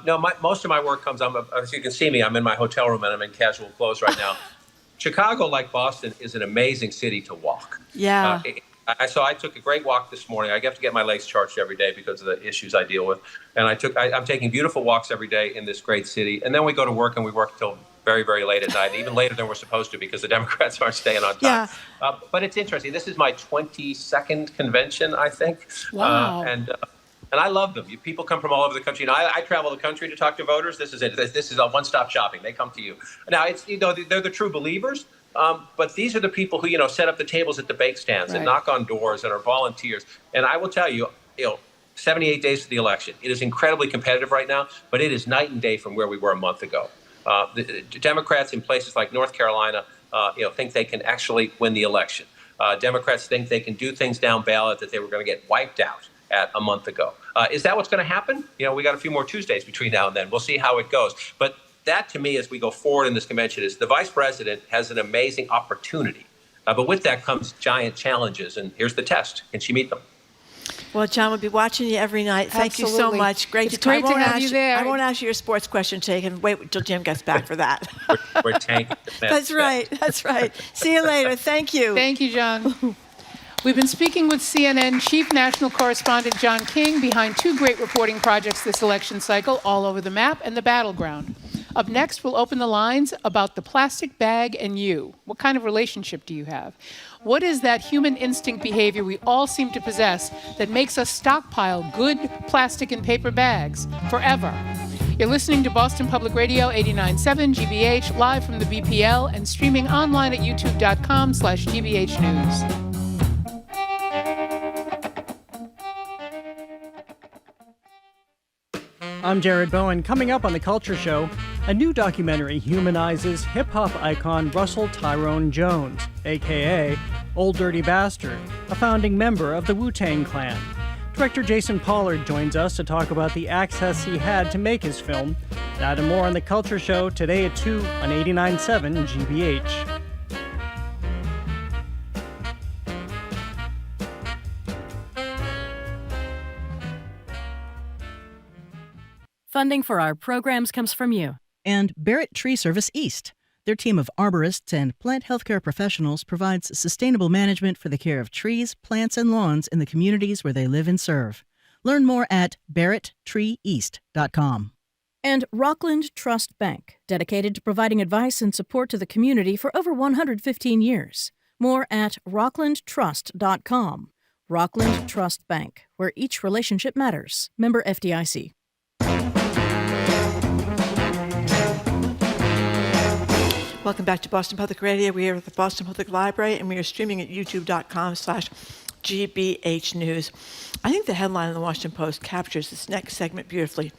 No, most of my work comes, as you can see me, I'm in my hotel room and I'm in casual clothes right now. Chicago, like Boston, is an amazing city to walk. Yeah. So I took a great walk this morning. I have to get my legs charged every day because of the issues I deal with. And I'm taking beautiful walks every day in this great city. And then we go to work and we work till very, very late at night, even later than we're supposed to because the Democrats aren't staying on time. Yeah. But it's interesting. This is my 22nd convention, I think. Wow. And I love them. People come from all over the country. I travel the country to talk to voters. This is it. This is a one-stop shopping. They come to you. Now, they're the true believers, but these are the people who, set up the tables at the bake stands and knock on doors and are volunteers. And I will tell you, 78 days to the election. It is incredibly competitive right now, but it is night and day from where we were a month ago. The Democrats in places like North Carolina, think they can actually win the election. Democrats think they can do things down ballot that they were going to get wiped out at a month ago. Is that what's going to happen? We got a few more Tuesdays between now and then. We'll see how it goes. But that, to me, as we go forward in this convention, is the vice president has an amazing opportunity. But with that comes giant challenges. And here's the test. Can she meet them? Well, John, we'll be watching you every night. Thank you so much. It's great to have you there. I won't ask you your sports question today. You can wait until Jim gets back for that. We're tanking. That's right. That's right. See you later. Thank you. Thank you, John. We've been speaking with CNN Chief National Correspondent John King behind two great reporting projects this election cycle, All Over the Map and The Battleground. Up next, we'll open the lines about the plastic bag and you. What kind of relationship do you have? What is that human instinct behavior we all seem to possess that makes us stockpile good plastic and paper bags forever? You're listening to Boston Public Radio 89.7 GBH, live from the BPL and streaming online at youtube.com/GBH News. I'm Jared Bowen. Coming up on The Culture Show, a new documentary humanizes hip-hop icon Russell Tyrone Jones, a.k.a. Old Dirty Bastard, a founding member of the Wu-Tang Clan. Director Jason Pollard joins us to talk about the access he had to make his film. That and more on The Culture Show today at 2 on 89.7 GBH. Funding for our programs comes from you. And Barrett Tree Service East. Their team of arborists and plant healthcare professionals provides sustainable management for the care of trees, plants, and lawns in the communities where they live and serve. Learn more at barretttreeeast.com. And Rockland Trust Bank, dedicated to providing advice and support to the community for over 115 years. More at rocklandtrust.com. Rockland Trust Bank, where each relationship matters. Member FDIC. Welcome back to Boston Public Radio. We are at the Boston Public Library, and we are streaming at youtube.com/GBH News. I think the headline in the Washington Post captures this next segment beautifully.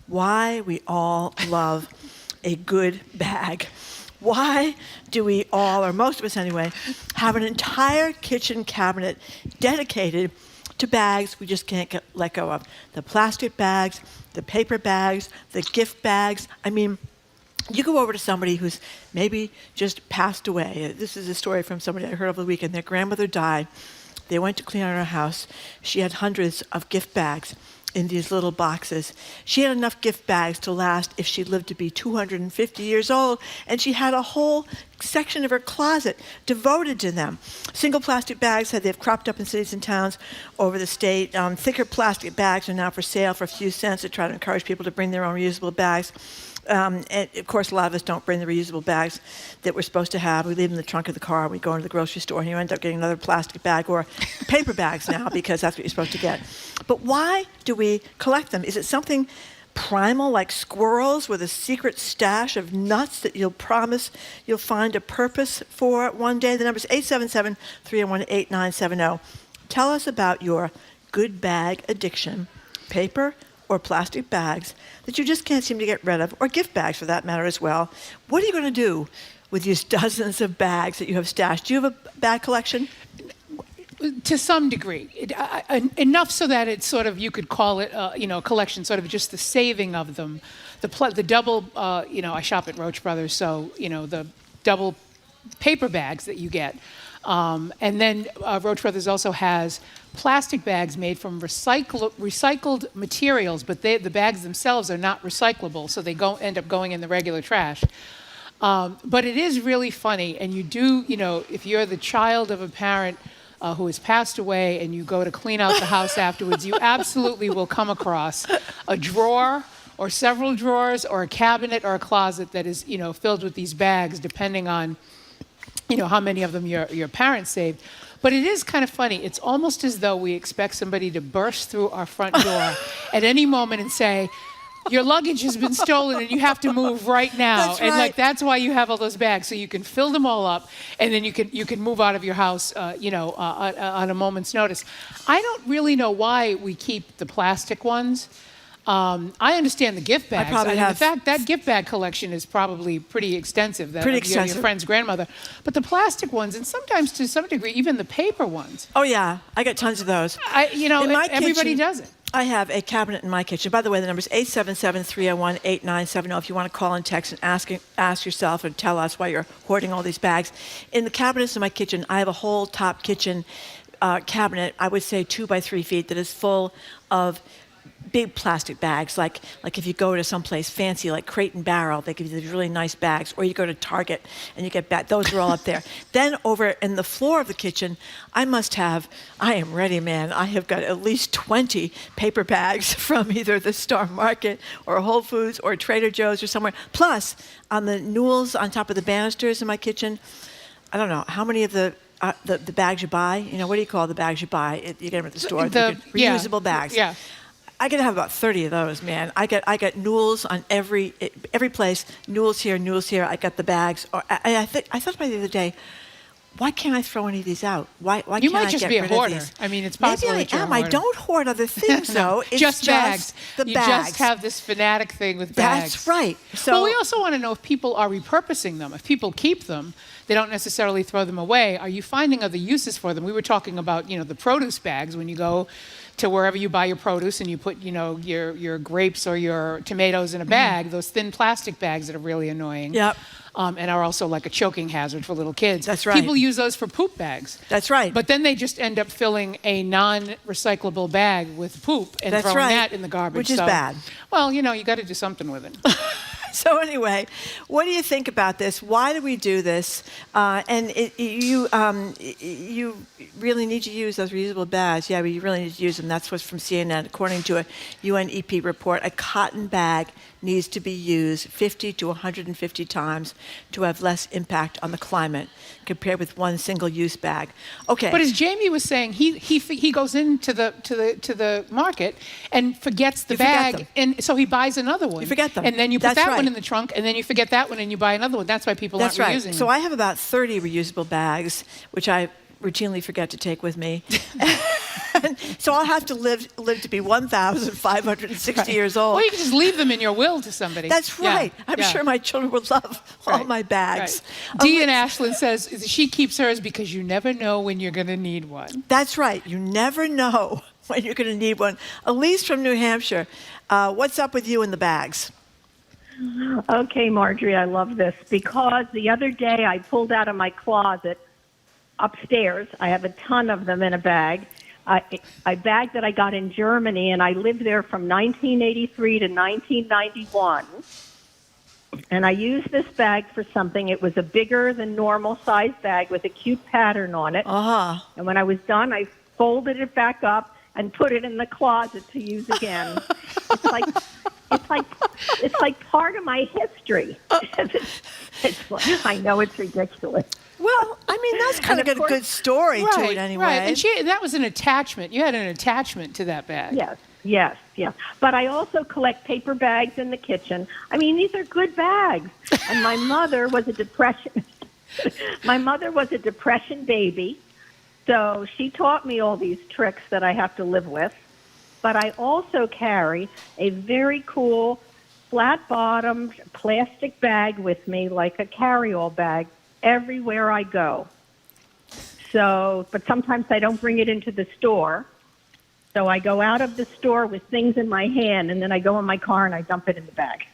Why we all love a good bag. Why do we all, or most of us anyway, have an entire kitchen cabinet dedicated to bags we just can't let go of? The plastic bags, the paper bags, the gift bags. I mean, you go over to somebody who's maybe just passed away. This is a story from somebody I heard over the weekend. Their grandmother died. They went to clean out her house. She had hundreds of gift bags in these little boxes. She had enough gift bags to last if she lived to be 250 years old, and she had a whole section of her closet devoted to them. Single plastic bags they've cropped up in cities and towns over the state. Thicker plastic bags are now for sale for a few cents to try to encourage people to bring their own reusable bags. And of course, a lot of us don't bring the reusable bags that we're supposed to have. We leave them in the trunk of the car. We go into the grocery store, and you end up getting another plastic bag or paper bags now because that's what you're supposed to get. But why do we collect them? Is it something primal like squirrels with a secret stash of nuts that you'll promise you'll find a purpose for one day? The number is 877-301-8970. Tell us about your good bag addiction, paper or plastic bags that you just can't seem to get rid of, or gift bags for that matter as well. What are you going to do with these dozens of bags that you have stashed? Do you have a bag collection? To some degree, enough so that it's sort of, you could call it, a collection, sort of just the saving of them. The double, I shop at Roach Brothers, so, the double paper bags that you get. And then Roach Brothers also has plastic bags made from recycled materials, but the bags themselves are not recyclable, so they end up going in the regular trash. But it is really funny, and if you're the child of a parent who has passed away and you go to clean out the house afterwards, you absolutely will come across a drawer or several drawers or a cabinet or a closet that is, filled with these bags, depending on, how many of them your parents saved. But it is kind of funny. It's almost as though we expect somebody to burst through our front door at any moment and say, your luggage has been stolen and you have to move right now. That's and right. that's why you have all those bags, so you can fill them all up and then you can move out of your house, on a moment's notice. I don't really know why we keep the plastic ones. I understand the gift bags. In fact, that gift bag collection is probably pretty extensive. Your friend's grandmother. But the plastic ones, and sometimes to some degree, even the paper ones. Oh yeah, I got tons of those. Everybody does it. I have a cabinet in my kitchen. By the way, the number is 877-301-8970 if you want to call and text and ask yourself and tell us why you're hoarding all these bags. In the cabinets in my kitchen, I have a whole top kitchen cabinet, I would say 2 by 3 feet, that is full of big plastic bags, like if you go to someplace fancy like Crate and Barrel, they give you these really nice bags, or you go to Target and you get bags. Those are all up there. Then over in the floor of the kitchen, I am ready, man. I have got at least 20 paper bags from either the Star Market or Whole Foods or Trader Joe's or somewhere. Plus, on the newels on top of the banisters in my kitchen, I don't know how many of the bags you buy. What do you call the bags you buy? You get them at the store. Reusable bags. Yeah. I could have about 30 of those, man. I got newels on every place. Newels here. I got the bags. I thought about the other day, why can't I throw any of these out? Why You can't might I just get be a rid hoarder. of these? I mean, it's possible Maybe that you're I a am. I hoarder. don't hoard other things, though. It's just bags. The you bags. just have this fanatic thing with bags. That's right. Well, we also want to know if people are repurposing them. If people keep them, they don't necessarily throw them away. Are you finding other uses for them? We were talking about, the produce bags when you go to wherever you buy your produce and you put, your grapes or your tomatoes in a bag, those thin plastic bags that are really annoying. Yep. And are also like a choking hazard for little kids. That's right. People use those for poop bags. That's right. But then they just end up filling a non-recyclable bag with poop and throwing that in the garbage. Which is bad. Well, you got to do something with it. So anyway, what do you think about this? Why do we do this? And you really need to use those reusable bags. Yeah, you really need to use them. That's what's from CNN. According to a UNEP report, a cotton bag needs to be used 50 to 150 times to have less impact on the climate compared with one single-use bag. Okay. But as Jamie was saying, he goes into the market and forgets the bag, and so he buys another one. You forget them. And then you put That's that one right. in the trunk, and then you forget that one, and you buy another one. That's why people aren't reusing them. So I have about 30 reusable bags, which I routinely forget to take with me. So I'll have to live to be 1,560 years old. Well, you can just leave them in your will to somebody. That's right. I'm sure my children would love all my bags. Right. Dee and Ashlyn says she keeps hers because you never know when you're going to need one. That's right. You never know when you're going to need one. Elise from New Hampshire, what's up with you and the bags? Okay, Marjorie, I love this because the other day I pulled out of my closet upstairs. I have a ton of them in a bag. A bag that I got in Germany, and I lived there from 1983 to 1991. And I used this bag for something. It was a bigger than normal size bag with a cute pattern on it. Uh-huh. And when I was done, I folded it back up and put it in the closet to use again. It's like part of my history. I know it's ridiculous. Well, I mean, that's kind of got a good story to it anyway. Right, and that was an attachment. You had an attachment to that bag. Yes. But I also collect paper bags in the kitchen. I mean, these are good bags. And my mother was a depression baby. So she taught me all these tricks that I have to live with. But I also carry a very cool flat-bottomed plastic bag with me, like a carry-all bag, everywhere I go. So, but sometimes I don't bring it into the store. So I go out of the store with things in my hand, and then I go in my car and I dump it in the bag.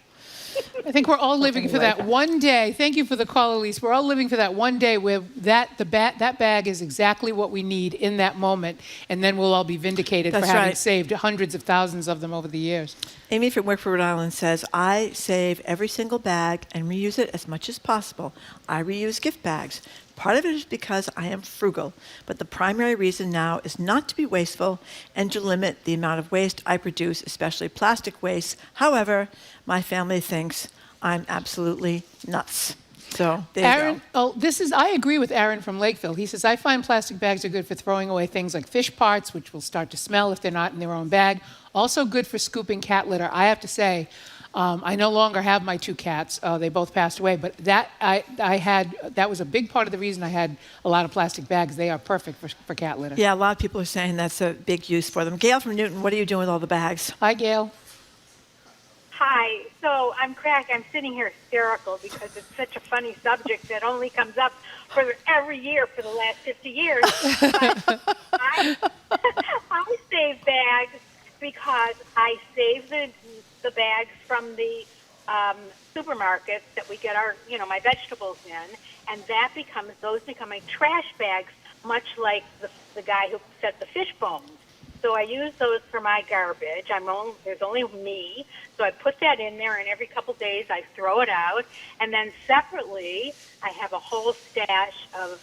I think we're all living for that one day. Thank you for the call, Elise. We're all living for that one day where that bag is exactly what we need in that moment, and then we'll all be vindicated for having saved hundreds of thousands of them over the years. Amy from Wickford, Rhode Island says, I save every single bag and reuse it as much as possible. I reuse gift bags. Part of it is because I am frugal, but the primary reason now is not to be wasteful and to limit the amount of waste I produce, especially plastic waste. However, my family thinks I'm absolutely nuts. So there you go. I agree with Aaron from Lakeville. He says, I find plastic bags are good for throwing away things like fish parts, which will start to smell if they're not in their own bag. Also good for scooping cat litter. I have to say, I no longer have my 2 cats. They both passed away, but that was a big part of the reason I had a lot of plastic bags. They are perfect for cat litter. Yeah, a lot of people are saying that's a big use for them. Gail from Newton, what are you doing with all the bags? Hi, Gail. Hi. So I'm sitting here hysterical because it's such a funny subject that only comes up for every year for the last 50 years. But I save bags because I save the bags from the supermarkets that we get our, my vegetables in, and those become my trash bags, much like the guy who set the fish bones. So I use those for my garbage. There's only me, so I put that in there, and every couple days I throw it out. And then separately, I have a whole stash of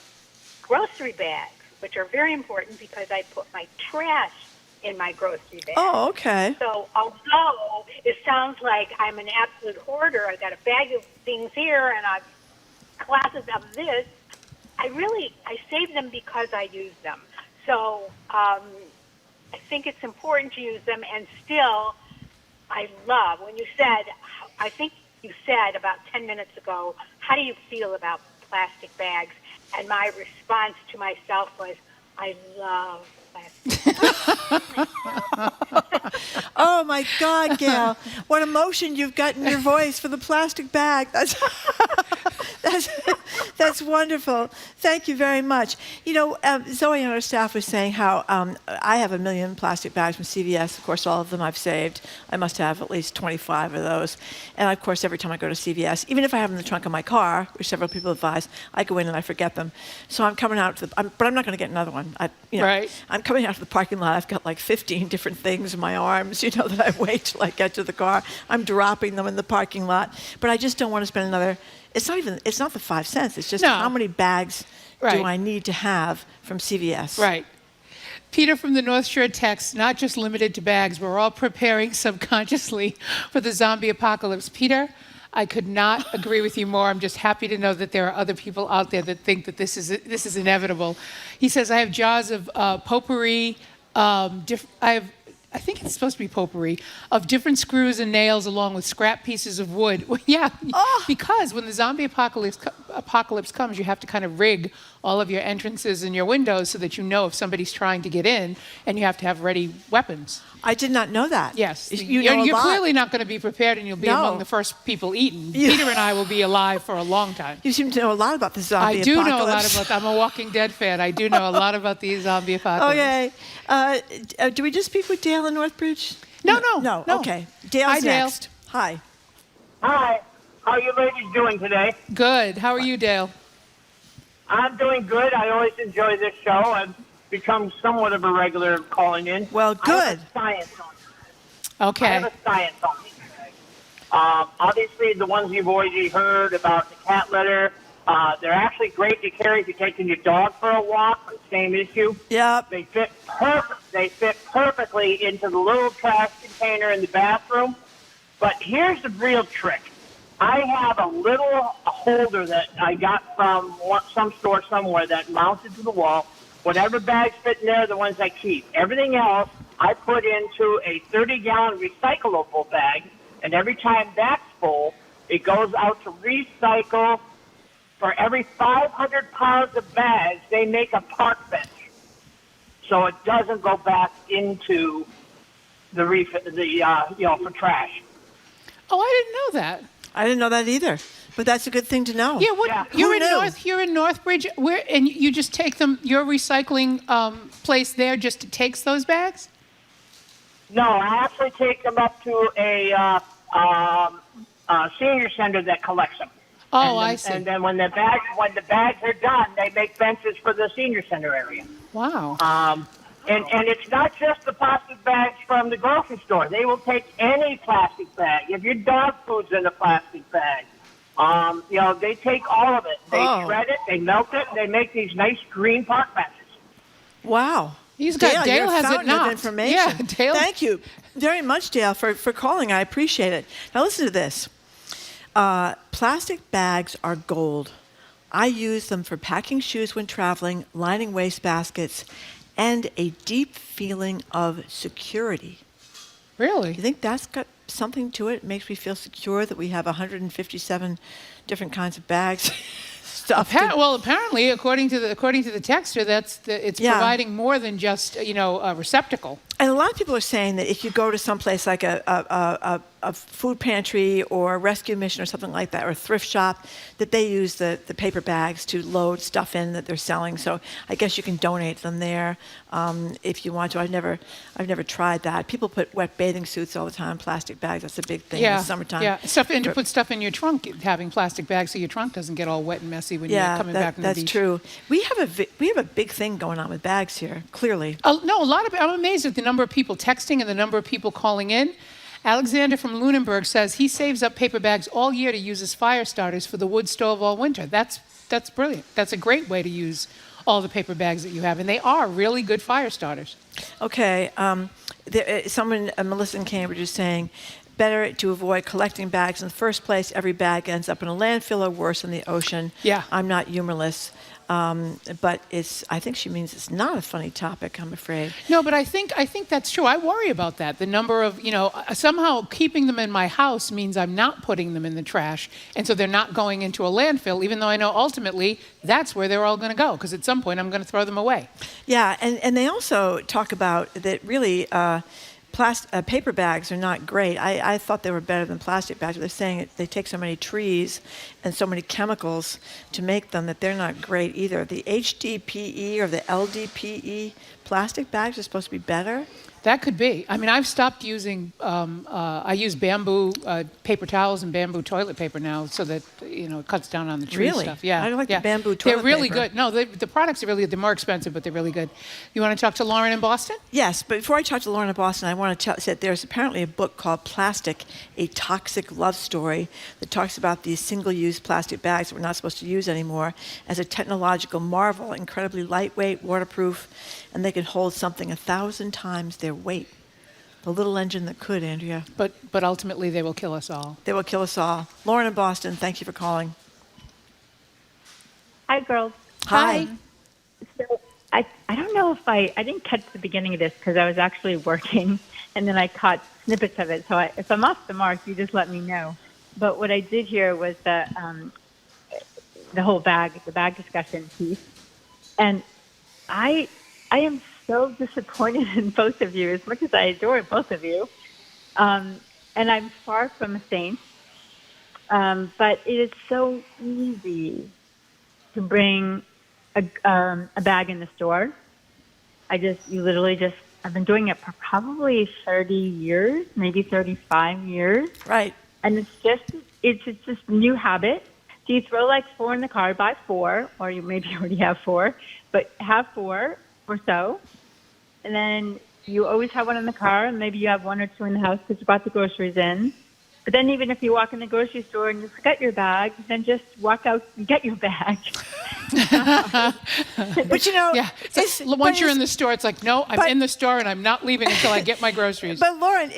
grocery bags, which are very important because I put my trash in my grocery bag. Oh, okay. So although it sounds like I'm an absolute hoarder, I got a bag of things here and classes of this, I save them because I use them. So I think it's important to use them, and still, I love when you said, I think you said about 10 minutes ago, how do you feel about plastic bags? And my response to myself was, I love plastic bags. Oh my God, Gail. What emotion you've got in your voice for the plastic bag. That's wonderful. Thank you very much. Zoe on our staff was saying how I have 1 million plastic bags from CVS. Of course, all of them I've saved. I must have at least 25 of those. And of course, every time I go to CVS, even if I have them in the trunk of my car, which several people advise, I go in and I forget them. So I'm coming out but I'm not going to get another one. Right. I'm coming out to the parking lot. I've got like 15 different things in my arms, that I wait till I get to the car. I'm dropping them in the parking lot. But I just don't want to spend another... It's not the 5 cents. It's just how many bags do I need to have from CVS? Right. Peter from the North Shore texts, not just limited to bags. We're all preparing subconsciously for the zombie apocalypse. Peter, I could not agree with you more. I'm just happy to know that there are other people out there that think that this is inevitable. He says, I have jars of potpourri. I think it's supposed to be potpourri, of different screws and nails along with scrap pieces of wood. Well, yeah, because when the zombie apocalypse comes, you have to kind of rig all of your entrances and your windows so that you know if somebody's trying to get in, and you have to have ready weapons. I did not know that. Yes. You're clearly not going to be prepared, and you'll be among the first people eaten. Peter and I will be alive for a long time. You seem to know a lot about the zombie apocalypse. I do know a lot about I'm a Walking Dead fan. I do know a lot about the zombie apocalypse. Okay. Do we just speak with Dale in Northbridge? No. Okay. Dale's next. Hi. Hi. How are you ladies doing today? Good. How are you, Dale? I'm doing good. I always enjoy this show. I've become somewhat of a regular calling in. Well, good. I have a science on it. Okay. I have a science on it. Obviously, the ones you've already heard about the cat litter, they're actually great to carry if you're taking your dog for a walk. Same issue. Yep. They fit perfectly into the little trash container in the bathroom. But here's the real trick. I have a little holder that I got from some store somewhere that mounted to the wall. Whatever bags fit in there are the ones I keep. Everything else I put into a 30-gallon recyclable bag, and every time that's full, it goes out to recycle. For every 500 pounds of bags, they make a park bench, so it doesn't go back into the for trash. Oh, I didn't know that. I didn't know that either, but that's a good thing to know. Yeah, you're in Northbridge, and you just take them. Your recycling place there just takes those bags? No, I actually take them up to a senior center that collects them. Oh, I see. And then when the bags are done, they make benches for the senior center area. Wow. And it's not just the plastic bags from the grocery store. They will take any plastic bag. If your dog food's in a plastic bag, they take all of it. They shred it, they melt it, and they make these nice green park benches. Wow. Dale you're a has it fountain of not. information. Yeah, Dale. Thank you very much, Dale, for calling. I appreciate it. Now listen to this. Plastic bags are gold. I use them for packing shoes when traveling, lining waste baskets, and a deep feeling of security. Really? You think that's got something to it? It makes me feel secure that we have 157 different kinds of bags. Apparently, according to the texter, it's providing more than just a receptacle. And a lot of people are saying that if you go to someplace like a food pantry or a rescue mission or something like that, or a thrift shop, that they use the paper bags to load stuff in that they're selling. So I guess you can donate them there if you want to. I've never tried that. People put wet bathing suits all the time, plastic bags. That's a big thing in the summertime. Yeah, to put stuff in your trunk, having plastic bags so your trunk doesn't get all wet and messy when you're coming back from the beach. That's true. We have a big thing going on with bags here. Clearly. No, I'm amazed at the number of people texting and the number of people calling in. Alexander from Lunenburg says he saves up paper bags all year to use as fire starters for the wood stove all winter. That's brilliant. That's a great way to use all the paper bags that you have, and they are really good fire starters. Okay. Melissa in Cambridge is saying, better to avoid collecting bags in the first place. Every bag ends up in a landfill or worse in the ocean. Yeah. I'm not humorless. But I think she means it's not a funny topic, I'm afraid. No, but I think that's true. I worry about that. The number of, somehow keeping them in my house means I'm not putting them in the trash. And so they're not going into a landfill, even though I know ultimately that's where they're all going to go, because at some point I'm going to throw them away. Yeah, and they also talk about that really paper bags are not great. I thought they were better than plastic bags. They're saying they take so many trees and so many chemicals to make them that they're not great either. The HDPE or the LDPE plastic bags are supposed to be better. That could be. I mean, I've stopped using, I use bamboo paper towels and bamboo toilet paper now so that, it cuts down on the tree stuff. Yeah. I don't like the bamboo toilet paper. They're really good. No, the products are really good. They're more expensive, but they're really good. You want to talk to Lauren in Boston? Yes, but before I talk to Lauren in Boston, I want to say that there's apparently a book called Plastic, A Toxic Love Story that talks about these single-use plastic bags that we're not supposed to use anymore as a technological marvel, incredibly lightweight, waterproof, and they can hold something 1,000 times their weight. The little engine that could, Andrea. But ultimately they will kill us all. They will kill us all. Lauren in Boston, thank you for calling. Hi, girls. Hi. So I don't know if I didn't catch the beginning of this because I was actually working, and then I caught snippets of it. So if I'm off the mark, you just let me know. But what I did hear was the whole bag discussion piece, and I am so disappointed in both of you, as much as I adore both of you. And I'm far from a saint. But it is so easy to bring a bag in the store. I've been doing it for probably 30 years, maybe 35 years. Right. And it's just a new habit. So you throw like 4 in the car, buy 4, or you maybe already have 4, but have 4 or so. And then you always have one in the car, and maybe you have 1 or 2 in the house because you brought the groceries in. But then even if you walk in the grocery store and you forget your bag, then just walk out and get your bag. But once you're in the store, it's like, no, I'm in the store and I'm not leaving until I get my groceries. But Lauren,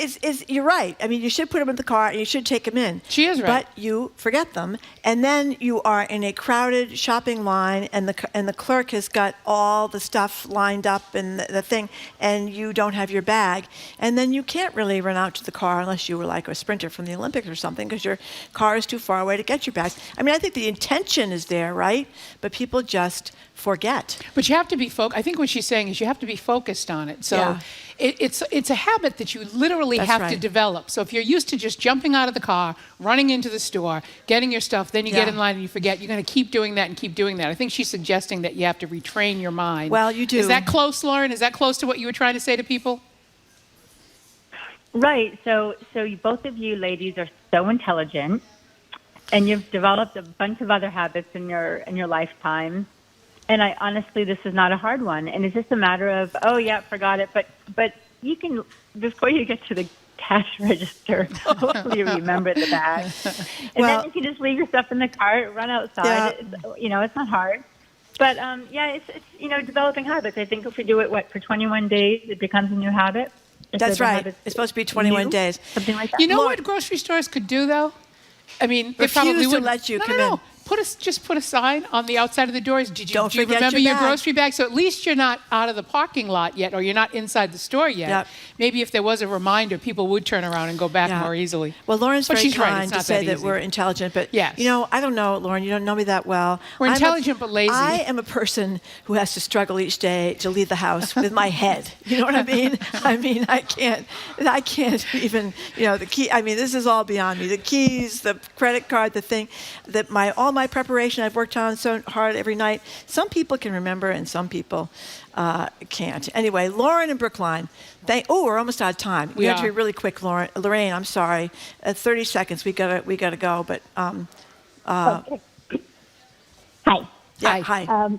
you're right. I mean, you should put them in the car and you should take them in. She is right. But you forget them, and then you are in a crowded shopping line, and the clerk has got all the stuff lined up and the thing, and you don't have your bag, and then you can't really run out to the car unless you were like a sprinter from the Olympics or something, because your car is too far away to get your bags. I mean, I think the intention is there, right? But people just forget. But you have to be I think what she's saying is you have to be focused on it. So it's a habit that you literally have to develop. So if you're used to just jumping out of the car, running into the store, getting your stuff, then you get in line and you forget, you're going to keep doing that and keep doing that. I think she's suggesting that you have to retrain your mind. Well, you do. Is that close, Lauren? Is that close to what you were trying to say to people? Right. So both of you ladies are so intelligent, and you've developed a bunch of other habits in your lifetime. And I honestly, this is not a hard one, and it's just a matter of, oh yeah, forgot it. But you can, before you get to the cash register, hopefully you remember the bag, and then you can just leave your stuff in the cart, run outside. Yeah. It's not hard. But it's developing habits. I think if we do it for 21 days, it becomes a new habit. That's right. It's supposed to be 21 days. Something like that. You know what grocery stores could do, though? I mean, they probably Refuse to wouldn't let you no, come no, no. in. Just put a sign on the outside of the doors. Do you forget remember your your bag. grocery bag? So at least you're not out of the parking lot yet, or you're not inside the store yet. Yep. Maybe if there was a reminder, people would turn around and go back more easily. Well, Lauren's But very she's right, kind it's to not say that that easy. we're intelligent, but Yes. I don't know, Lauren. You don't know me that well. We're intelligent but lazy. I am a person who has to struggle each day to leave the house with my head. You know what I mean? I can't even. The key. I mean, this is all beyond me. The keys, the credit card, the thing, all my preparation I've worked on so hard every night. Some people can remember, and some people can't. Anyway, Lauren and Brookline. We're almost out of time. We have to be really quick, Lorraine. I'm sorry. 30 seconds. We gotta go. But Okay. Hi. Yeah, hi.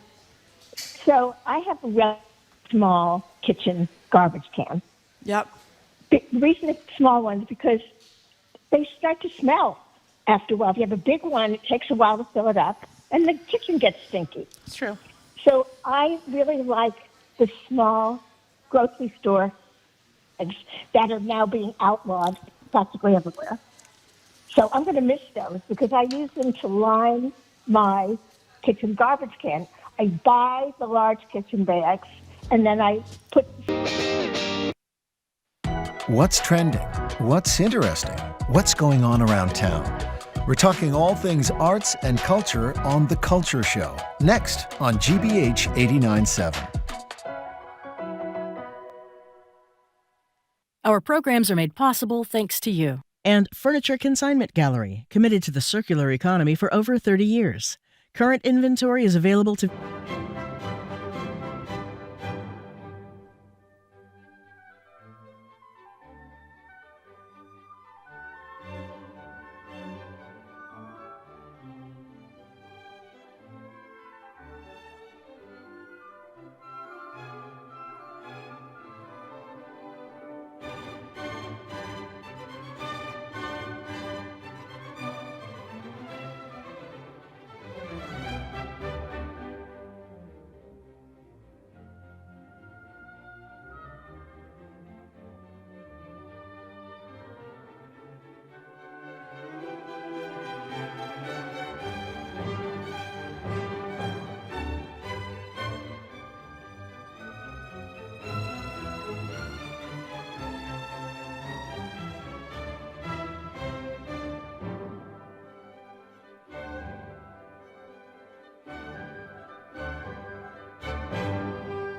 So I have a real small kitchen garbage can. Yep. The reason it's small ones because they start to smell after a while. If you have a big one, it takes a while to fill it up, and the kitchen gets stinky. It's true. So I really like the small grocery store that are now being outlawed practically everywhere. So I'm going to miss those because I use them to line my kitchen garbage can. I buy the large kitchen bags, and then I put... What's trending? What's interesting? What's going on around town? We're talking all things arts and culture on The Culture Show, next on GBH 89.7. Our programs are made possible thanks to you. And Furniture Consignment Gallery, committed to the circular economy for over 30 years. Current inventory is available to...